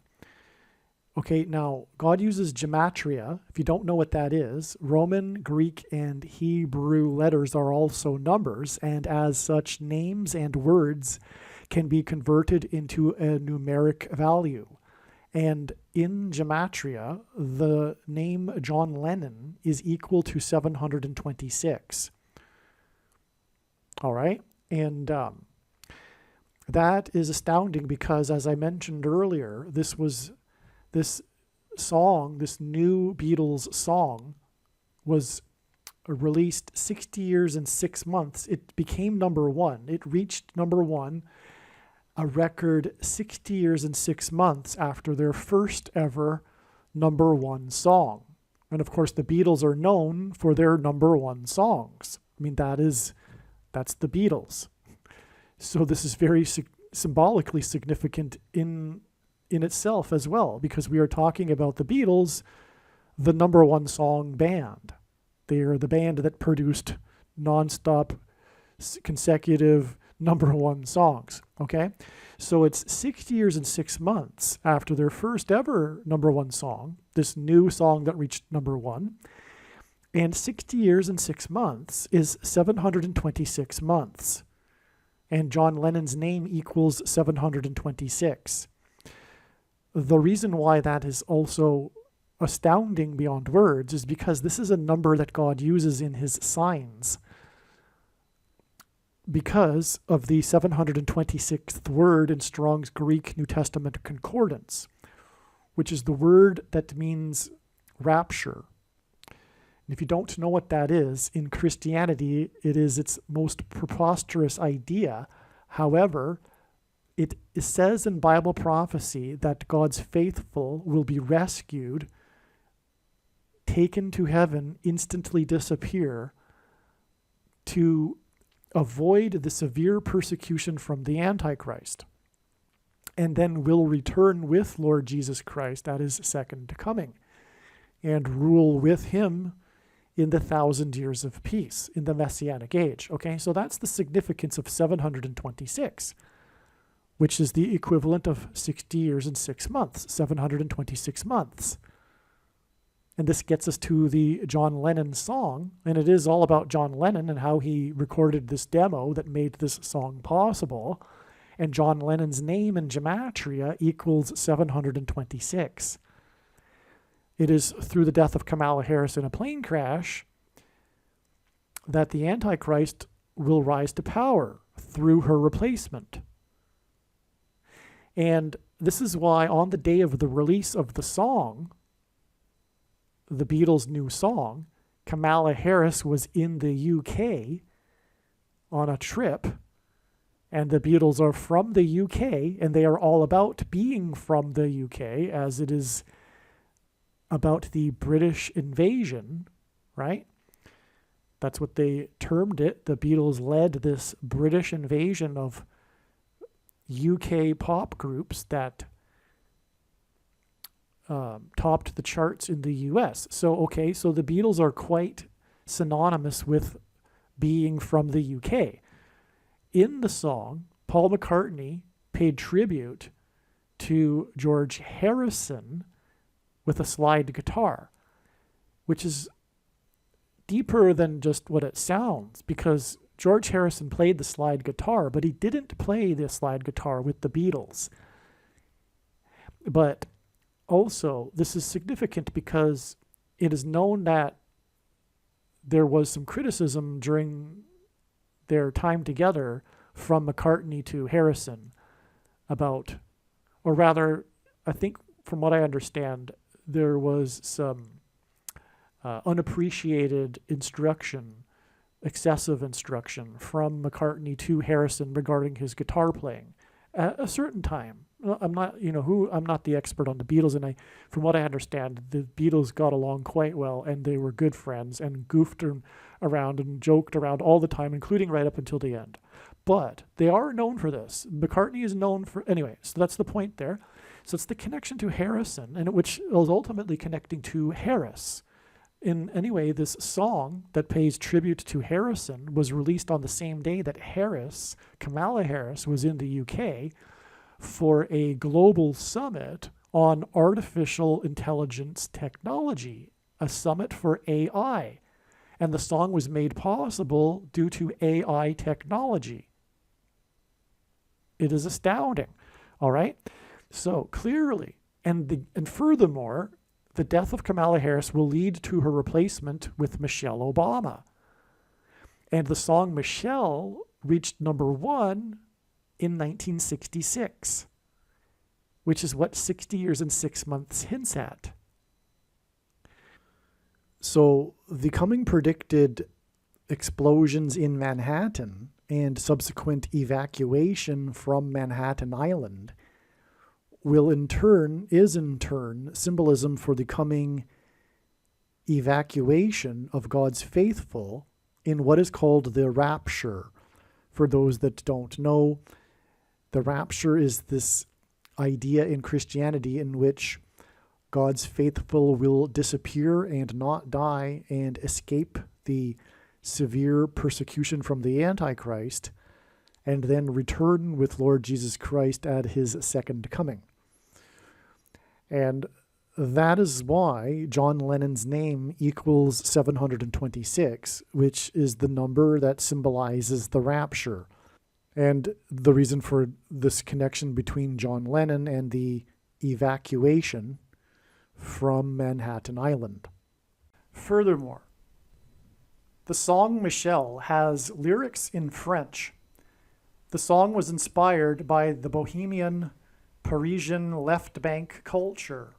Okay, now, God uses gematria. If you don't know what that is, Roman, Greek, and Hebrew letters are also numbers, and as such, names and words can be converted into a numeric value. And in gematria, the name John Lennon is equal to 726. All right? And that is astounding because, as I mentioned earlier, this song, this new Beatles song, was released 60 years and 6 months. It became number one. It reached number one, a record 60 years and 6 months after their first ever number one song. And of course, the Beatles are known for their number one songs. I mean, that's the Beatles. So this is very symbolically significant in itself as well, because we are talking about the Beatles, the number one song band. They are the band that produced nonstop, consecutive number one songs. Okay, so it's 60 years and 6 months after their first ever number one song, this new song that reached number one, and 60 years and 6 months is 726 months, and John Lennon's name equals 726. The reason why that is also astounding beyond words is because this is a number that God uses in his signs, because of the 726th word in Strong's Greek New Testament Concordance, which is the word that means rapture. And if you don't know what that is, in Christianity, it is its most preposterous idea. However, it says in Bible prophecy that God's faithful will be rescued, taken to heaven, instantly disappear, to avoid the severe persecution from the Antichrist, and then will return with Lord Jesus Christ at his second coming, and rule with him in the 1,000 years of peace, in the Messianic age. Okay, so that's the significance of 726. Which is the equivalent of 60 years and 6 months, 726 months. And this gets us to the John Lennon song, and it is all about John Lennon and how he recorded this demo that made this song possible. And John Lennon's name in gematria equals 726. It is through the death of Kamala Harris in a plane crash that the Antichrist will rise to power through her replacement. And this is why on the day of the release of the song, the Beatles' New Song, Kamala Harris was in the UK on a trip, and the Beatles are from the UK, and they are all about being from the UK, as it is about the British invasion, right? That's what they termed it. The Beatles led this British invasion of UK pop groups that topped the charts in the US. So the Beatles are quite synonymous with being from the UK. In the song, Paul McCartney paid tribute to George Harrison with a slide guitar, which is deeper than just what it sounds, because George Harrison played the slide guitar, but he didn't play the slide guitar with the Beatles. But also, this is significant because it is known that there was some criticism during their time together from McCartney to Harrison about, or rather, I think from what I understand, there was some unappreciated instruction, excessive instruction from McCartney to Harrison regarding his guitar playing at a certain time. I'm not the expert on the Beatles, and from what I understand, the Beatles got along quite well, and they were good friends and goofed around and joked around all the time, including right up until the end. But they are known for this. McCartney is known for, anyway, so that's the point there. So it's the connection to Harrison, and which was ultimately connecting to Harris. Anyway, this song that pays tribute to Harrison was released on the same day that Kamala Harris, was in the UK for a global summit on artificial intelligence technology, a summit for AI. And the song was made possible due to AI technology. It is astounding, all right? So clearly, and furthermore, the death of Kamala Harris will lead to her replacement with Michelle Obama. And the song Michelle reached #1 in 1966, which is what 60 years and 6 months hints at. So the coming predicted explosions in Manhattan and subsequent evacuation from Manhattan Island is in turn symbolism for the coming evacuation of God's faithful in what is called the rapture. For those that don't know, the rapture is this idea in Christianity in which God's faithful will disappear and not die and escape the severe persecution from the Antichrist, and then return with Lord Jesus Christ at his second coming. And that is why John Lennon's name equals 726, which is the number that symbolizes the rapture. And the reason for this connection between John Lennon and the evacuation from Manhattan Island. Furthermore, the song Michelle has lyrics in French. The song was inspired by the Bohemian Parisian left bank culture.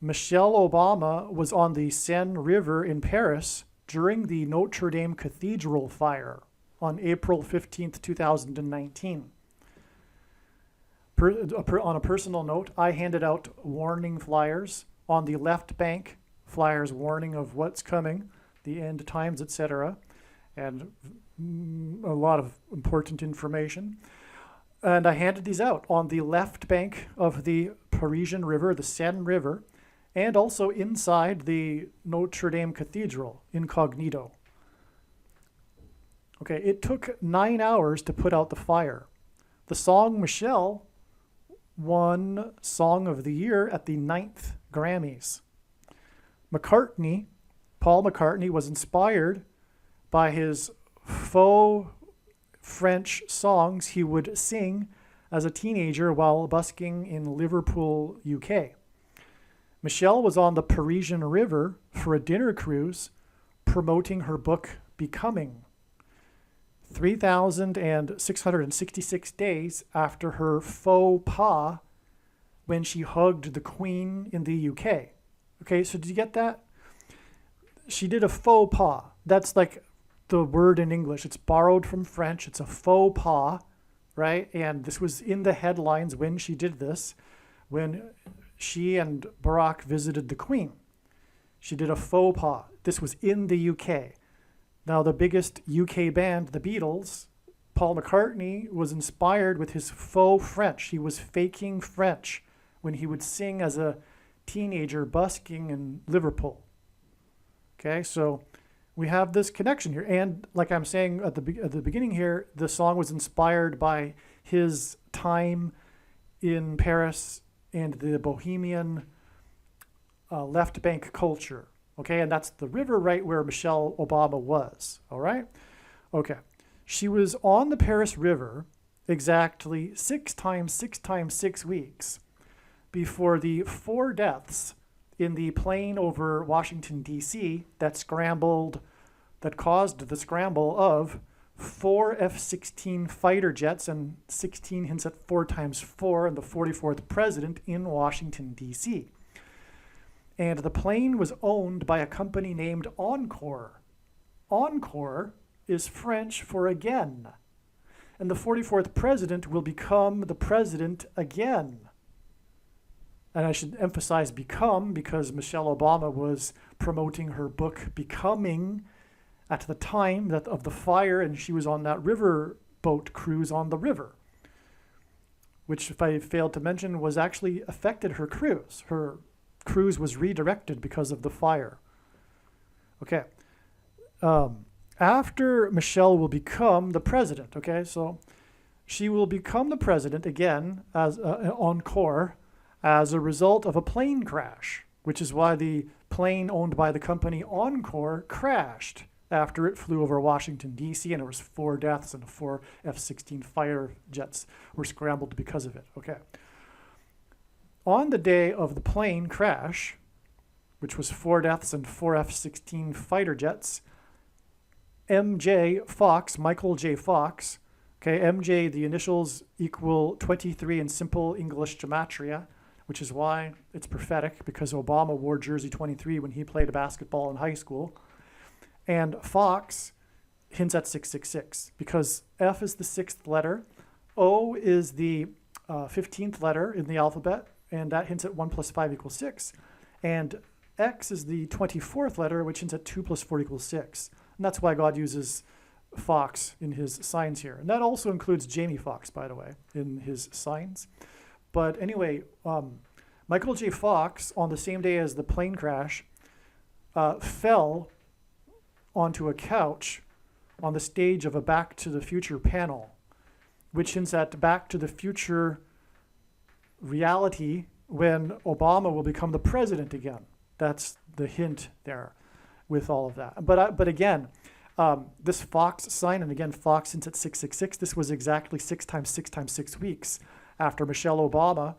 Michelle Obama was on the Seine River in Paris during the Notre Dame Cathedral fire on April 15th, 2019. On a personal note, I handed out warning flyers on the left bank, flyers warning of what's coming, the end times, etc., and a lot of important information. And I handed these out on the left bank of the Parisian River, the Seine River, and also inside the Notre Dame Cathedral, incognito. Okay, it took 9 hours to put out the fire. The song Michelle won Song of the Year at the 9th Grammys. Paul McCartney, was inspired by his faux French songs he would sing as a teenager while busking in Liverpool, UK. Michelle was on the Parisian River for a dinner cruise promoting her book Becoming, 3,666 days after her faux pas when she hugged the Queen in the UK. Okay, so did you get that? She did a faux pas. That's like the word in English. It's borrowed from French. It's a faux pas, right? And this was in the headlines when she did this, when she and Barack visited the Queen. She did a faux pas. This was in the UK. Now, the biggest UK band, the Beatles, Paul McCartney, was inspired with his faux French. He was faking French when he would sing as a teenager busking in Liverpool. Okay, so we have this connection here. And like I'm saying at the beginning here, the song was inspired by his time in Paris and the Bohemian left bank culture. Okay, and that's the river right where Michelle Obama was. All right? Okay. She was on the Paris River exactly 6 times 6 weeks before the 4 deaths in the plane over Washington, D.C. that caused the scramble of 4 F-16 fighter jets and 16 hints at 4 times 4 and the 44th president in Washington, D.C. And the plane was owned by a company named Encore. Encore is French for again. And the 44th president will become the president again. And I should emphasize become because Michelle Obama was promoting her book Becoming at the time of the fire, and she was on that river boat cruise on the river, which, if I failed to mention, was actually affected her cruise. Her cruise was redirected because of the fire. Okay. After Michelle will become the president, okay, so she will become the president again as Encore as a result of a plane crash, which is why the plane owned by the company Encore crashed after it flew over Washington, D.C., and there was 4 deaths and 4 F-16 fighter jets were scrambled because of it. Okay. On the day of the plane crash, which was 4 deaths and 4 F-16 fighter jets, MJ Fox, Michael J. Fox, okay, MJ, the initials equal 23 in simple English gematria, which is why it's prophetic, because Obama wore jersey 23 when he played basketball in high school. And Fox hints at 666, because F is the 6th letter, O is the 15th letter in the alphabet, and that hints at 1 plus 5 equals 6. And X is the 24th letter, which hints at 2 plus 4 equals 6. And that's why God uses Fox in his signs here. And that also includes Jamie Foxx, by the way, in his signs. But anyway, Michael J. Fox, on the same day as the plane crash, fell onto a couch on the stage of a Back to the Future panel, which hints at Back to the Future reality when Obama will become the president again. That's the hint there with all of that. But again, this Fox sign, and again, Fox hints at 666, this was exactly 6 times 6 weeks after Michelle Obama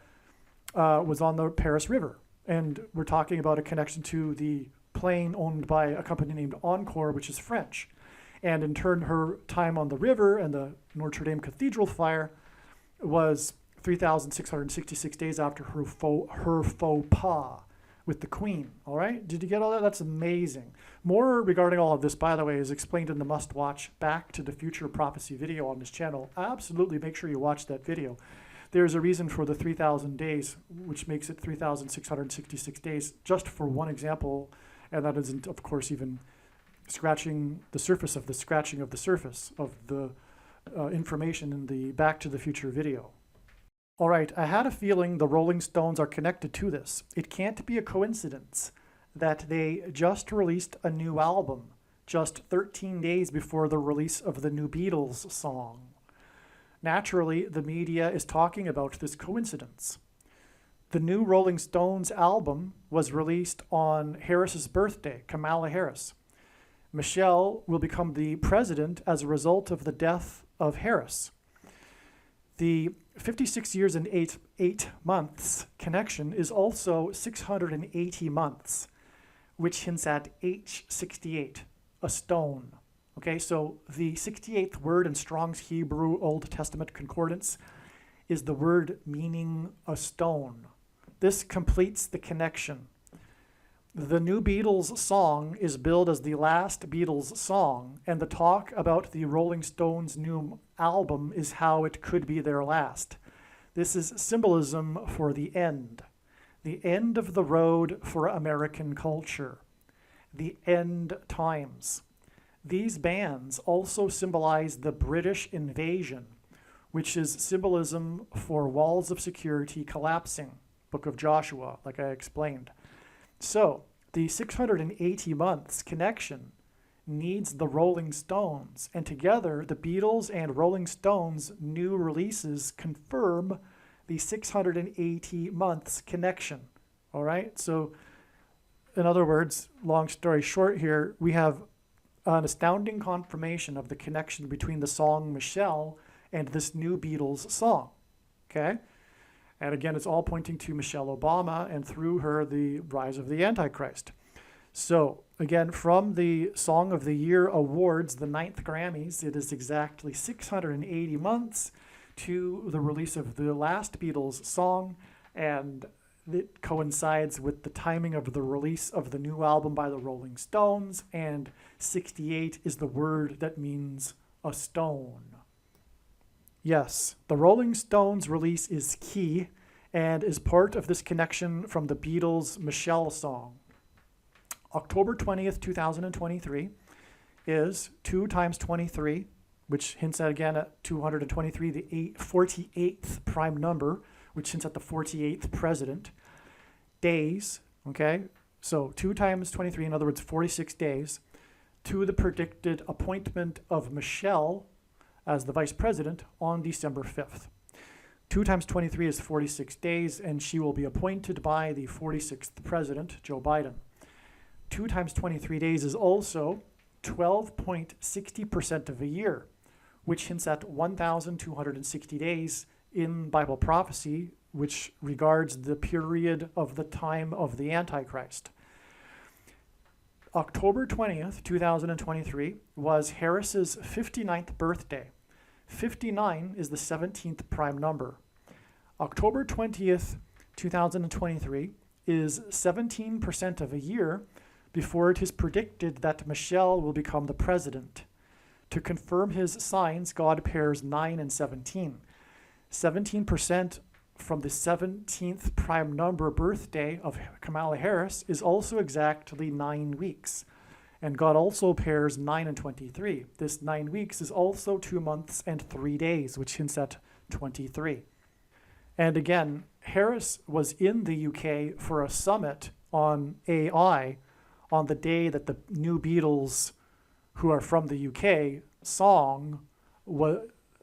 was on the Paris River. And we're talking about a connection to the plane owned by a company named Encore, which is French. And in turn, her time on the river and the Notre Dame Cathedral fire was 3,666 days after her faux pas with the Queen. All right? Did you get all that? That's amazing. More regarding all of this, by the way, is explained in the must-watch Back to the Future Prophecy video on this channel. Absolutely make sure you watch that video. There's a reason for the 3,000 days, which makes it 3,666 days, just for one example, and that isn't, of course, even scratching the surface of the scratching of the surface of the information in the Back to the Future video. All right, I had a feeling the Rolling Stones are connected to this. It can't be a coincidence that they just released a new album just 13 days before the release of the new Beatles song. Naturally, the media is talking about this coincidence. The new Rolling Stones album was released on Harris's birthday, Kamala Harris. Michelle will become the president as a result of the death of Harris. The 56 years and 8 months connection is also 680 months, which hints at H68, a stone. Okay, so the 68th word in Strong's Hebrew Old Testament Concordance is the word meaning a stone. this completes the connection. The new Beatles song is billed as the last Beatles song, and the talk about the Rolling Stones' new album is how it could be their last. This is symbolism for the end of the road for American culture, the end times. These bands also symbolize the British invasion, which is symbolism for walls of security collapsing, Book of Joshua, like I explained. So, the 680 months connection needs the Rolling Stones, and together the Beatles and Rolling Stones' new releases confirm the 680 months connection. All right? So, in other words, long story short here, we have an astounding confirmation of the connection between the song Michelle and this new Beatles song. Okay? And again, it's all pointing to Michelle Obama, and through her, the rise of the Antichrist. So, again, from the Song of the Year Awards, the 9th Grammys, it is exactly 680 months to the release of the last Beatles song, and it coincides with the timing of the release of the new album by the Rolling Stones, and 68 is the word that means a stone. Yes, the Rolling Stones release is key and is part of this connection from the Beatles' Michelle song. October 20th, 2023 is 2 times 23, which hints at, again, at 223, the 48th prime number, which hints at the 48th president. Days, okay? So 2 times 23, in other words, 46 days, to the predicted appointment of Michelle as the vice president on December 5th. 2 times 23 is 46 days, and she will be appointed by the 46th president, Joe Biden. 2 times 23 days is also 12.60% of a year, which hints at 1,260 days in Bible prophecy, which regards the period of the time of the Antichrist. October 20th, 2023 was Harris's 59th birthday. 59 is the 17th prime number. October 20th, 2023 is 17% of a year before it is predicted that Michelle will become the president. To confirm his signs, God pairs 9 and 17. 17% from the 17th prime number birthday of Kamala Harris is also exactly 9 weeks. And God also pairs 9 and 23. This 9 weeks is also 2 months and 3 days, which hints at 23. And again, Harris was in the UK for a summit on AI on the day that the new Beatles, who are from the UK, song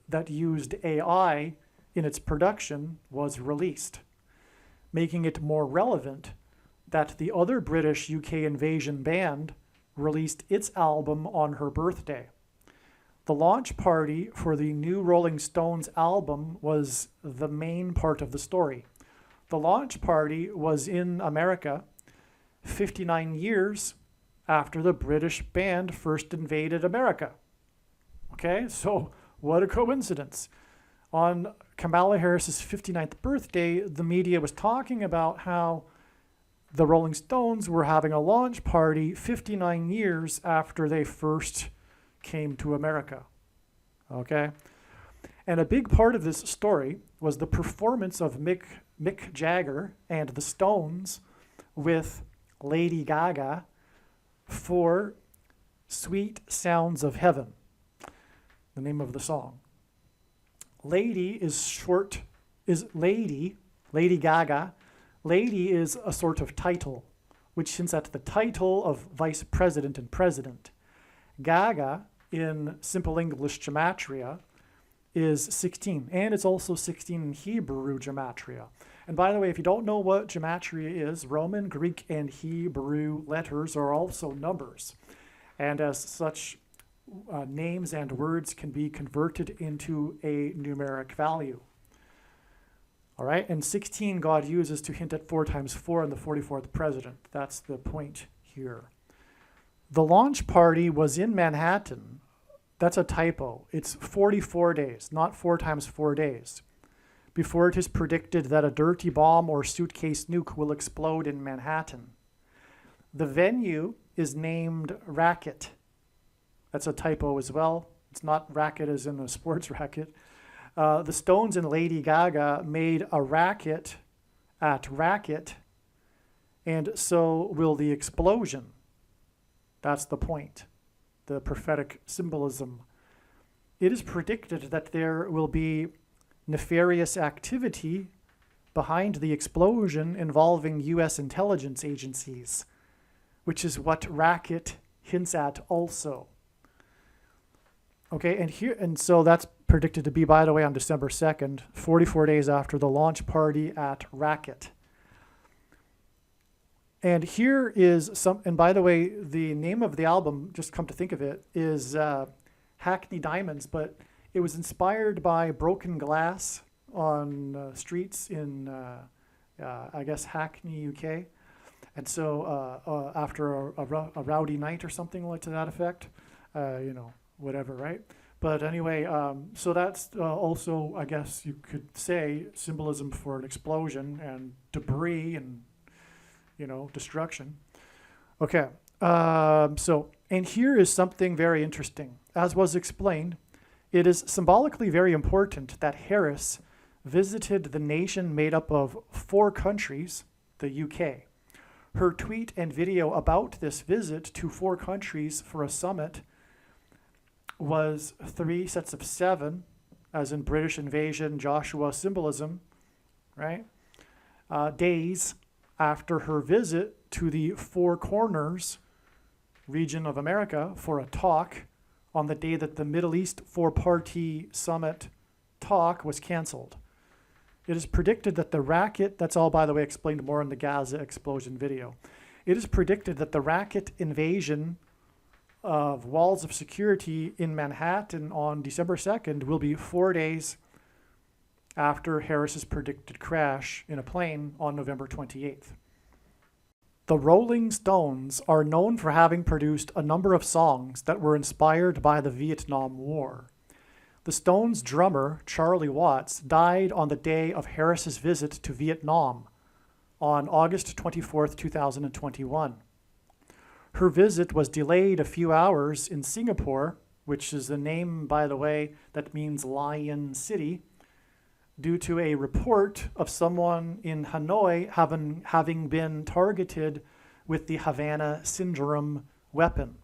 that used AI in its production was released, making it more relevant that the other British UK invasion band released its album on her birthday. The launch party for the new Rolling Stones album was the main part of the story. The launch party was in America 59 years after the British band first invaded America. Okay, so what a coincidence. On Kamala Harris's 59th birthday, the media was talking about how the Rolling Stones were having a launch party 59 years after they first came to America. Okay? And a big part of this story was the performance of Mick Jagger and the Stones with Lady Gaga for Sweet Sounds of Heaven, the name of the song. Lady is Lady Gaga. Lady is a sort of title, which hints at the title of vice president and president. Gaga, in Simple English gematria, is 16, and it's also 16 in Hebrew gematria. And by the way, if you don't know what gematria is, Roman, Greek, and Hebrew letters are also numbers. And as such, names and words can be converted into a numeric value. All right, and 16 God uses to hint at 4 times 4 and the 44th president. That's the point here. The launch party was in Manhattan. That's a typo. It's 44 days, not 4 times 4 days. before it is predicted that a dirty bomb or suitcase nuke will explode in Manhattan. The venue is named Racket. That's a typo as well. It's not racket as in a sports racket. The Stones and Lady Gaga made a racket at Racket, and so will the explosion. That's the point, the prophetic symbolism. It is predicted that there will be nefarious activity behind the explosion involving U.S. intelligence agencies, which is what Racket hints at also. Okay, and so that's predicted to be, by the way, on December 2nd, 44 days after the launch party at Racket. And here is some, and by the way, the name of the album, just come to think of it, is Hackney Diamonds, but it was inspired by broken glass on streets in, I guess, Hackney, UK. And so after a rowdy night or something like to that effect, whatever, right? But anyway, so that's also, I guess you could say, symbolism for an explosion and debris and, destruction. Okay, and here is something very interesting. As was explained, it is symbolically very important that Harris visited the nation made up of 4 countries, the UK. Her tweet and video about this visit to 4 countries for a summit was 3 sets of 7, as in British invasion, Joshua symbolism, right? Days after her visit to the Four Corners region of America for a talk on the day that the Middle East 4-party summit talk was canceled. It is predicted that the racket, that's all, by the way, explained more in the Gaza explosion video. It is predicted that the racket invasion of walls of security in Manhattan on December 2nd will be 4 days after Harris's predicted crash in a plane on November 28th. The Rolling Stones are known for having produced a number of songs that were inspired by the Vietnam War. The Stones' drummer, Charlie Watts, died on the day of Harris's visit to Vietnam on August 24, 2021. Her visit was delayed a few hours in Singapore, which is a name, by the way, that means Lion City, due to a report of someone in Hanoi having been targeted with the Havana Syndrome weapon.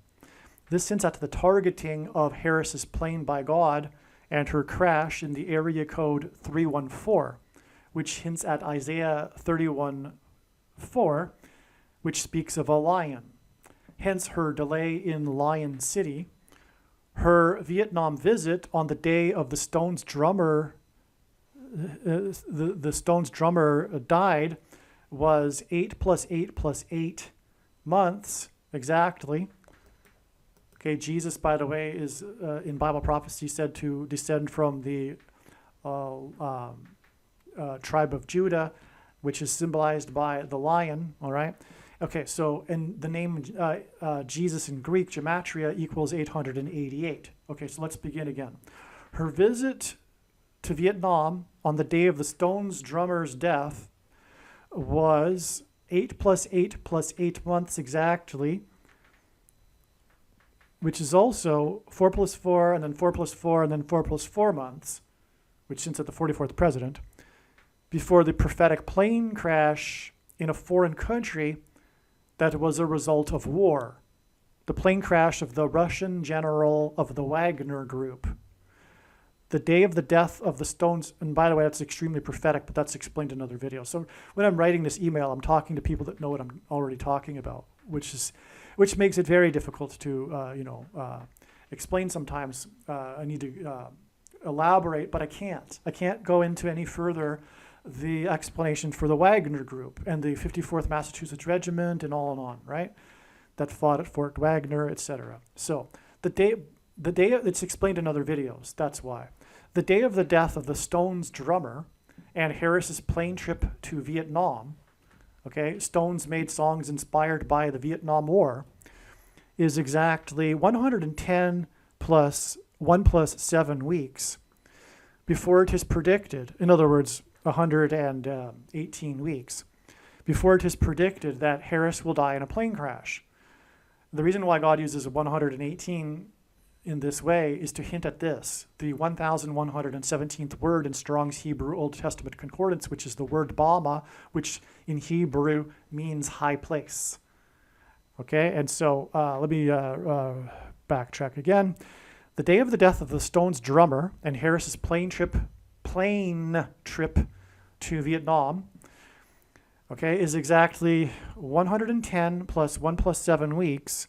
This hints at the targeting of Harris's plane by God and her crash in the area code 314, which hints at Isaiah 31:4, which speaks of a lion. Hence her delay in Lion City. Her Vietnam visit on the day of the Stones drummer, the Stones drummer died, was 8 + 8 + 8 months exactly. Okay, Jesus, by the way, is in Bible prophecy said to descend from the tribe of Judah, which is symbolized by the lion, all right? Okay, so and the name Jesus in Greek, gematria, equals 888. Okay, so let's begin again. Her visit to Vietnam on the day of the Stones drummer's death was 8 + 8 + 8 months exactly, which is also 4 + 4 and then 4 + 4 and then 4 + 4 months, which hints at the 44th president, before the prophetic plane crash in a foreign country that was a result of war. The plane crash of the Russian general of the Wagner Group. The day of the death of the Stones, and by the way, that's extremely prophetic, but that's explained in another video. So when I'm writing this email, I'm talking to people that know what I'm already talking about, which makes it very difficult to explain sometimes. I need to elaborate, but I can't. I can't go into any further the explanation for the Wagner Group and the 54th Massachusetts Regiment and on, right? That fought at Fort Wagner, etc. So the day it's explained in other videos. That's why. The day of the death of the Stones drummer and Harris's plane trip to Vietnam, okay, Stones made songs inspired by the Vietnam War, is exactly 110 plus 1 + 7 weeks before it is predicted, in other words, 118 weeks, before it is predicted that Harris will die in a plane crash. The reason why God uses 118 in this way is to hint at this, the 1117th word in Strong's Hebrew Old Testament Concordance, which is the word Bama, which in Hebrew means high place. Okay, and so let me backtrack again. The day of the death of the Stones drummer and Harris's plane trip to Vietnam, okay, is exactly 110 plus 1 plus 7 weeks.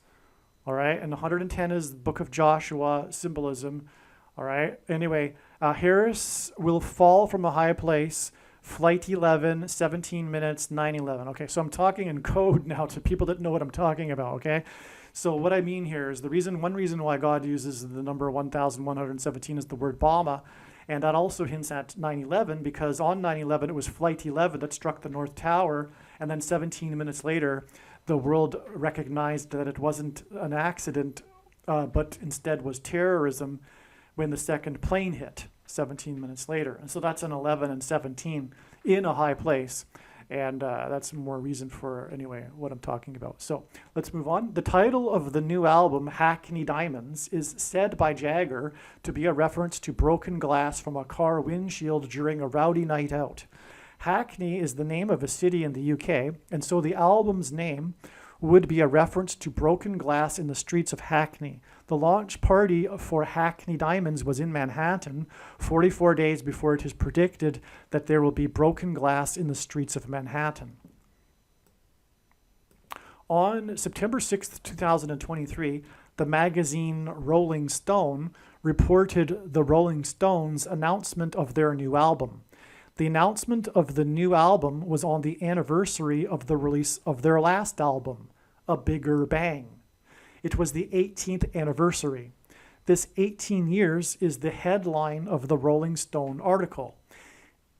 All right, and 110 is the book of Joshua symbolism. All right, anyway, Harris will fall from a high place, flight 11, 17 minutes, 9:11. Okay, so I'm talking in code now to people that know what I'm talking about, okay? So what I mean here is one reason why God uses the number 1117 is the word Bama, and that also hints at 9/11, because on 9/11 it was flight 11 that struck the North Tower, and then 17 minutes later the world recognized that it wasn't an accident, but instead was terrorism when the second plane hit 17 minutes later. And so that's an 11 and 17 in a high place. And that's more reason for, anyway, what I'm talking about. So let's move on. The title of the new album, Hackney Diamonds, is said by Jagger to be a reference to broken glass from a car windshield during a rowdy night out. Hackney is the name of a city in the UK, and so the album's name would be a reference to broken glass in the streets of Hackney. The launch party for Hackney Diamonds was in Manhattan, 44 days before it is predicted that there will be broken glass in the streets of Manhattan. On September 6, 2023, the magazine Rolling Stone reported the Rolling Stones' announcement of their new album. The announcement of the new album was on the anniversary of the release of their last album, A Bigger Bang. It was the 18th anniversary. This 18 years is the headline of the Rolling Stone article.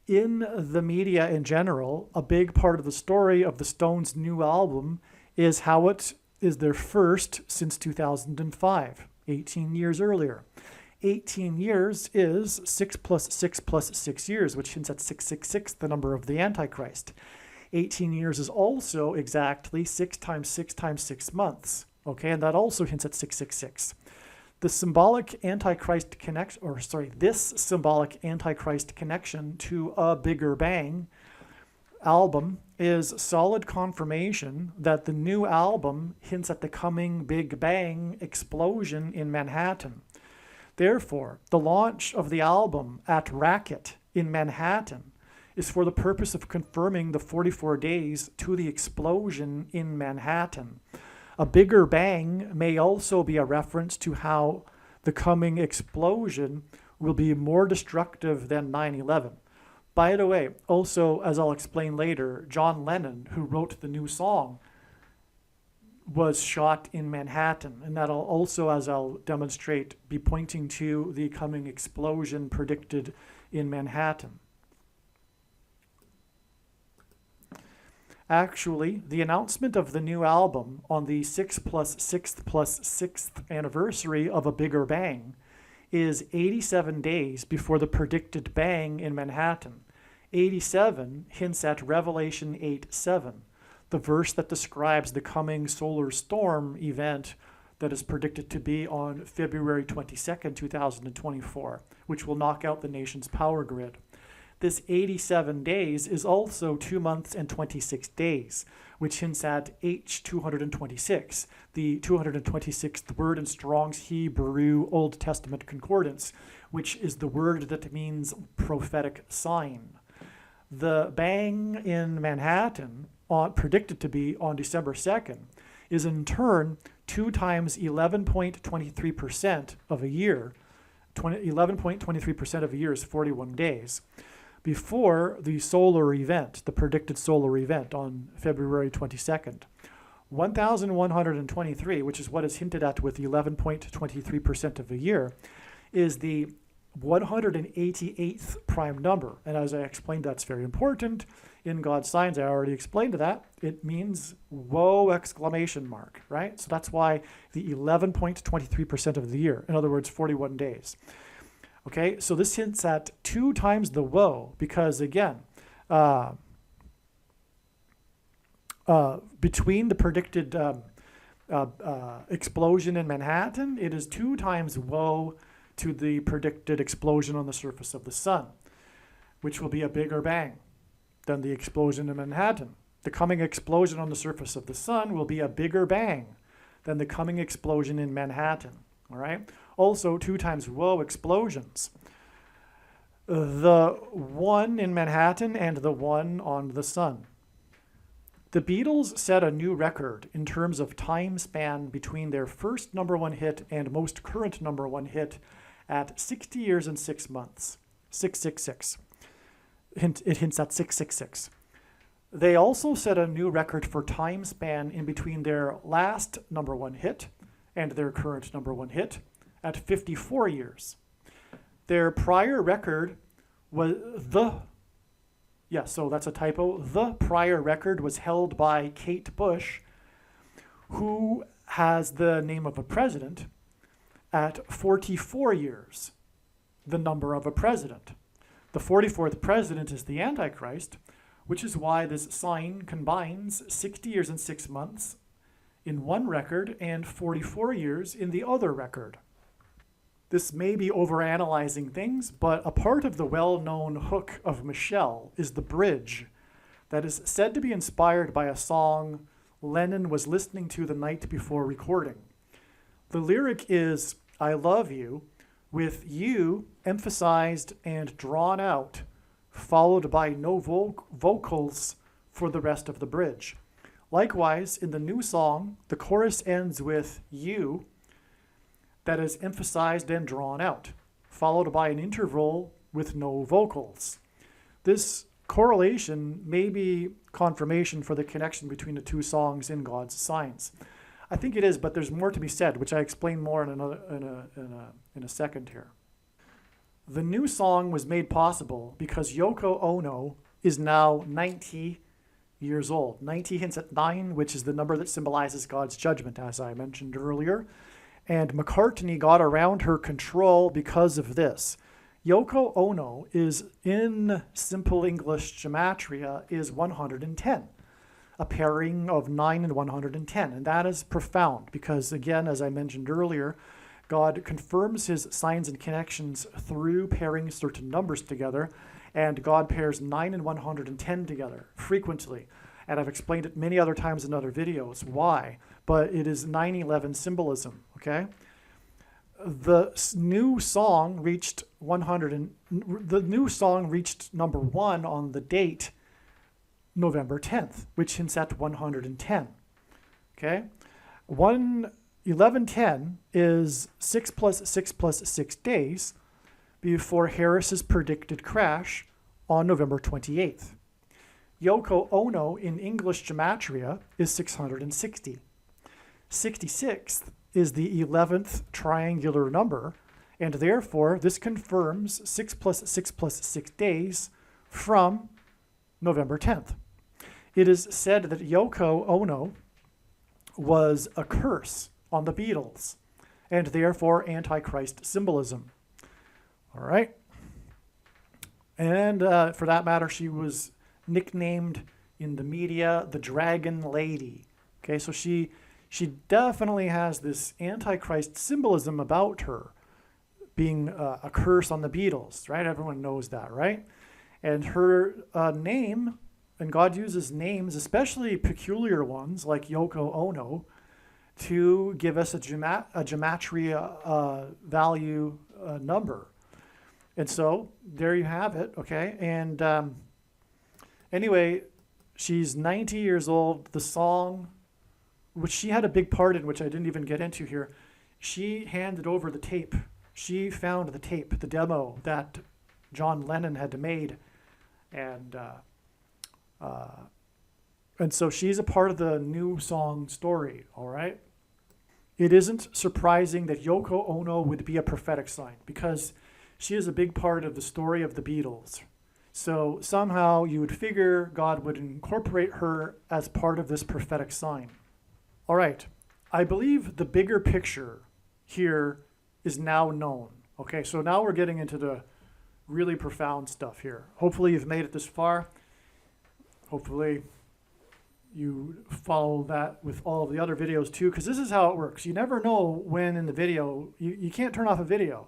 In the media in general, a big part of the story of the Stones' new album is how it is their first since 2005, 18 years earlier. 18 years is 6 plus 6 plus 6 years, which hints at 666, the number of the Antichrist. 18 years is also exactly 6 times 6 times 6 months. Okay, and that also hints at 666. This symbolic Antichrist connection to A Bigger Bang album is solid confirmation that the new album hints at the coming Big Bang explosion in Manhattan. Therefore, the launch of the album at Racket in Manhattan is for the purpose of confirming the 44 days to the explosion in Manhattan. A Bigger Bang may also be a reference to how the coming explosion will be more destructive than 9/11. By the way, also, as I'll explain later, John Lennon, who wrote the new song, was shot in Manhattan, and that'll also, as I'll demonstrate, be pointing to the coming explosion predicted in Manhattan. Actually, the announcement of the new album on the 6 plus 6th plus 6th anniversary of A Bigger Bang is 87 days before the predicted bang in Manhattan. 87 hints at Revelation 8:7, the verse that describes the coming solar storm event that is predicted to be on February 22nd, 2024, which will knock out the nation's power grid. This 87 days is also 2 months and 26 days, which hints at H226, the 226th word in Strong's Hebrew Old Testament Concordance, which is the word that means prophetic sign. The bang in Manhattan, predicted to be on December 2nd, is in turn 2 times 11.23% of a year. 11.23% of a year is 41 days. Before the solar event, the predicted solar event on February 22nd. 1,123, which is what is hinted at with 11.23% of a year, is the 188th prime number. And as I explained, that's very important. In God's signs, I already explained that. It means whoa, exclamation mark, right? So that's why the 11.23% of the year, in other words, 41 days. Okay, so this hints at 2 times the woe because, again, between the predicted explosion in Manhattan, it is 2 times woe to the predicted explosion on the surface of the sun, which will be a bigger bang than the explosion in Manhattan. The coming explosion on the surface of the sun will be a bigger bang than the coming explosion in Manhattan. All right. Also, 2 times woe explosions. The one in Manhattan and the one on the sun. The Beatles set a new record in terms of time span between their first number 1 hit and most current number 1 hit at 60 years and 6 months. 666. It hints at 666. They also set a new record for time span in between their last number 1 hit and their current number 1 hit at 54 years. Their prior record was so that's a typo. The prior record was held by Kate Bush, who has the name of a president, at 44 years, the number of a president. The 44th president is the Antichrist, which is why this sign combines 60 years and 6 months in one record and 44 years in the other record. This may be overanalyzing things, but a part of the well-known hook of Michelle is the bridge that is said to be inspired by a song Lennon was listening to the night before recording. The lyric is, "I love you," with you emphasized and drawn out, followed by no vocals for the rest of the bridge. Likewise, in the new song, the chorus ends with you that is emphasized and drawn out, followed by an interval with no vocals. This correlation may be confirmation for the connection between the 2 songs in God's signs. I think it is, but there's more to be said, which I explain more in a second here. The new song was made possible because Yoko Ono is now 90 years old. 90 hints at 9, which is the number that symbolizes God's judgment, as I mentioned earlier. And McCartney got around her control because of this. Yoko Ono is, in simple English gematria, is 110. A pairing of 9 and 110. And that is profound because, again, as I mentioned earlier, God confirms his signs and connections through pairing certain numbers together, and God pairs 9 and 110 together frequently. And I've explained it many other times in other videos why, but it is 9/11 symbolism, okay? The new song reached number 1 on the date November 10th, which hints at 110. Okay? 1110 is 6 plus 6 plus 6 days before Harris's predicted crash on November 28th. Yoko Ono in English gematria is 660. 66th is the 11th triangular number, and therefore this confirms 6 plus 6 plus 6 days from November 10th. It is said that Yoko Ono was a curse on the Beatles, and therefore Antichrist symbolism. All right? And for that matter, she was nicknamed in the media the Dragon Lady. Okay, so she definitely has this Antichrist symbolism about her, being a curse on the Beatles, right? Everyone knows that, right? And her name, and God uses names, especially peculiar ones like Yoko Ono, to give us a gematria value number. And so there you have it, okay? And anyway, she's 90 years old. The song, which she had a big part in, which I didn't even get into here, she handed over the tape. She found the tape, the demo that John Lennon had made. And so she's a part of the new song story, all right? It isn't surprising that Yoko Ono would be a prophetic sign because she is a big part of the story of the Beatles. So somehow you would figure God would incorporate her as part of this prophetic sign. All right, I believe the bigger picture here is now known, Okay, so now we're getting into the really profound stuff here. Hopefully you've made it this far. Hopefully you follow that with all of the other videos too, because this is how it works. You never know when in the video, you can't turn off a video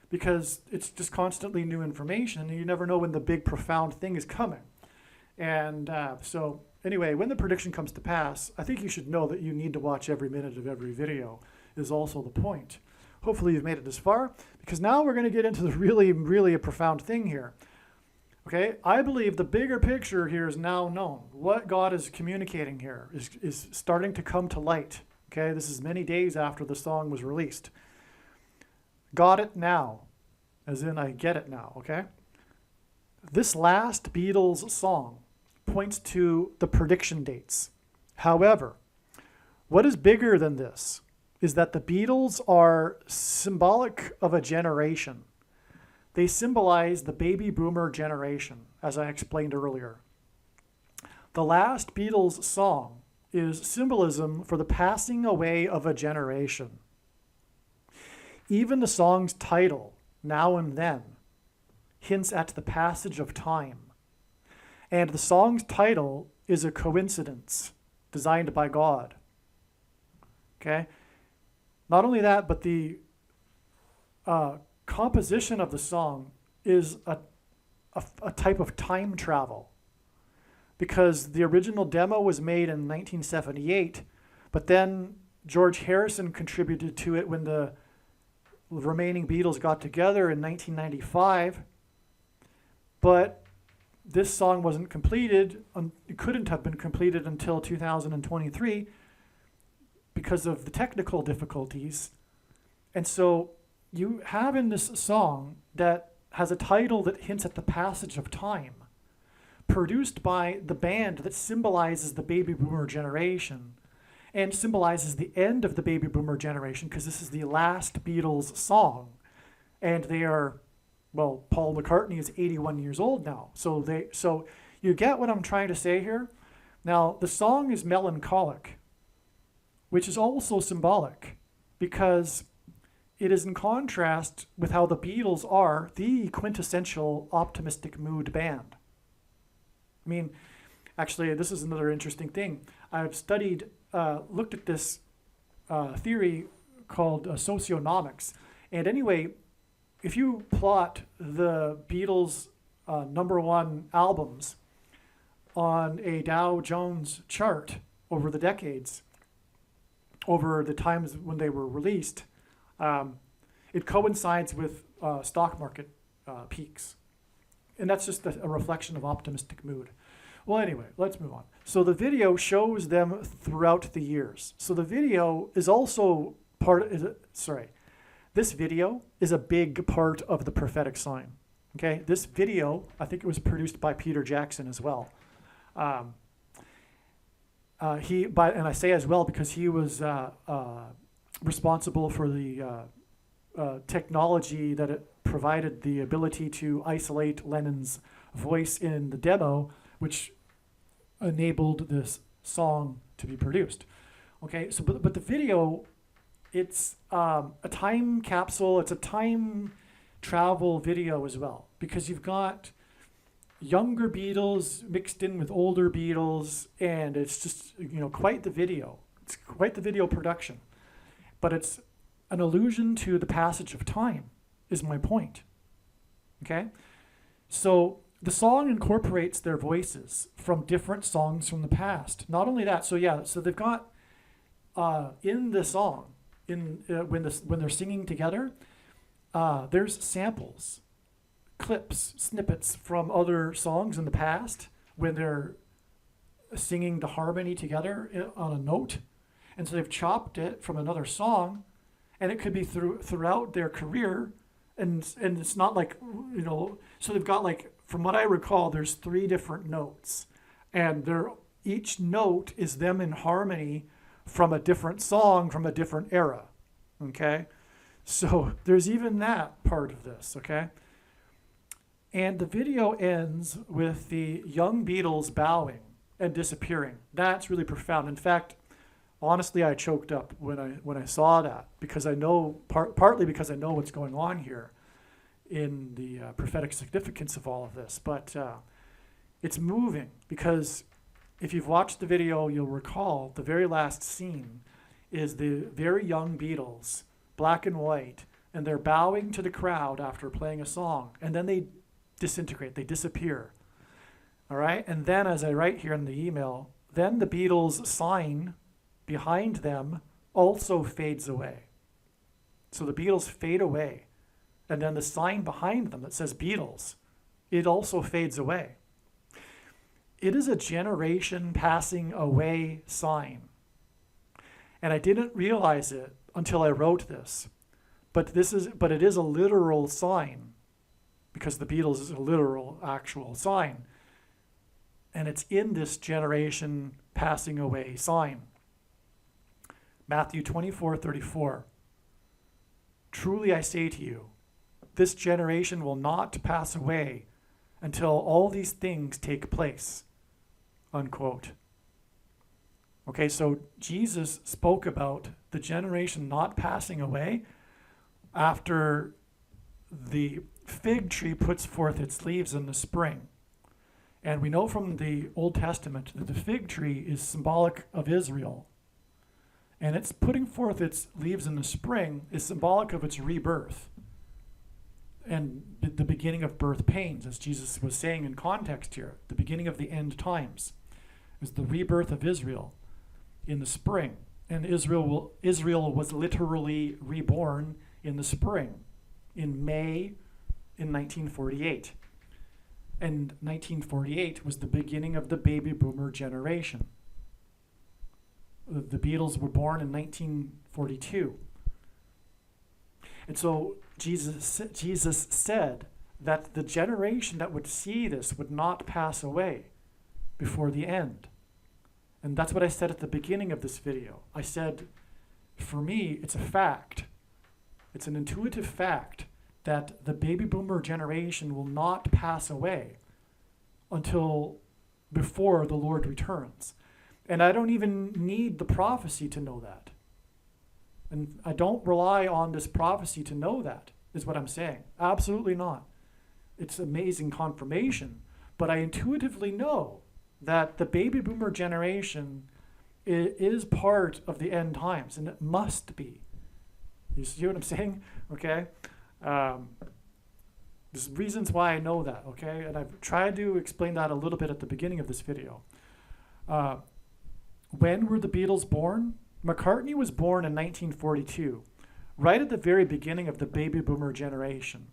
because it's just constantly new information, and you never know when the big profound thing is coming. And so anyway, when the prediction comes to pass, I think you should know that you need to watch every minute of every video is also the point. Hopefully you've made it this far, because now we're going to get into the really a profound thing here. Okay, I believe the bigger picture here is now known. What God is communicating here is starting to come to light. Okay, this is many days after the song was released. Got it now, as in I get it now, okay? This last Beatles song points to the prediction dates. However, what is bigger than this is that the Beatles are symbolic of a generation. They symbolize the baby boomer generation, as I explained earlier. The last Beatles song is symbolism for the passing away of a generation. Even the song's title, Now and Then, hints at the passage of time. And the song's title is a coincidence designed by God. Okay? Not only that, but the composition of the song is a type of time travel, because the original demo was made in 1978, but then George Harrison contributed to it when the remaining Beatles got together in 1995, but this song wasn't completed, it couldn't have been completed until 2023 because of the technical difficulties. And so you have in this song that has a title that hints at the passage of time, produced by the band that symbolizes the baby boomer generation and symbolizes the end of the baby boomer generation, because this is the last Beatles song. And they are, well, Paul McCartney is 81 years old now. So you get what I'm trying to say here? Now, the song is melancholic, which is also symbolic, because it is in contrast with how the Beatles are the quintessential optimistic mood band. I mean, actually, this is another interesting thing. I've studied, looked at this theory called socionomics. And anyway, if you plot the Beatles' #1 albums on a Dow Jones chart over the decades, over the times when they were released, it coincides with stock market peaks. And that's just a reflection of optimistic mood. Well, anyway, let's move on. So the video shows them throughout the years. So the video is also this video is a big part of the prophetic sign. Okay, this video, I think it was produced by Peter Jackson as well. And I say as well because he was responsible for the technology that it provided the ability to isolate Lennon's voice in the demo, which enabled this song to be produced. Okay, so but the video, it's a time capsule, it's a time travel video as well, because you've got younger Beatles mixed in with older Beatles, and it's just, quite the video. It's quite the video production. But it's an allusion to the passage of time, is my point. Okay? So the song incorporates their voices from different songs from the past. Not only that, so they've got in the song, when they're singing together, there's samples, clips, snippets from other songs in the past when they're singing the harmony together on a note. And so they've chopped it from another song, and it could be throughout their career. And it's not like, so they've got, like, from what I recall, there's 3 different notes, and each note is them in harmony from a different song from a different era. Okay? So there's even that part of this, okay? And the video ends with the young Beatles bowing and disappearing. That's really profound. In fact, Honestly, I choked up when I saw that, because I know, partly because I know what's going on here in the prophetic significance of all of this. But it's moving, because if you've watched the video, you'll recall the very last scene is the very young Beatles, black and white, and they're bowing to the crowd after playing a song, and then they disintegrate, they disappear. All right, and then, as I write here in the email, then the Beatles sign behind them also fades away. So the Beatles fade away, and then the sign behind them that says Beatles, it also fades away. It is a generation passing away sign. And I didn't realize it until I wrote this. But it is a literal sign, because the Beatles is a literal, actual sign. And it's in this generation passing away sign. Matthew 24:34. Truly I say to you, this generation will not pass away until all these things take place. Unquote. Okay, so Jesus spoke about the generation not passing away after the fig tree puts forth its leaves in the spring. And we know from the Old Testament that the fig tree is symbolic of Israel. And its putting forth its leaves in the spring is symbolic of its rebirth and the beginning of birth pains, as Jesus was saying in context here. The beginning of the end times is the rebirth of Israel in the spring. And Israel was literally reborn in the spring, in May in 1948. And 1948 was the beginning of the baby boomer generation. The Beatles were born in 1942. And so Jesus said that the generation that would see this would not pass away before the end. And that's what I said at the beginning of this video. I said, for me, it's a fact. It's an intuitive fact that the baby boomer generation will not pass away until before the Lord returns. And I don't even need the prophecy to know that. And I don't rely on this prophecy to know that, is what I'm saying. Absolutely not. It's amazing confirmation. But I intuitively know that the baby boomer generation is part of the end times, and it must be. You see what I'm saying? Okay? There's reasons why I know that, okay? And I've tried to explain that a little bit at the beginning of this video. When were the Beatles born? McCartney was born in 1942, right at the very beginning of the baby boomer generation.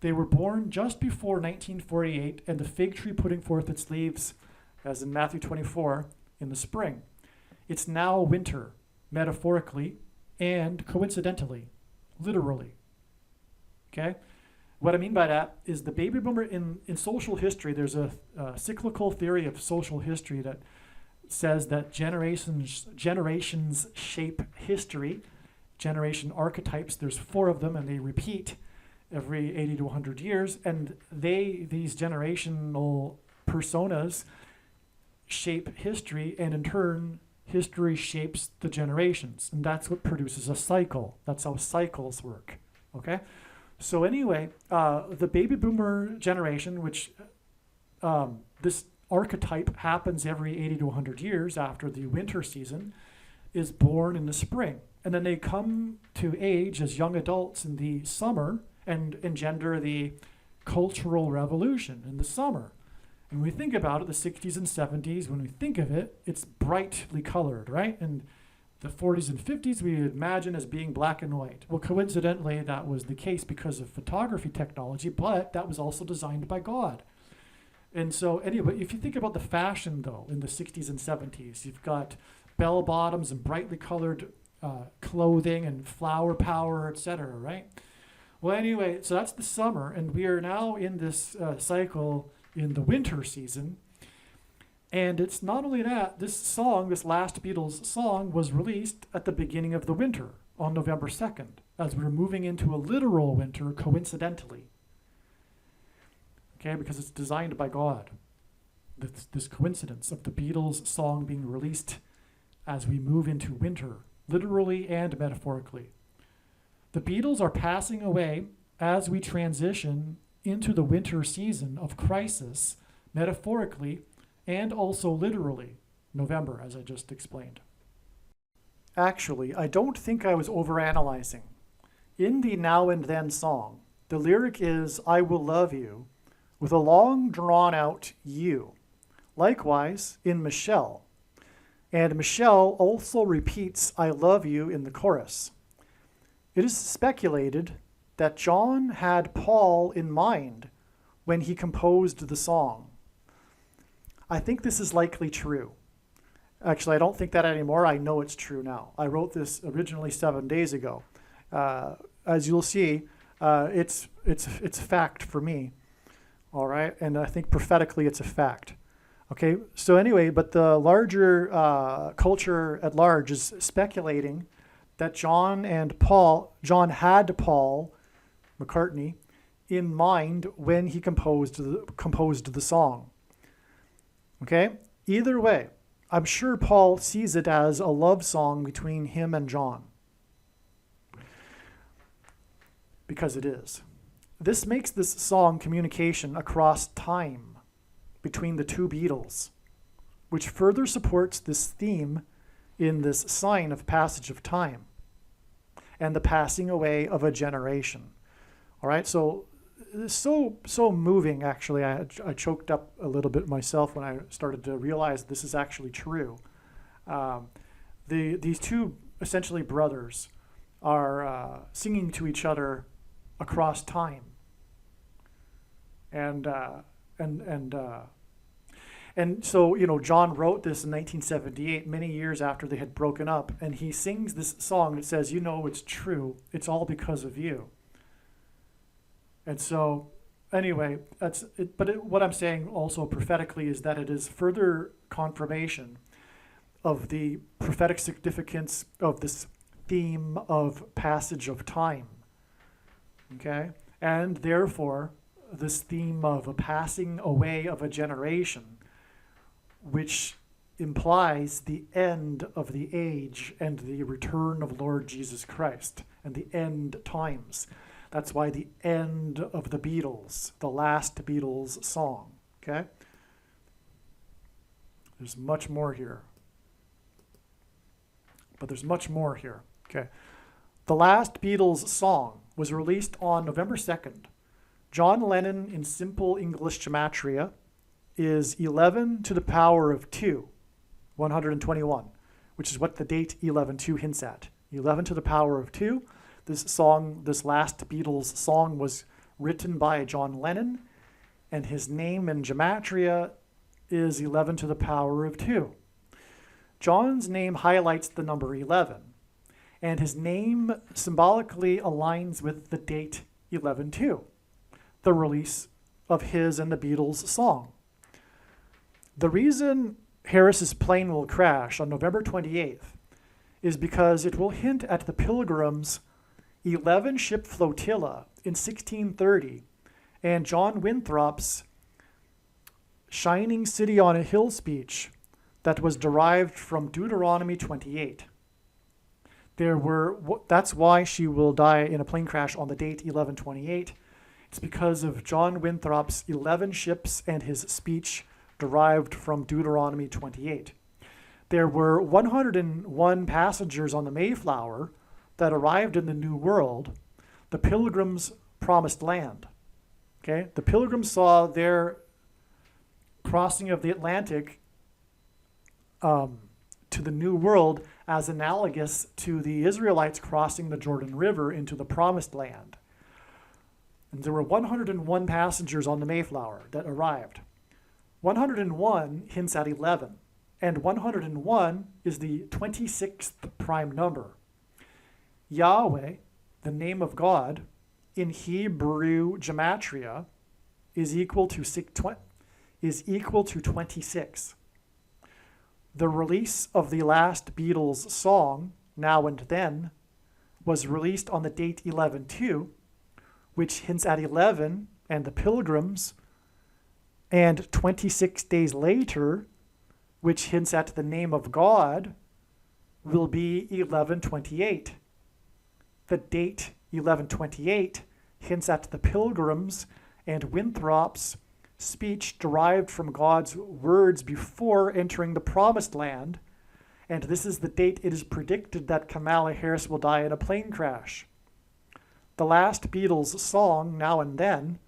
They were born just before 1948 and the fig tree putting forth its leaves, as in Matthew 24, in the spring. It's now winter, metaphorically and coincidentally, literally. Okay? What I mean by that is the baby boomer in social history, there's a cyclical theory of social history that says that generations shape history. Generation archetypes, there's 4 of them, and they repeat every 80 to 100 years. And these generational personas shape history, and in turn, history shapes the generations. And that's what produces a cycle. That's how cycles work. Okay? So anyway, the baby boomer generation, which this archetype happens every 80 to 100 years after the winter season, is born in the spring. And then they come to age as young adults in the summer and engender the Cultural Revolution in the summer. And when we think about it, the 60s and 70s, when we think of it, it's brightly colored, right? And the 40s and 50s we imagine as being black and white. Well, coincidentally, that was the case because of photography technology, but that was also designed by God. And so anyway, if you think about the fashion, though, in the 60s and 70s, you've got bell bottoms and brightly colored clothing and flower power, etc., right? Well, anyway, so that's the summer, and we are now in this cycle in the winter season. And it's not only that, this last Beatles song, was released at the beginning of the winter on November 2nd, as we're moving into a literal winter coincidentally. Okay, because it's designed by God. This coincidence of the Beatles song being released as we move into winter, literally and metaphorically. The Beatles are passing away as we transition into the winter season of crisis, metaphorically and also literally, November, as I just explained. Actually, I don't think I was overanalyzing. In the Now and Then song, the lyric is, I will love you, with a long drawn out you. Likewise, in Michelle. And Michelle also repeats, I love you in the chorus. It is speculated that John had Paul in mind when he composed the song. I think this is likely true. Actually, I don't think that anymore. I know it's true now. I wrote this originally 7 days ago. As you'll see, it's fact for me. All right, and I think prophetically it's a fact. Okay, so anyway, but the larger culture at large is speculating that John had Paul McCartney in mind when he composed the song. Okay, either way, I'm sure Paul sees it as a love song between him and John. Because it is. This makes this song communication across time between the two Beatles, which further supports this theme in this sign of passage of time and the passing away of a generation. All right, so moving, actually. I choked up a little bit myself when I started to realize this is actually true. These two essentially brothers are singing to each other across time. And so, John wrote this in 1978, many years after they had broken up, and he sings this song that says, it's true, it's all because of you. And so, anyway, that's it. But what I'm saying also prophetically is that it is further confirmation of the prophetic significance of this theme of passage of time. Okay? And therefore, this theme of a passing away of a generation, which implies the end of the age and the return of Lord Jesus Christ and the end times. That's why the end of the Beatles, the last Beatles song. Okay? There's much more here. But there's much more here. Okay? The last Beatles song was released on November 2nd. John Lennon in simple English gematria is 11 to the power of 2, 121, which is what the date 11-2 hints at. 11 to the power of 2. This last Beatles song, was written by John Lennon, and his name in gematria is 11 to the power of 2. John's name highlights the number 11, and his name symbolically aligns with the date 11-2, the release of his and the Beatles song. The reason Harris's plane will crash on November 28th is because it will hint at the Pilgrims' 11-ship flotilla in 1630 and John Winthrop's shining city on a hill speech that was derived from Deuteronomy 28. That's why she will die in a plane crash on the date 11/28. It's because of John Winthrop's 11 ships and his speech derived from Deuteronomy 28. There were 101 passengers on the Mayflower that arrived in the New World, the Pilgrims' promised land. Okay? The Pilgrims saw their crossing of the Atlantic to the New World as analogous to the Israelites crossing the Jordan River into the promised land. And there were 101 passengers on the Mayflower that arrived. 101 hints at 11, and 101 is the 26th prime number. Yahweh, the name of God, in Hebrew gematria, is equal to 26. The release of the last Beatles song, Now and Then, was released on the date 11/2, which hints at 11 and the Pilgrims, and 26 days later, which hints at the name of God, will be 1128. The date 1128 hints at the Pilgrims and Winthrop's speech derived from God's words before entering the Promised Land, and this is the date it is predicted that Kamala Harris will die in a plane crash. The last Beatles song, Now and Then,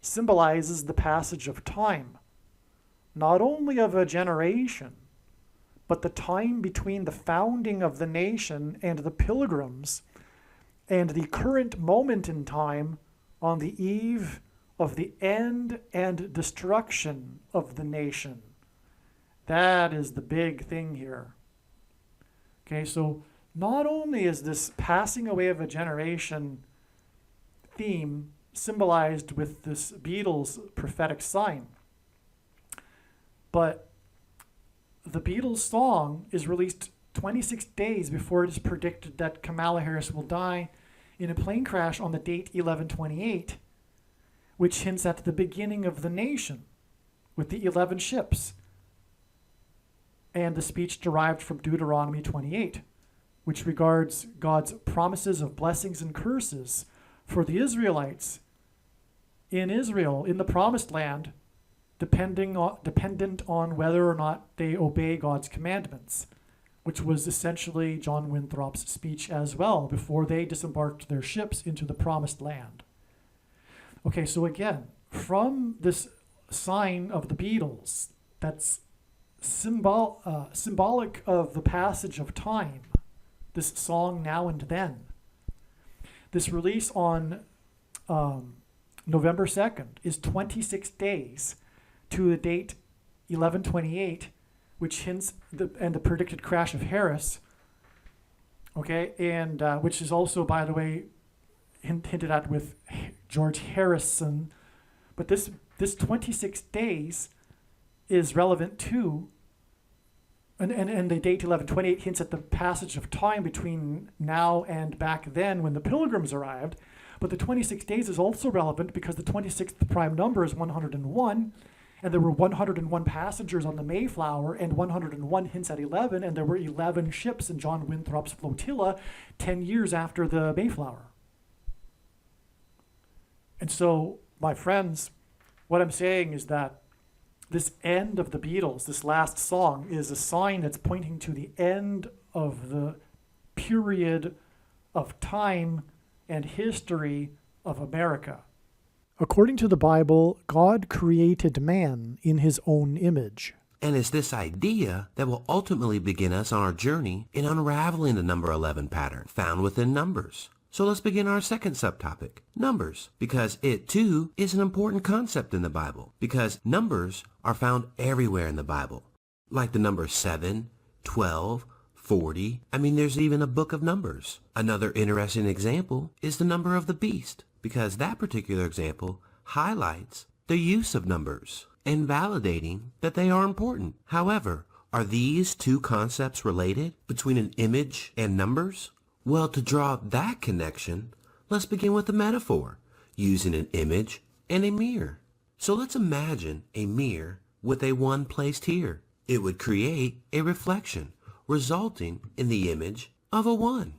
symbolizes the passage of time, not only of a generation, but the time between the founding of the nation and the Pilgrims and the current moment in time on the eve of the end and destruction of the nation. That is the big thing here. Okay, so not only is this passing away of a generation theme symbolized with this Beatles prophetic sign, but the Beatles song is released 26 days before it is predicted that Kamala Harris will die in a plane crash on the date 1128, which hints at the beginning of the nation with the 11 ships and the speech derived from Deuteronomy 28, which regards God's promises of blessings and curses for the Israelites in Israel, in the Promised Land, dependent on whether or not they obey God's commandments, which was essentially John Winthrop's speech as well before they disembarked their ships into the Promised Land. Okay, so again, from this sign of the Beatles, that's symbolic of the passage of time, this song Now and Then. This release on November 2nd is 26 days to the date 1128, which hints and the predicted crash of Harris. Okay, and which is also, by the way, hinted at with George Harrison. But this 26 days is relevant too, and the date 1128 hints at the passage of time between now and back then when the Pilgrims arrived. But the 26 days is also relevant because the 26th prime number is 101, and there were 101 passengers on the Mayflower, and 101 hints at 11, and there were 11 ships in John Winthrop's flotilla 10 years after the Mayflower. And so, my friends, what I'm saying is that this end of the Beatles, this last song, is a sign that's pointing to the end of the period of time and history of America. According to the Bible, God created man in his own image. And it's this idea that will ultimately begin us on our journey in unraveling the number 11 pattern found within Numbers. So let's begin our second subtopic, numbers, because it too is an important concept in the Bible, because numbers are found everywhere in the Bible, like the numbers 7, 12, 40. There's even a book of Numbers. Another interesting example is the number of the beast, because that particular example highlights the use of numbers and validating that they are important. However, are these two concepts related between an image and numbers? Well, to draw that connection, let's begin with a metaphor, using an image and a mirror. So let's imagine a mirror with a 1 placed here. It would create a reflection, resulting in the image of a 1.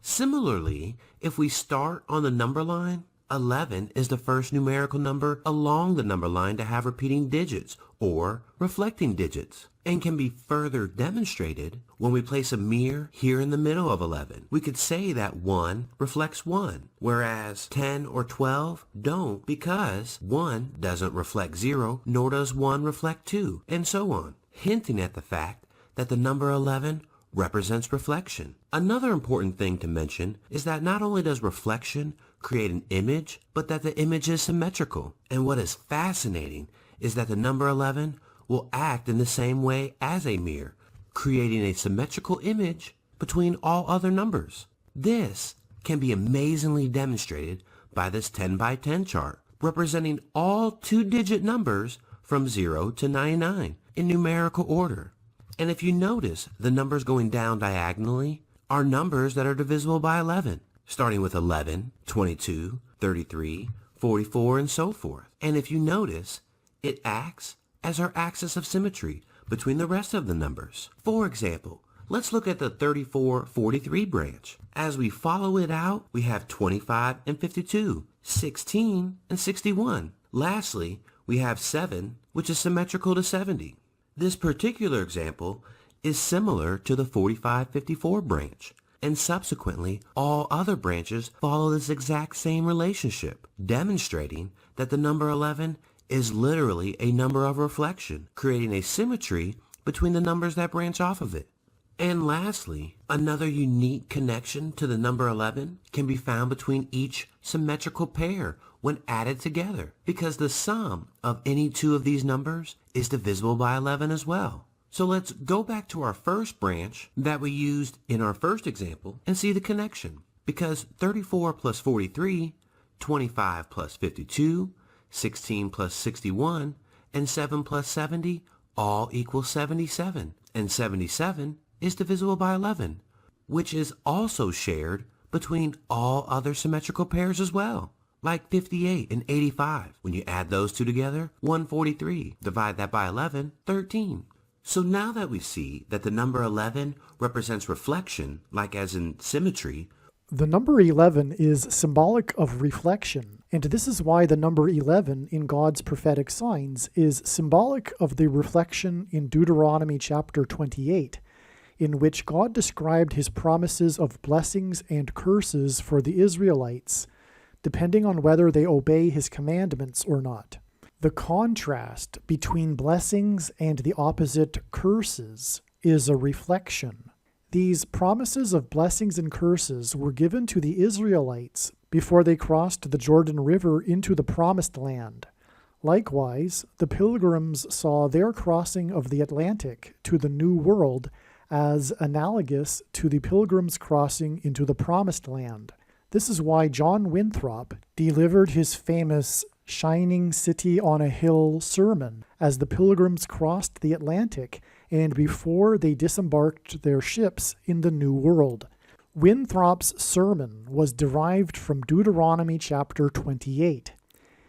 Similarly, if we start on the number line, 11 is the first numerical number along the number line to have repeating digits or reflecting digits, and can be further demonstrated when we place a mirror here in the middle of 11. We could say that 1 reflects 1, whereas 10 or 12 don't, because 1 doesn't reflect 0, nor does 1 reflect 2, and so on, hinting at the fact that the number 11 represents reflection. Another important thing to mention is that not only does reflection create an image, but that the image is symmetrical. And what is fascinating is that the number 11 will act in the same way as a mirror, creating a symmetrical image between all other numbers. This can be amazingly demonstrated by this 10 by 10 chart, representing all 2-digit numbers from 0 to 99 in numerical order. And if you notice, the numbers going down diagonally are numbers that are divisible by 11, starting with 11, 22, 33, 44, and so forth. And if you notice, it acts as our axis of symmetry between the rest of the numbers. For example, Let's look at the 34-43 branch. As we follow it out, we have 25 and 52, 16 and 61. Lastly, we have 7, which is symmetrical to 70. This particular example is similar to the 45-54 branch, and subsequently all other branches follow this exact same relationship, demonstrating that the number 11 is literally a number of reflection, creating a symmetry between the numbers that branch off of it. And lastly, another unique connection to the number 11 can be found between each symmetrical pair when added together, because the sum of any two of these numbers is divisible by 11 as well. So let's go back to our first branch that we used in our first example and see the connection, because 34 plus 43, 25 plus 52, 16 plus 61, and 7 plus 70 all equal 77, and 77 is divisible by 11, which is also shared between all other symmetrical pairs as well, like 58 and 85. When you add those two together, 143. Divide that by 11, 13. So now that we see that the number 11 represents reflection, like as in symmetry, the number 11 is symbolic of reflection, and this is why the number 11 in God's prophetic signs is symbolic of the reflection in Deuteronomy chapter 28, in which God described his promises of blessings and curses for the Israelites, depending on whether they obey his commandments or not. The contrast between blessings and the opposite curses is a reflection. These promises of blessings and curses were given to the Israelites before they crossed the Jordan River into the Promised Land. Likewise, the pilgrims saw their crossing of the Atlantic to the New World as analogous to the pilgrims' crossing into the Promised Land. This is why John Winthrop delivered his famous Shining City on a Hill sermon as the pilgrims crossed the Atlantic and before they disembarked their ships in the New World. Winthrop's sermon was derived from Deuteronomy chapter 28.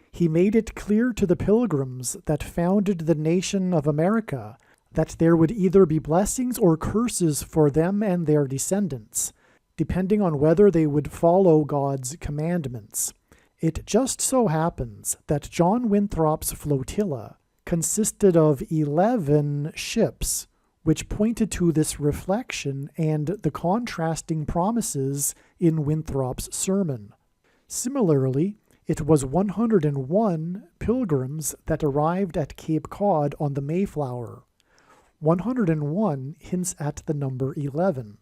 He made it clear to the pilgrims that founded the nation of America that there would either be blessings or curses for them and their descendants, depending on whether they would follow God's commandments. It just so happens that John Winthrop's flotilla consisted of 11 ships, which pointed to this reflection and the contrasting promises in Winthrop's sermon. Similarly, it was 101 pilgrims that arrived at Cape Cod on the Mayflower. 101 hints at the number 11.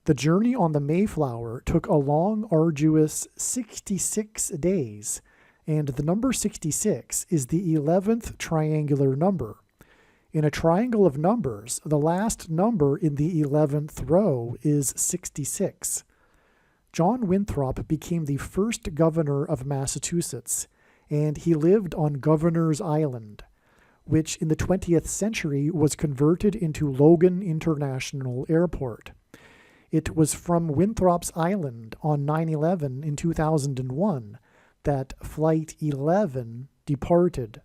The journey on the Mayflower took a long, arduous 66 days, and the number 66 is the 11th triangular number. In a triangle of numbers, the last number in the 11th row is 66. John Winthrop became the first governor of Massachusetts, and he lived on Governor's Island, which in the 20th century was converted into Logan International Airport. It was from Winthrop's Island on 9/11 in 2001 that Flight 11 departed.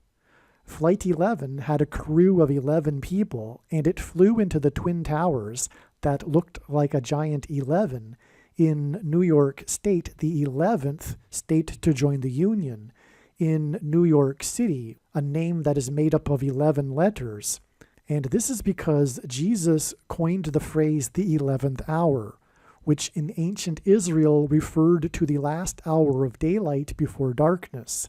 Flight 11 had a crew of 11 people, and it flew into the Twin Towers that looked like a giant 11 in New York State, the 11th state to join the Union, in New York City, a name that is made up of 11 letters. And this is because Jesus coined the phrase the 11th hour, which in ancient Israel referred to the last hour of daylight before darkness,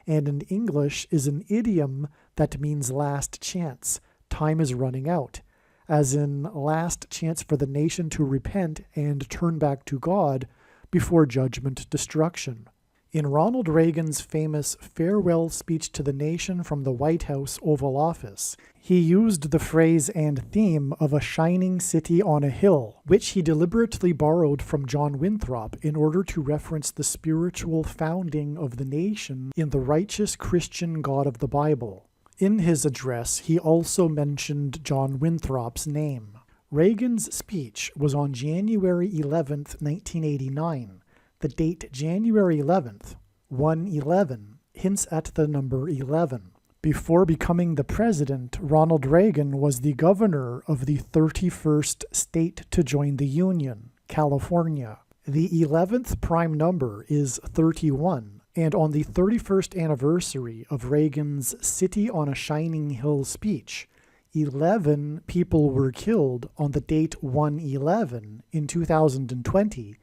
and in English is an idiom that means last chance, time is running out, as in last chance for the nation to repent and turn back to God before judgment destruction. In Ronald Reagan's famous farewell speech to the nation from the White House Oval Office, he used the phrase and theme of a shining city on a hill, which he deliberately borrowed from John Winthrop in order to reference the spiritual founding of the nation in the righteous Christian God of the Bible. In his address, he also mentioned John Winthrop's name. Reagan's speech was on January 11, 1989. The date January 11th, 1/11, hints at the number 11. Before becoming the president, Ronald Reagan was the governor of the 31st state to join the Union, California. The 11th prime number is 31, and on the 31st anniversary of Reagan's City on a Shining Hill speech, 11 people were killed on the date 1/11 in 2020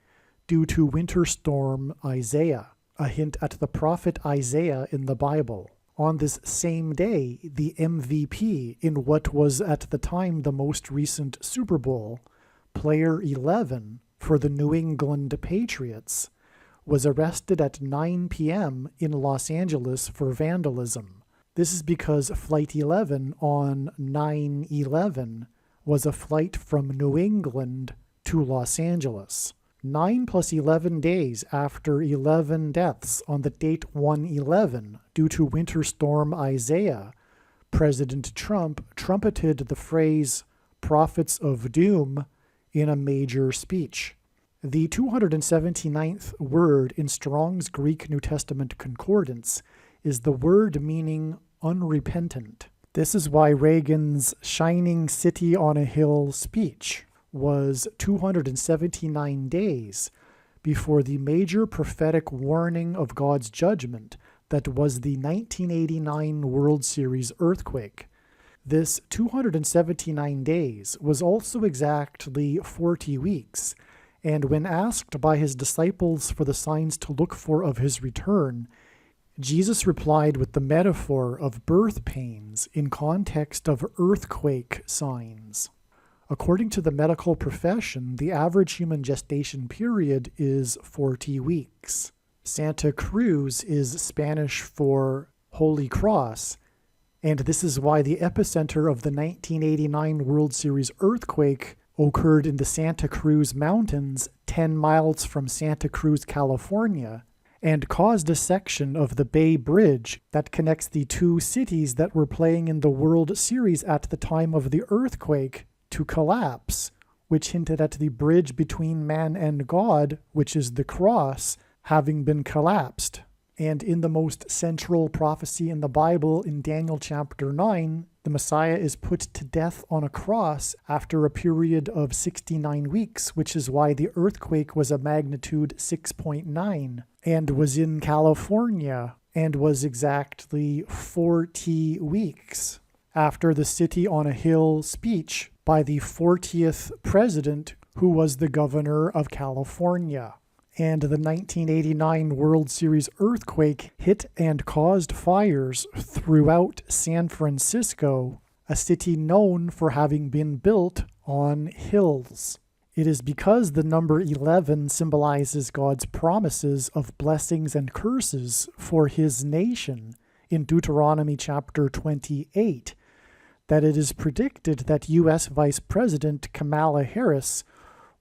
due to Winter Storm Isaiah, a hint at the prophet Isaiah in the Bible. On this same day, the MVP in what was at the time the most recent Super Bowl, player 11 for the New England Patriots, was arrested at 9 p.m. in Los Angeles for vandalism. This is because Flight 11 on 9/11 was a flight from New England to Los Angeles. 9 plus 11 days after 11 deaths on the date 1/11 due to Winter Storm Isaiah, President Trump trumpeted the phrase "prophets of doom" in a major speech. The 279th word in Strong's Greek New Testament Concordance is the word meaning unrepentant. This is why Reagan's Shining City on a Hill speech was 279 days before the major prophetic warning of God's judgment that was the 1989 World Series earthquake. This 279 days was also exactly 40 weeks, and when asked by his disciples for the signs to look for of his return, Jesus replied with the metaphor of birth pains in context of earthquake signs. According to the medical profession, the average human gestation period is 40 weeks. Santa Cruz is Spanish for Holy Cross, and this is why the epicenter of the 1989 World Series earthquake occurred in the Santa Cruz Mountains, 10 miles from Santa Cruz, California, and caused a section of the Bay Bridge that connects the two cities that were playing in the World Series at the time of the earthquake to collapse, which hinted at the bridge between man and God, which is the cross, having been collapsed. And in the most central prophecy in the Bible, in Daniel chapter 9, the Messiah is put to death on a cross after a period of 69 weeks, which is why the earthquake was a magnitude 6.9 and was in California and was exactly 40 weeks after the City on a Hill speech by the 40th president, who was the governor of California. And the 1989 World Series earthquake hit and caused fires throughout San Francisco, a city known for having been built on hills. It is because the number 11 symbolizes God's promises of blessings and curses for his nation in Deuteronomy chapter 28 that it is predicted that U.S. Vice President Kamala Harris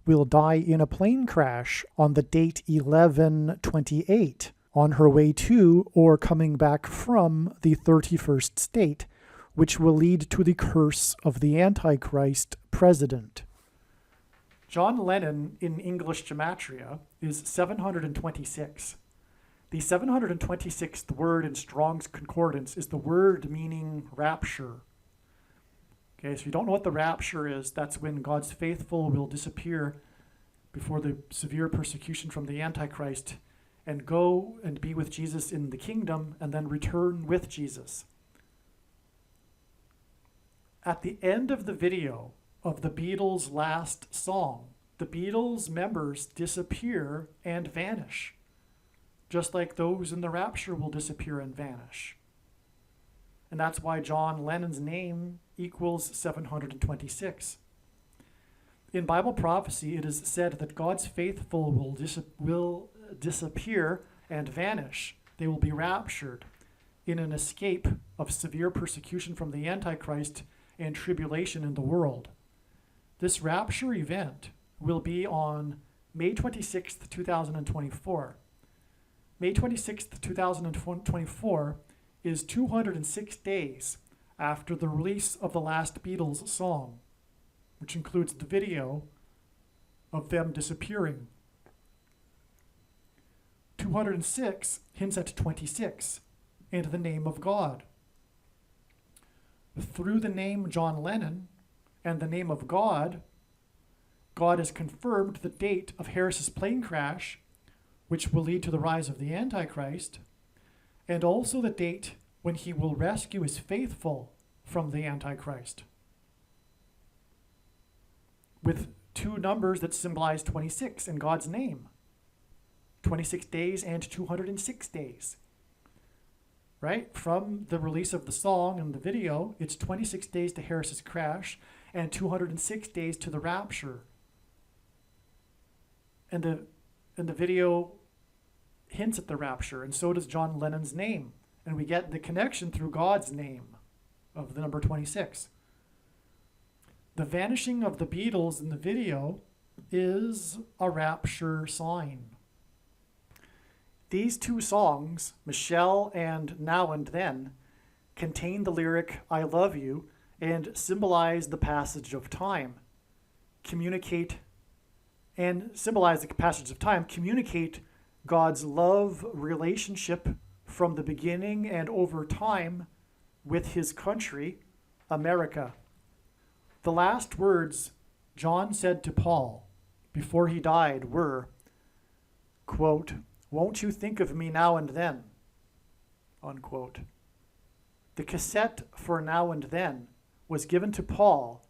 will die in a plane crash on the date 11/28 on her way to or coming back from the 31st state, which will lead to the curse of the Antichrist president. John Lennon in English gematria is 726. The 726th word in Strong's Concordance is the word meaning rapture. Okay, so if you don't know what the rapture is, that's when God's faithful will disappear before the severe persecution from the Antichrist and go and be with Jesus in the kingdom and then return with Jesus. At the end of the video of the Beatles' last song, the Beatles members disappear and vanish, just like those in the rapture will disappear and vanish. And that's why John Lennon's name equals 726. In Bible prophecy, it is said that God's faithful will disappear and vanish. They will be raptured in an escape of severe persecution from the Antichrist and tribulation in the world. This rapture event will be on May 26th, 2024. May 26th, 2024 is 206 days after the release of the last Beatles song, which includes the video of them disappearing. 206 hints at 26 and the name of God. through the name John Lennon and the name of God, God has confirmed the date of Harris's plane crash, which will lead to the rise of the Antichrist, and also the date when he will rescue his faithful from the Antichrist, with two numbers that symbolize 26 in God's name. 26 days and 206 days. Right? From the release of the song and the video, it's 26 days to Harris's crash and 206 days to the rapture. And the video hints at the rapture, and so does John Lennon's name. And we get the connection through God's name of the number 26. The vanishing of the Beatles in the video is a rapture sign. These two songs, Michelle and Now and Then, contain the lyric, I love you, and symbolize the passage of time. Communicate God's love relationship from the beginning and over time with his country, America. The last words John said to Paul before he died were, quote, "Won't you think of me now and then?" Unquote. The cassette for Now and Then was given to Paul,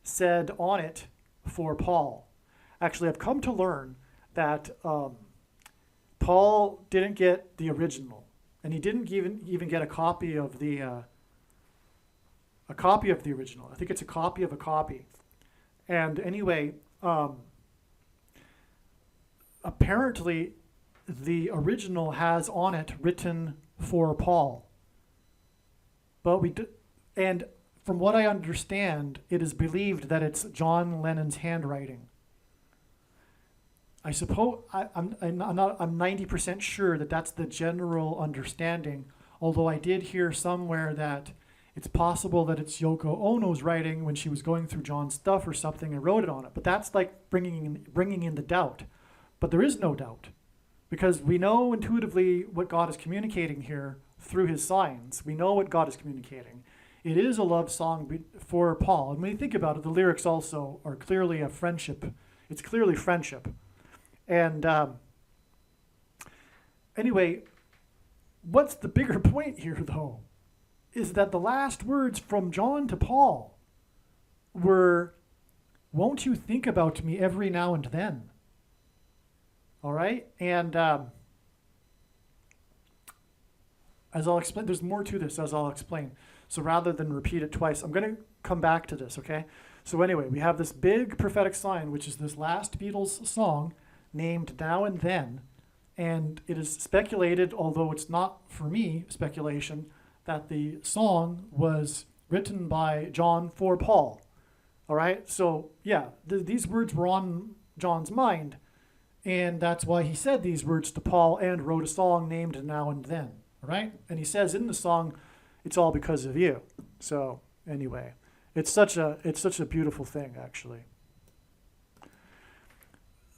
said on it, for Paul. Actually, I've come to learn that Paul didn't get the original, and he didn't even get a copy of the original. I think it's a copy of a copy. And anyway, apparently the original has on it written for Paul. But and from what I understand, it is believed that it's John Lennon's handwriting. I suppose I'm 90% sure that that's the general understanding, although I did hear somewhere that it's possible that it's Yoko Ono's writing when she was going through John's stuff or something and wrote it on it. But that's like bringing in the doubt. But there is no doubt, because we know intuitively what God is communicating here through his signs. We know what God is communicating. It is a love song for Paul. And when you think about it, the lyrics also are clearly a friendship. It's clearly friendship. And anyway, what's the bigger point here, though, is that the last words from John to Paul were, "Won't you think about me every now and then?" All right? And as I'll explain, there's more to this as I'll explain. So rather than repeat it twice, I'm going to come back to this, okay? So anyway, we have this big prophetic sign, which is this last Beatles song named Now and Then. And it is speculated, although it's not, for me, speculation, that the song was written by John for Paul. All right? So, yeah, these words were on John's mind. And that's why he said these words to Paul and wrote a song named Now and Then. All right? And he says in the song, "It's all because of you." So, anyway, it's such a beautiful thing, actually.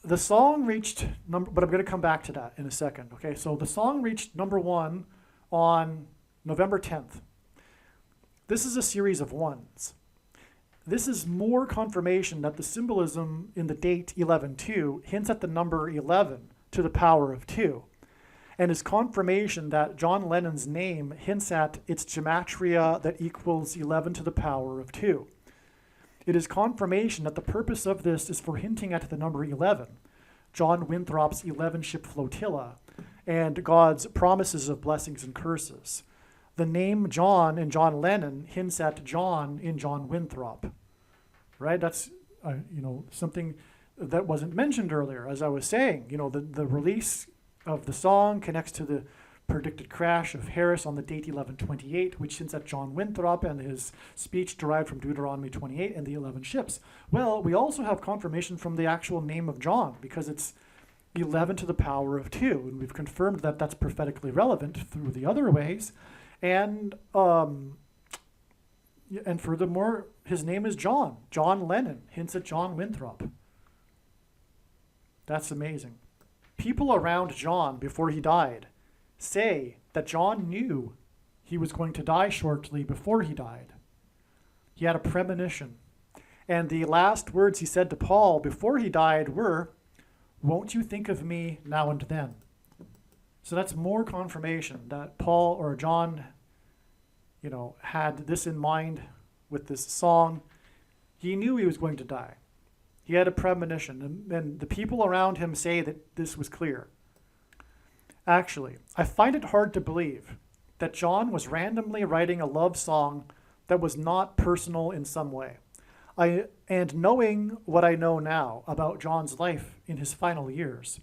The song reached but I'm going to come back to that in a second. Okay, so the song reached number 1 on November 10th. This is a series of ones. This is more confirmation that the symbolism in the date 11-2 hints at the number 11 to the power of 2, and is confirmation that John Lennon's name hints at its gematria that equals 11 to the power of 2. It is confirmation that the purpose of this is for hinting at the number 11, John Winthrop's 11-ship flotilla, and God's promises of blessings and curses. The name John in John Lennon hints at John in John Winthrop, right? That's something that wasn't mentioned earlier. As I was saying, the release of the song connects to the predicted crash of Harris on the date 11/28, which hints at John Winthrop and his speech derived from Deuteronomy 28 and the 11 ships. Well, we also have confirmation from the actual name of John, because it's 11 to the power of 2, and we've confirmed that that's prophetically relevant through the other ways. And furthermore, his name is John. John Lennon hints at John Winthrop. That's amazing. People around John before he died say that John knew he was going to die shortly before he died. He had a premonition. And the last words he said to Paul before he died were, "Won't you think of me now and then?" So that's more confirmation that Paul or John, had this in mind with this song. He knew he was going to die. He had a premonition, and the people around him say that this was clear. Actually, I find it hard to believe that John was randomly writing a love song that was not personal in some way. And knowing what I know now about John's life in his final years,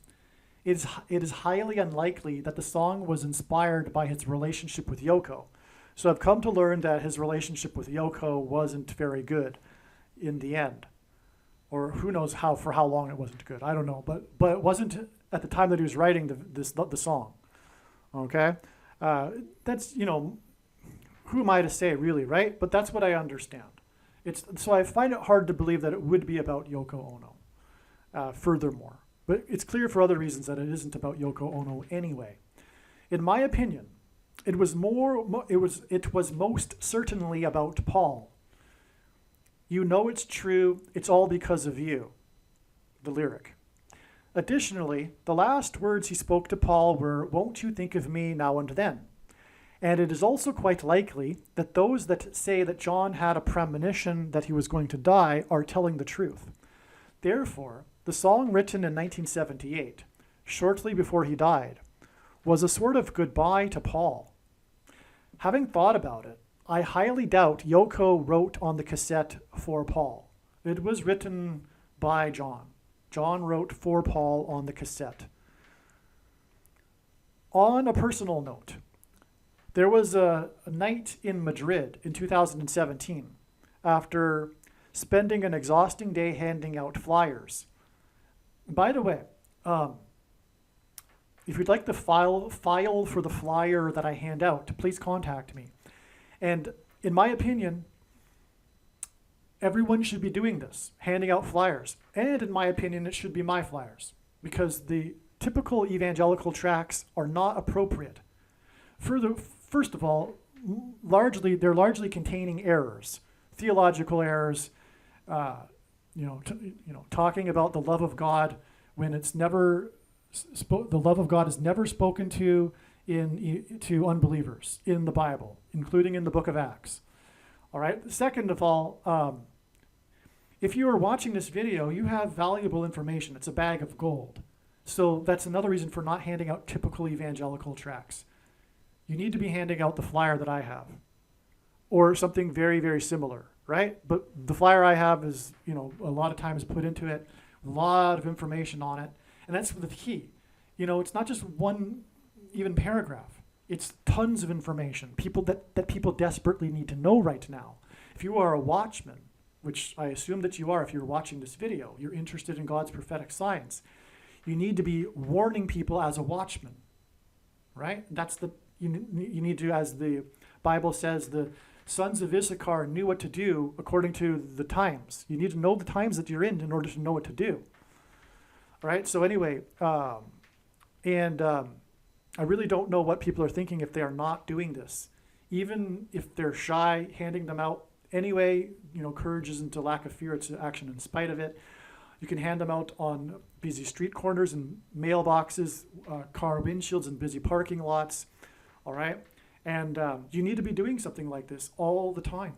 it is highly unlikely that the song was inspired by his relationship with Yoko. So I've come to learn that his relationship with Yoko wasn't very good in the end. Or who knows for how long it wasn't good. I don't know. But it wasn't at the time that he was writing the song. Okay? That's, who am I to say really, right? But that's what I understand. So I find it hard to believe that it would be about Yoko Ono, furthermore. But it's clear for other reasons that it isn't about Yoko Ono anyway. In my opinion, it was most certainly about Paul. You know it's true, it's all because of you, the lyric. Additionally, the last words he spoke to Paul were, "Won't you think of me now and then?" And it is also quite likely that those that say that John had a premonition that he was going to die are telling the truth. Therefore, the song written in 1978, shortly before he died, was a sort of goodbye to Paul. Having thought about it, I highly doubt Yoko wrote on the cassette for Paul. It was written by John. John wrote for Paul on the cassette. On a personal note, there was a night in Madrid in 2017 after spending an exhausting day handing out flyers. By the way, if you'd like the file for the flyer that I hand out, please contact me. And in my opinion, everyone should be doing this, handing out flyers. And in my opinion, it should be my flyers, because the typical evangelical tracts are not appropriate. First of all, they're largely containing errors, theological errors, talking about the love of God when it's never the love of God is never spoken to to unbelievers in the Bible, including in the book of Acts. All right. Second of all, if you are watching this video, you have valuable information. It's a bag of gold. So that's another reason for not handing out typical evangelical tracts. You need to be handing out the flyer that I have, or something very, very similar, right? But the flyer I have is, a lot of time is put into it, a lot of information on it, and that's the key. It's not just one even paragraph. It's tons of information, that people desperately need to know right now. If you are a watchman, which I assume that you are if you're watching this video, you're interested in God's prophetic science, you need to be warning people as a watchman, right? You need to, as the Bible says, the sons of Issachar knew what to do according to the times. You need to know the times that you're in order to know what to do. All right, so anyway, I really don't know what people are thinking if they are not doing this. Even if they're shy, handing them out anyway, courage isn't a lack of fear, it's action in spite of it. You can hand them out on busy street corners and mailboxes, car windshields and busy parking lots, all right? And you need to be doing something like this all the time,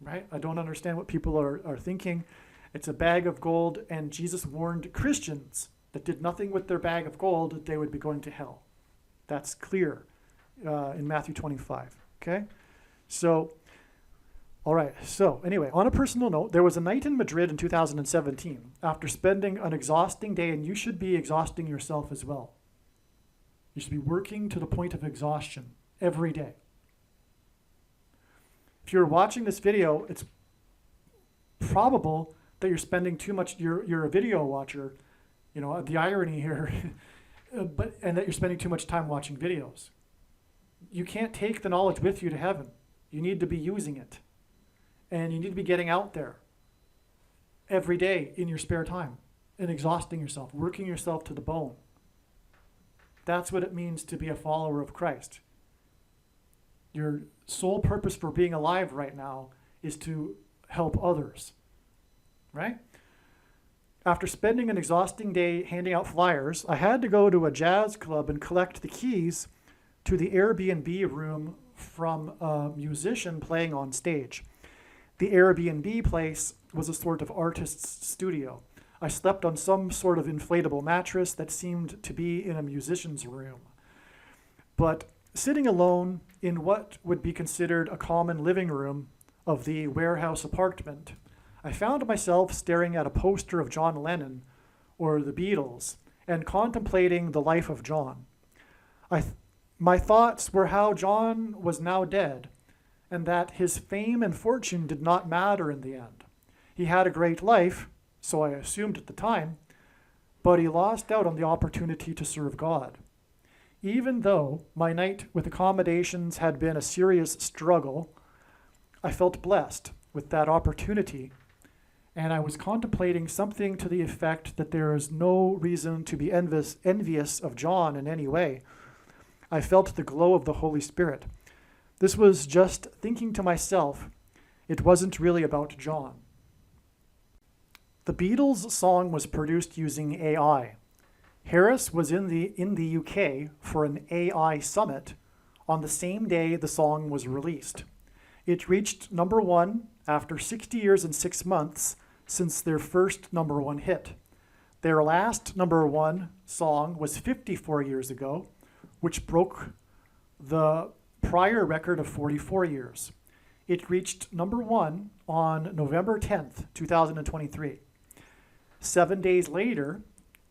right? I don't understand what people are thinking. It's a bag of gold, and Jesus warned Christians that did nothing with their bag of gold that they would be going to hell. That's clear in Matthew 25, okay? So, all right. So anyway, on a personal note, there was a night in Madrid in 2017 after spending an exhausting day, and you should be exhausting yourself as well. You should be working to the point of exhaustion every day. If you're watching this video, it's probable that you're spending too much, you're a video watcher, the irony here, and that you're spending too much time watching videos. You can't take the knowledge with you to heaven. You need to be using it. And you need to be getting out there every day in your spare time and exhausting yourself, working yourself to the bone. That's what it means to be a follower of Christ. Your sole purpose for being alive right now is to help others, right? After spending an exhausting day handing out flyers, I had to go to a jazz club and collect the keys to the Airbnb room from a musician playing on stage. The Airbnb place was a sort of artist's studio. I slept on some sort of inflatable mattress that seemed to be in a musician's room. But sitting alone in what would be considered a common living room of the warehouse apartment, I found myself staring at a poster of John Lennon or the Beatles and contemplating the life of John. My thoughts were how John was now dead and that his fame and fortune did not matter in the end. He had a great life, so I assumed at the time, but he lost out on the opportunity to serve God. Even though my night with accommodations had been a serious struggle, I felt blessed with that opportunity, and I was contemplating something to the effect that there is no reason to be envious of John in any way. I felt the glow of the Holy Spirit. This was just thinking to myself, it wasn't really about John. The Beatles song was produced using AI. Harris was in the UK for an AI summit on the same day the song was released. It reached number one after 60 years and 6 months since their first number one hit. Their last number one song was 54 years ago, which broke the prior record of 44 years. It reached number one on November 10th, 2023. 7 days later,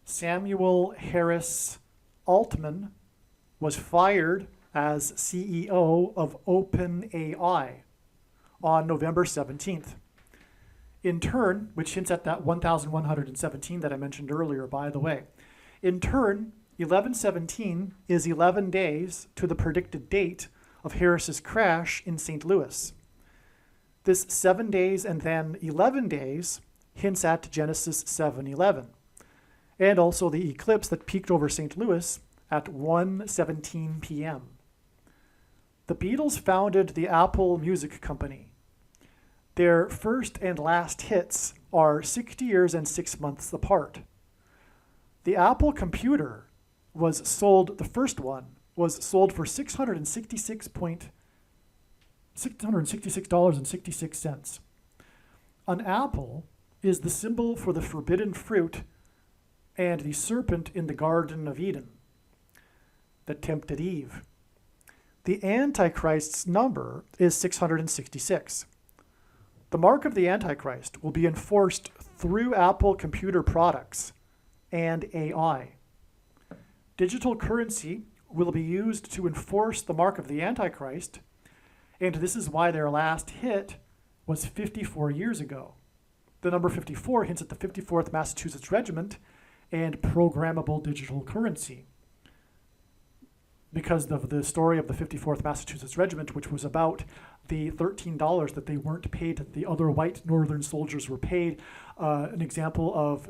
Samuel Harris Altman was fired as CEO of OpenAI on November 17th. In turn, which hints at that 1,117 that I mentioned earlier, by the way. In turn, 11/17 is 11 days to the predicted date of Harris's crash in St. Louis. This 7 days and then 11 days hints at Genesis 7:11, and also the eclipse that peaked over St. Louis at 1:17 p.m. The Beatles founded the Apple Music Company. Their first and last hits are 60 years and 6 months apart. The Apple computer was sold, the first one, was sold for $666.66. An apple is the symbol for the forbidden fruit and the serpent in the Garden of Eden that tempted Eve. The Antichrist's number is 666. The mark of the Antichrist will be enforced through Apple computer products and AI. Digital currency will be used to enforce the mark of the Antichrist, and this is why their last hit was 54 years ago. The number 54 hints at the 54th Massachusetts Regiment and programmable digital currency, because of the story of the 54th Massachusetts Regiment, which was about the $13 that they weren't paid, that the other white northern soldiers were paid, an example of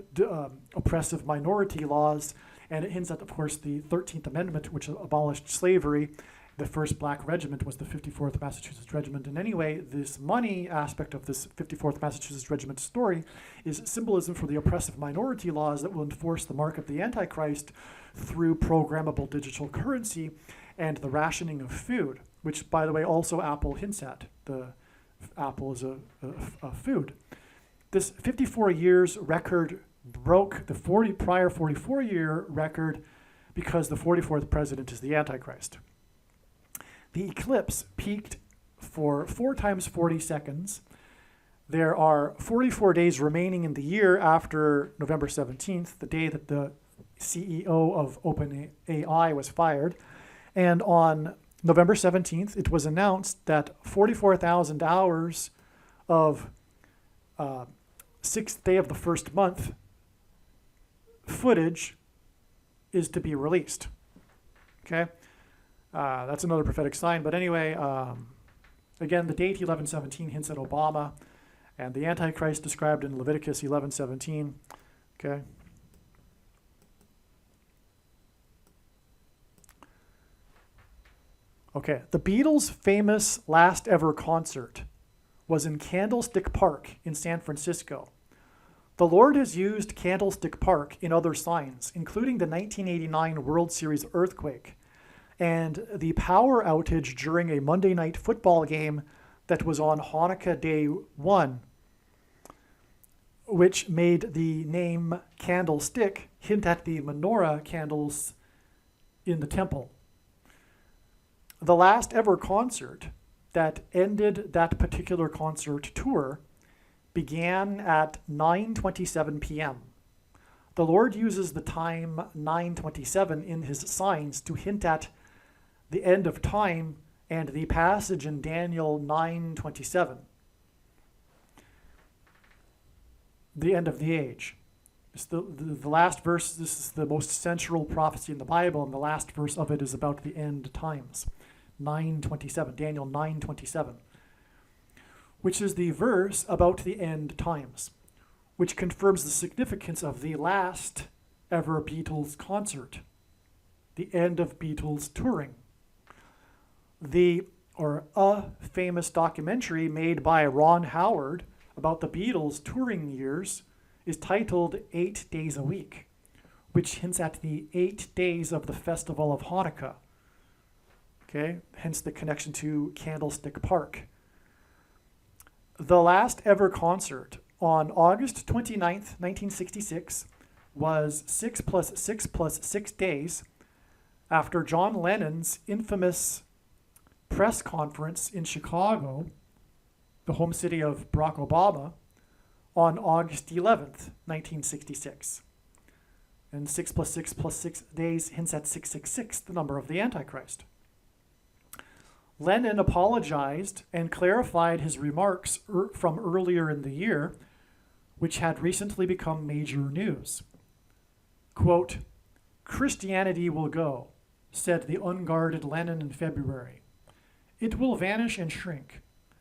oppressive minority laws. And it hints at, of course, the 13th Amendment, which abolished slavery. The first black regiment was the 54th Massachusetts Regiment. And anyway, this money aspect of this 54th Massachusetts Regiment story is symbolism for the oppressive minority laws that will enforce the mark of the Antichrist through programmable digital currency and the rationing of food, which, by the way, also Apple hints at. The apple is a food. This 54 years record broke the prior 44-year record because the 44th president is the Antichrist. The eclipse peaked for 4 times 40 seconds. There are 44 days remaining in the year after November 17th, the day that the CEO of OpenAI was fired. And on November 17th, it was announced that 44,000 hours of 6th day of the first month footage is to be released. Okay? That's another prophetic sign. But anyway, again, the date 11/17 hints at Obama and the Antichrist described in Leviticus 11:17. Okay? Okay, the Beatles' famous last ever concert was in Candlestick Park in San Francisco. The Lord has used Candlestick Park in other signs, including the 1989 World Series earthquake and the power outage during a Monday night football game that was on Hanukkah Day 1, which made the name Candlestick hint at the menorah candles in the temple. The last ever concert that ended that particular concert tour began at 9:27 p.m. The Lord uses the time 9:27 in his signs to hint at the end of time and the passage in Daniel 9:27, the end of the age. It's the last verse. This is the most central prophecy in the Bible, and the last verse of it is about the end times. 9:27, Daniel 9:27, which is the verse about the end times, which confirms the significance of the last ever Beatles concert, the end of Beatles touring. A famous documentary made by Ron Howard about the Beatles' touring years is titled 8 Days a Week, which hints at the 8 days of the festival of Hanukkah. Okay, hence the connection to Candlestick Park. The last ever concert on August 29th, 1966 was 6 plus 6 plus 6 days after John Lennon's infamous press conference in Chicago, the home city of Barack Obama, on August 11th, 1966. And 6 plus 6 plus 6 days hints at 666, the number of the Antichrist. Lennon apologized and clarified his remarks from earlier in the year, which had recently become major news. Quote, "Christianity will go," said the unguarded Lennon in February. "It will vanish and shrink.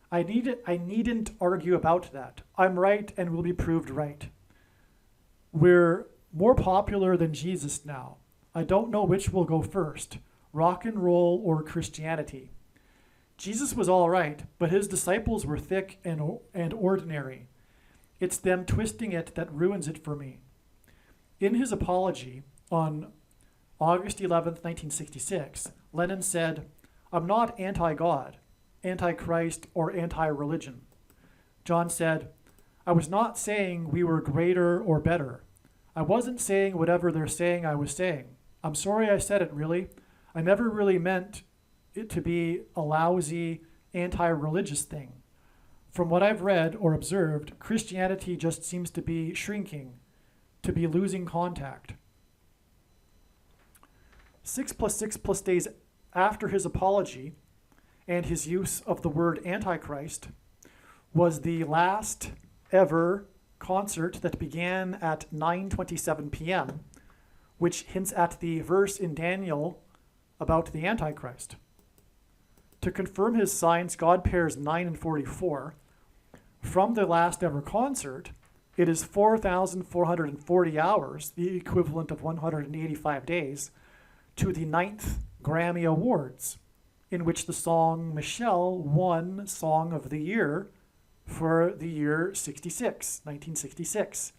I needn't argue about that. I'm right and will be proved right. We're more popular than Jesus now. I don't know which will go first, rock and roll or Christianity. Jesus was all right, but his disciples were thick and ordinary. It's them twisting it that ruins it for me." In his apology on August 11th, 1966, Lennon said, "I'm not anti-God, anti-Christ, or anti-religion." John said, "I was not saying we were greater or better. I wasn't saying whatever they're saying I was saying. I'm sorry I said it, really. I never really meant it to be a lousy, anti-religious thing. From what I've read or observed, Christianity just seems to be shrinking, to be losing contact." 6 plus 6 plus days after his apology and his use of the word Antichrist was the last ever concert that began at 9:27 p.m., which hints at the verse in Daniel about the Antichrist. To confirm his signs, God pairs 9 and 44. From the last ever concert, it is 4,440 hours, the equivalent of 185 days, to the 9th Grammy Awards, in which the song Michelle won Song of the Year for the year 1966.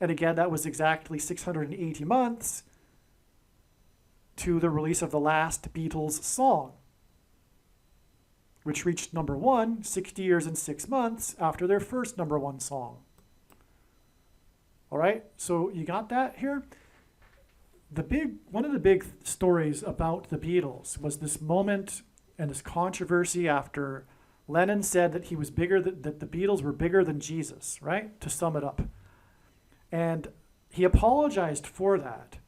And again, that was exactly 680 months to the release of the last Beatles song, which reached number one 60 years and 6 months after their first number one song. All right, so you got that here? One of the big stories about the Beatles was this moment and this controversy after Lennon said that he was bigger, that the Beatles were bigger than Jesus, right? To sum it up. And he apologized for that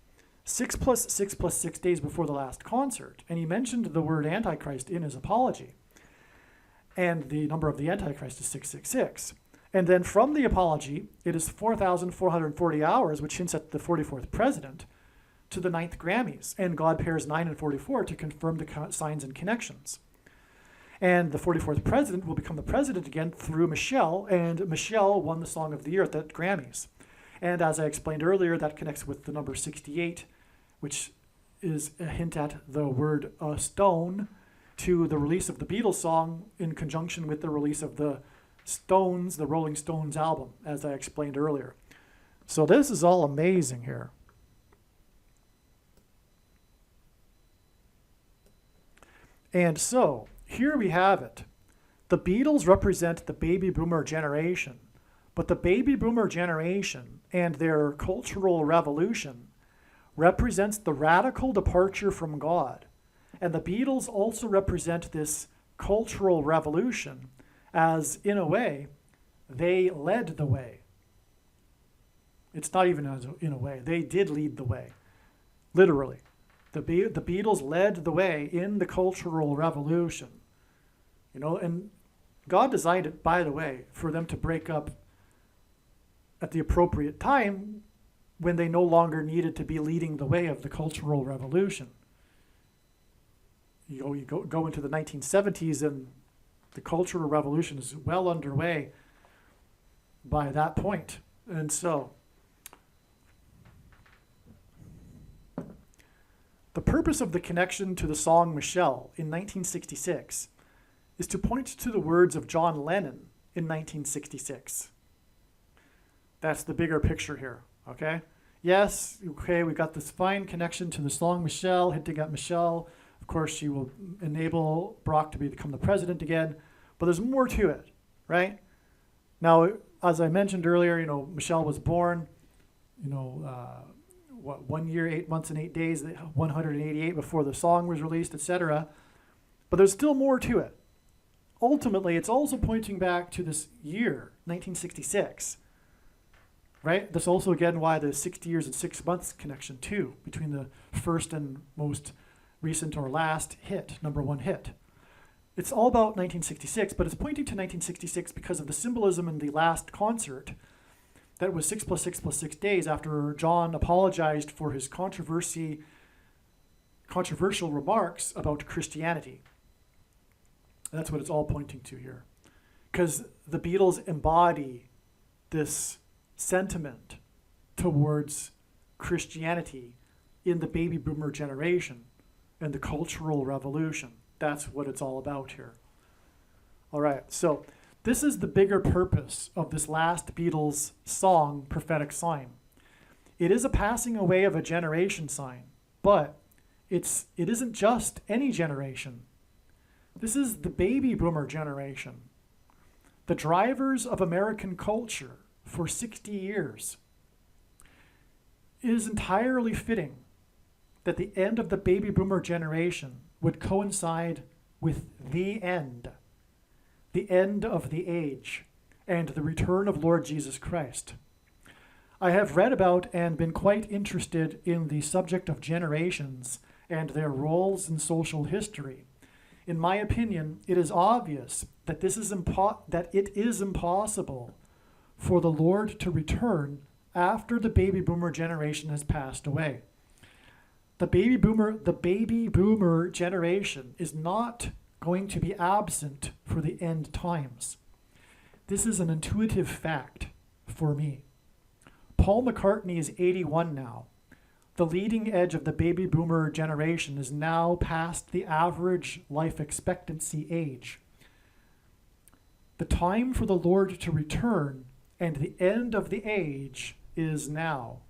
6 plus 6 plus 6 days before the last concert. And he mentioned the word Antichrist in his apology. And the number of the Antichrist is 666. And then from the apology, it is 4,440 hours, which hints at the 44th president, to the 9th Grammys. And God pairs 9 and 44 to confirm the signs and connections. And the 44th president will become the president again through Michelle, and Michelle won the Song of the Year at the Grammys. And as I explained earlier, that connects with the number 68, which is a hint at the word stone to the release of the Beatles song in conjunction with the release of the Stones, the Rolling Stones album, as I explained earlier. So this is all amazing here. And so here we have it. The Beatles represent the baby boomer generation, but the baby boomer generation and their cultural revolution represents the radical departure from God. And the Beatles also represent this cultural revolution as, in a way, they led the way. It's not even as in a way. They did lead the way, literally. The Beatles led the way in the cultural revolution. You know, and God designed it, by the way, for them to break up at the appropriate time when they no longer needed to be leading the way of the cultural revolution. You go into the 1970s and the cultural revolution is well underway by that point. And so the purpose of the connection to the song Michelle in 1966 is to point to the words of John Lennon in 1966. That's the bigger picture here, okay? Yes, okay, we got this fine connection to the song Michelle, hinting at Michelle. Of course, she will enable Barack to become the president again, but there's more to it, right? Now, as I mentioned earlier, you know, Michelle was born, 1 year, 8 months, and 8 days, 188 before the song was released, etc. But there's still more to it. Ultimately, it's also pointing back to this year, 1966, right? That's also, again, why the 60 years and 6 months connection, too, between the first and most recent or last hit, number one hit. It's all about 1966, but it's pointing to 1966 because of the symbolism in the last concert that was 6 + 6 + 6 days after John apologized for his controversial remarks about Christianity. And that's what it's all pointing to here. Because the Beatles embody this sentiment towards Christianity in the baby boomer generation and the cultural revolution. That's what it's all about here. All right, so this is the bigger purpose of this last Beatles song, Prophetic Sign. It is a passing away of a generation sign, but it isn't just any generation. This is the baby boomer generation, the drivers of American culture for 60 years. It is entirely fitting that the end of the baby boomer generation would coincide with the end of the age, and the return of Lord Jesus Christ. I have read about and been quite interested in the subject of generations and their roles in social history. In my opinion, it is obvious that it is impossible for the Lord to return after the baby boomer generation has passed away. The baby boomer generation is not going to be absent for the end times. This is an intuitive fact for me. Paul McCartney is 81 now. The leading edge of the baby boomer generation is now past the average life expectancy age. The time for the Lord to return and the end of the age is now.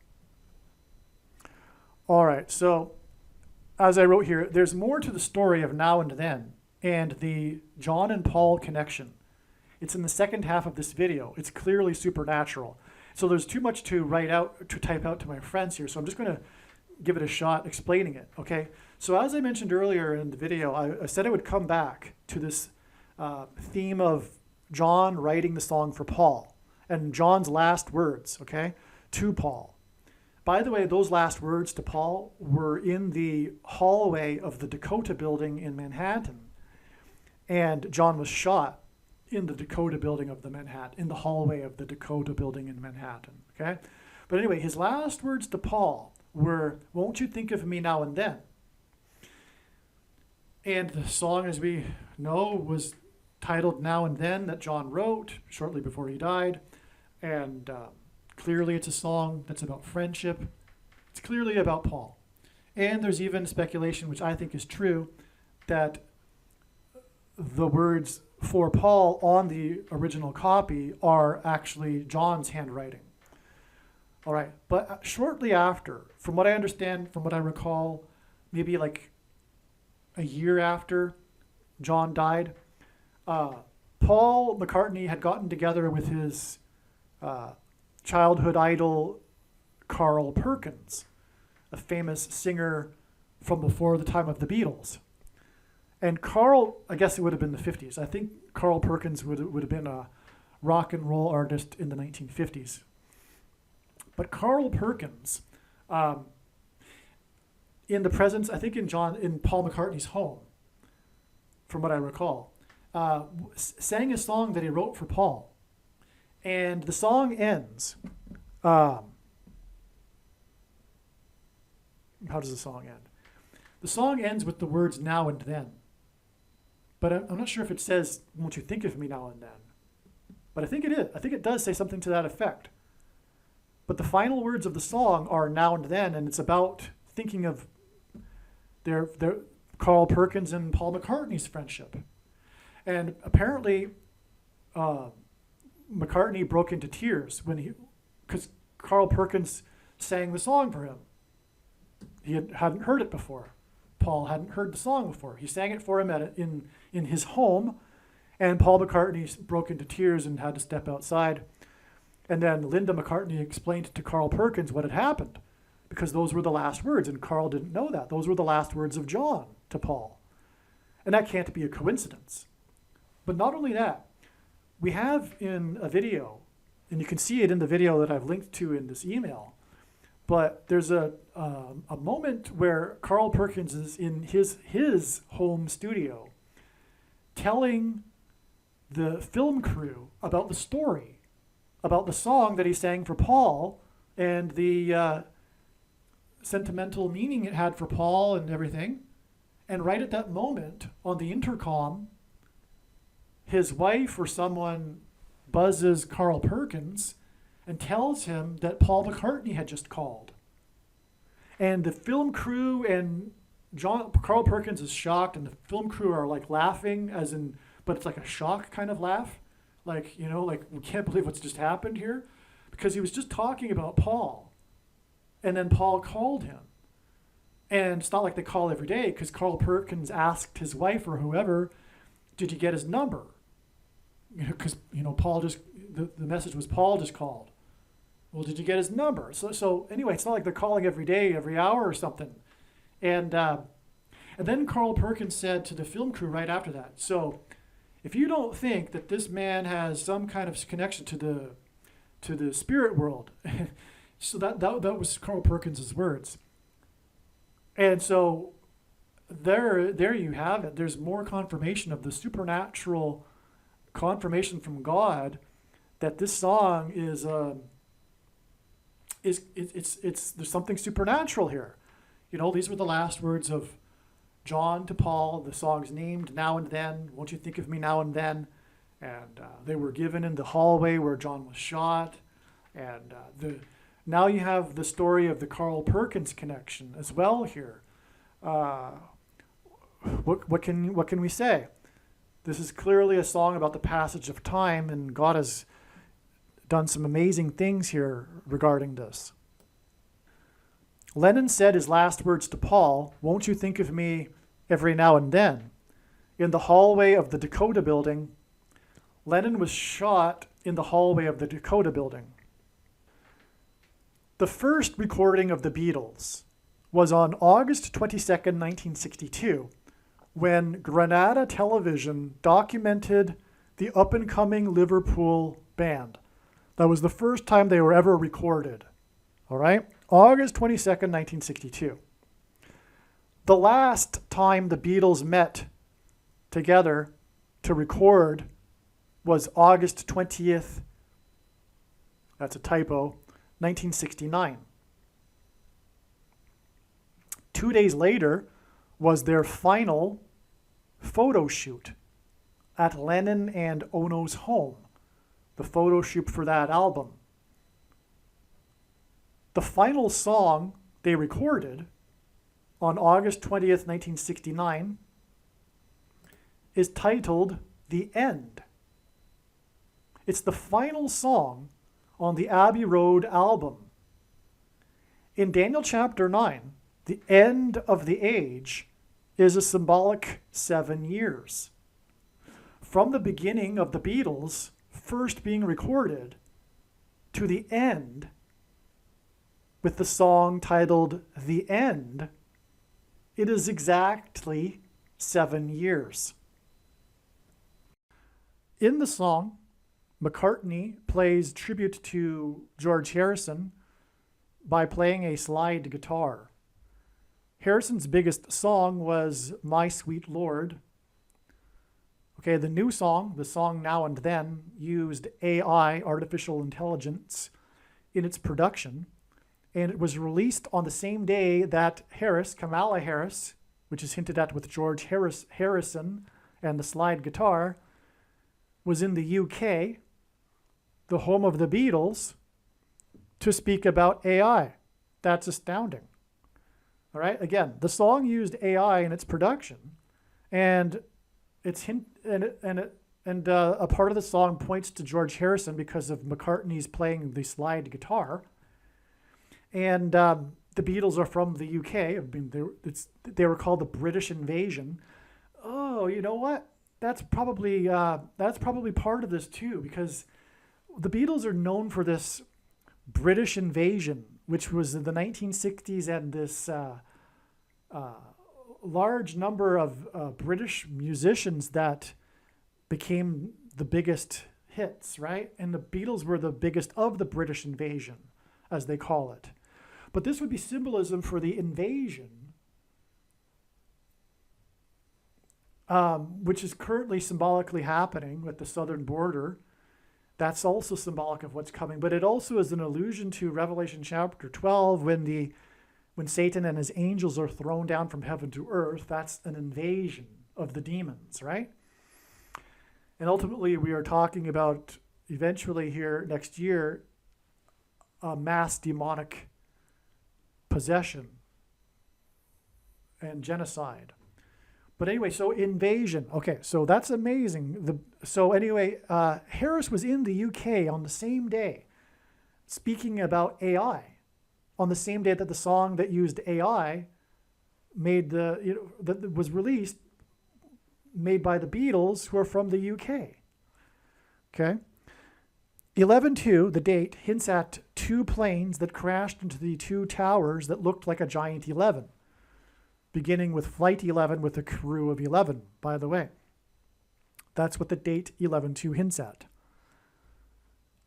All right, so as I wrote here, there's more to the story of Now and Then and the John and Paul connection. It's in the second half of this video. It's clearly supernatural. So there's too much to type out to my friends here, so I'm just going to give it a shot explaining it, okay? So as I mentioned earlier in the video, I said I would come back to this theme of John writing the song for Paul and John's last words, okay, to Paul. By the way, those last words to Paul were in the hallway of the Dakota building in Manhattan. And John was shot in the Dakota building of in the hallway of the Dakota building in Manhattan, okay? But anyway, his last words to Paul were, "Won't you think of me now and then?" And the song, as we know, was titled Now and Then, that John wrote shortly before he died. And clearly it's a song that's about friendship. It's clearly about Paul. And there's even speculation, which I think is true, that the words for Paul on the original copy are actually John's handwriting. All right, but shortly after, from what I understand, from what I recall, maybe like a year after John died, Paul McCartney had gotten together with his childhood idol, Carl Perkins, a famous singer from before the time of the Beatles. And Carl, I guess it would have been the 50s. I think Carl Perkins would have been a rock and roll artist in the 1950s. But Carl Perkins, in the presence, I think in Paul McCartney's home, from what I recall, sang a song that he wrote for Paul. And the song ends. How does the song end? The song ends with the words "now and then." But I'm not sure if it says, "Won't you think of me now and then?" But I think it is. I think it does say something to that effect. But the final words of the song are "now and then," and it's about thinking of their Carl Perkins and Paul McCartney's friendship. And apparently, McCartney broke into tears because Carl Perkins sang the song for him. He hadn't heard it before. Paul hadn't heard the song before. He sang it for him in his home, and Paul McCartney broke into tears and had to step outside. And then Linda McCartney explained to Carl Perkins what had happened, because those were the last words, and Carl didn't know that. Those were the last words of John to Paul. And that can't be a coincidence. But not only that, we have in a video, and you can see it in the video that I've linked to in this email, but there's a moment where Carl Perkins is in his home studio telling the film crew about the story, about the song that he sang for Paul and the sentimental meaning it had for Paul and everything. And right at that moment, on the intercom, his wife or someone buzzes Carl Perkins and tells him that Paul McCartney had just called. And the film crew and Carl Perkins is shocked, and the film crew are like laughing, but it's like a shock kind of laugh. Like, like we can't believe what's just happened here, because he was just talking about Paul. And then Paul called him. And it's not like they call every day, because Carl Perkins asked his wife or whoever, did you get his number? Because, Paul just, the message was Paul just called. Well, did you get his number? So anyway, it's not like they're calling every day, every hour or something. And then Carl Perkins said to the film crew right after that, so if you don't think that this man has some kind of connection to the spirit world, so that was Carl Perkins' words. And so there you have it. There's more confirmation of the supernatural confirmation from God that this song is there's something supernatural here. These were the last words of John to Paul. The song's named "Now and Then." Won't you think of me now and then? And they were given in the hallway where John was shot. And now you have the story of the Carl Perkins connection as well here. What can we say? This is clearly a song about the passage of time, and God has done some amazing things here regarding this. Lennon said his last words to Paul, "Won't you think of me every now and then?" In the hallway of the Dakota building. Lennon was shot in the hallway of the Dakota building. The first recording of the Beatles was on August 22nd, 1962, when Granada Television documented the up-and-coming Liverpool band. That was the first time they were ever recorded. All right? August 22nd, 1962. The last time the Beatles met together to record was August 20th, that's a typo, 1969. 2 days later was their final photo shoot at Lennon and Ono's home, the photo shoot for that album. The final song they recorded on August 20th, 1969, is titled The End. It's the final song on the Abbey Road album. In Daniel chapter 9, the end of the age is a symbolic 7 years. From the beginning of the Beatles first being recorded to the end with the song titled The End, it is exactly 7 years. In the song, McCartney plays tribute to George Harrison by playing a slide guitar. Harrison's biggest song was My Sweet Lord. Okay, the new song, the song Now and Then, used AI, artificial intelligence, in its production, and it was released on the same day that Kamala Harris, which is hinted at with George Harrison and the slide guitar, was in the UK, the home of the Beatles, to speak about AI. That's astounding. All right, again, the song used AI in its production, and a part of the song points to George Harrison because of McCartney's playing the slide guitar. And the Beatles are from the UK. I mean, they were called the British Invasion. Oh, you know what? That's probably part of this too, because the Beatles are known for this British invasion, which was in the 1960s, and this large number of British musicians that became the biggest hits, right? And the Beatles were the biggest of the British invasion, as they call it. But this would be symbolism for the invasion, which is currently symbolically happening with the southern border. That's also symbolic of what's coming. But it also is an allusion to Revelation chapter 12, when Satan and his angels are thrown down from heaven to earth. That's an invasion of the demons, right? And ultimately, we are talking about eventually here next year, a mass demonic possession and genocide. But anyway, so invasion. Okay, so that's amazing. Harris was in the UK on the same day, speaking about AI, on the same day that the song that used AI that was released, made by the Beatles, who are from the UK. Okay. 11/2, the date, hints at 2 planes that crashed into the 2 towers that looked like a giant 11, beginning with Flight 11 with a crew of 11, by the way. That's what the date 11/2 hints at.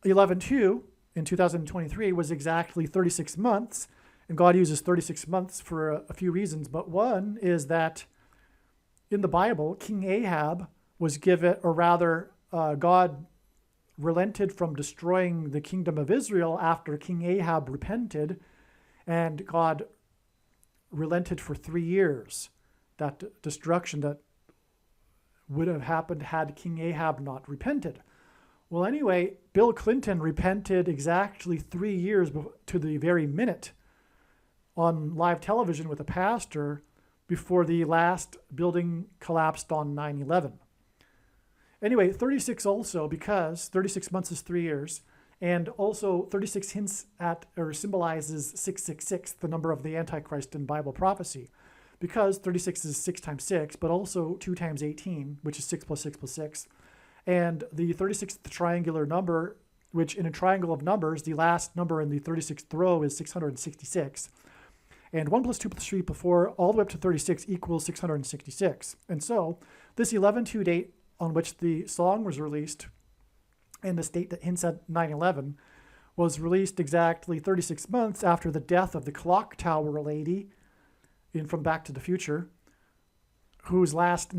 11/2 in 2023 was exactly 36 months, and God uses 36 months for a few reasons, but one is that in the Bible, King Ahab was given, or rather, God relented from destroying the kingdom of Israel after King Ahab repented, and God relented for 3 years. That destruction that would have happened had King Ahab not repented. Well, anyway, Bill Clinton repented exactly 3 years to the very minute on live television with a pastor before the last building collapsed on 9/11. Anyway, 36 also, because 36 months is 3 years, and also 36 hints at or symbolizes 666, the number of the Antichrist in Bible prophecy, because 36 is 6 times 6, but also 2 times 18, which is 6 plus 6 plus 6. And the 36th triangular number, which in a triangle of numbers, the last number in the 36th row is 666. And 1 plus 2 plus 3 plus 4, all the way up to 36 equals 666. And so this 11/2 date on which the song was released, and this date that hints at 9/11, was released exactly 36 months after the death of the clock tower lady in From Back to the Future, whose last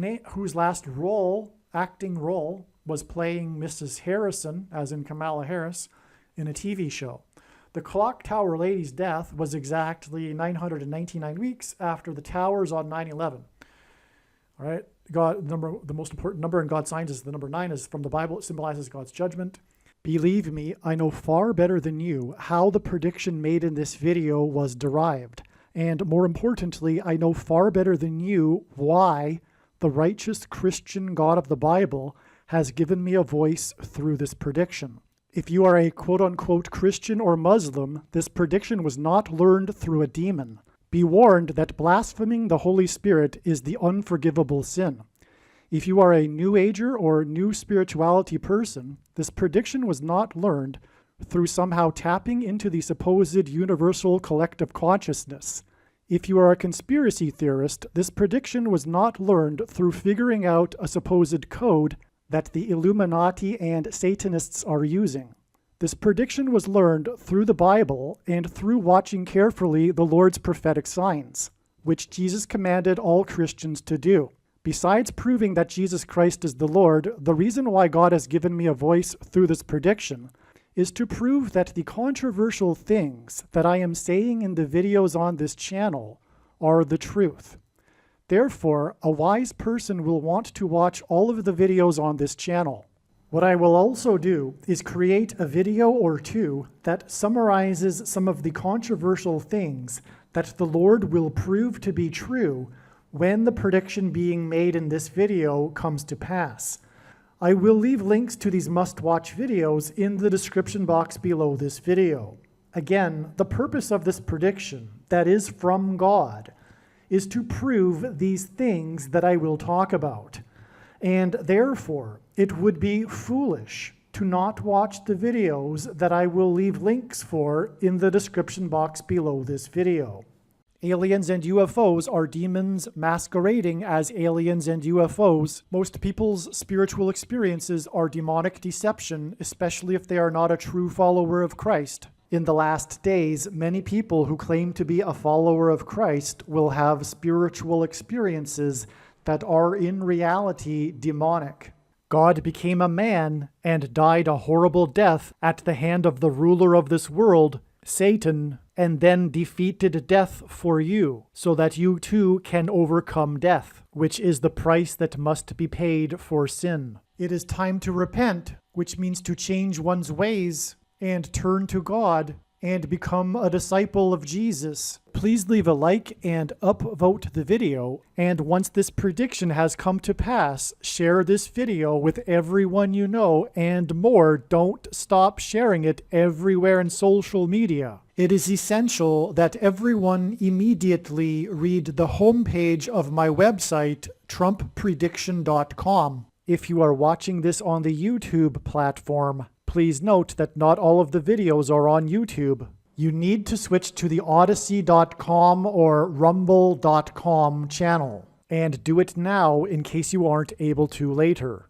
acting role was playing Mrs. Harrison, as in Kamala Harris, in a TV show. The clock tower lady's death was exactly 999 weeks after the towers on 9/11. All right, the most important number in God's signs is the number 9, is from the Bible. It symbolizes God's judgment. Believe me, I know far better than you how the prediction made in this video was derived. And more importantly, I know far better than you why the righteous Christian God of the Bible has given me a voice through this prediction. If you are a quote-unquote Christian or Muslim, this prediction was not learned through a demon. Be warned that blaspheming the Holy Spirit is the unforgivable sin. If you are a New Ager or New Spirituality person, this prediction was not learned through somehow tapping into the supposed universal collective consciousness. If you are a conspiracy theorist, this prediction was not learned through figuring out a supposed code that the Illuminati and Satanists are using. This prediction was learned through the Bible and through watching carefully the Lord's prophetic signs, which Jesus commanded all Christians to do. Besides proving that Jesus Christ is the Lord, the reason why God has given me a voice through this prediction is to prove that the controversial things that I am saying in the videos on this channel are the truth. Therefore, a wise person will want to watch all of the videos on this channel. What I will also do is create a video or two that summarizes some of the controversial things that the Lord will prove to be true when the prediction being made in this video comes to pass. I will leave links to these must-watch videos in the description box below this video. Again, the purpose of this prediction, that is from God, is to prove these things that I will talk about. And therefore, it would be foolish to not watch the videos that I will leave links for in the description box below this video. Aliens and UFOs are demons masquerading as aliens and UFOs. Most people's spiritual experiences are demonic deception, especially if they are not a true follower of Christ. In the last days, many people who claim to be a follower of Christ will have spiritual experiences that are in reality demonic. God became a man and died a horrible death at the hand of the ruler of this world, Satan, and then defeated death for you, so that you too can overcome death, which is the price that must be paid for sin. It is time to repent, which means to change one's ways and turn to God and become a disciple of Jesus. Please leave a like and upvote the video, and once this prediction has come to pass, share this video with everyone you know, and more, don't stop sharing it everywhere in social media. It is essential that everyone immediately read the homepage of my website, TrumpPrediction.com. If you are watching this on the YouTube platform, please note that not all of the videos are on YouTube. You need to switch to the Odyssey.com or Rumble.com channel, and do it now in case you aren't able to later.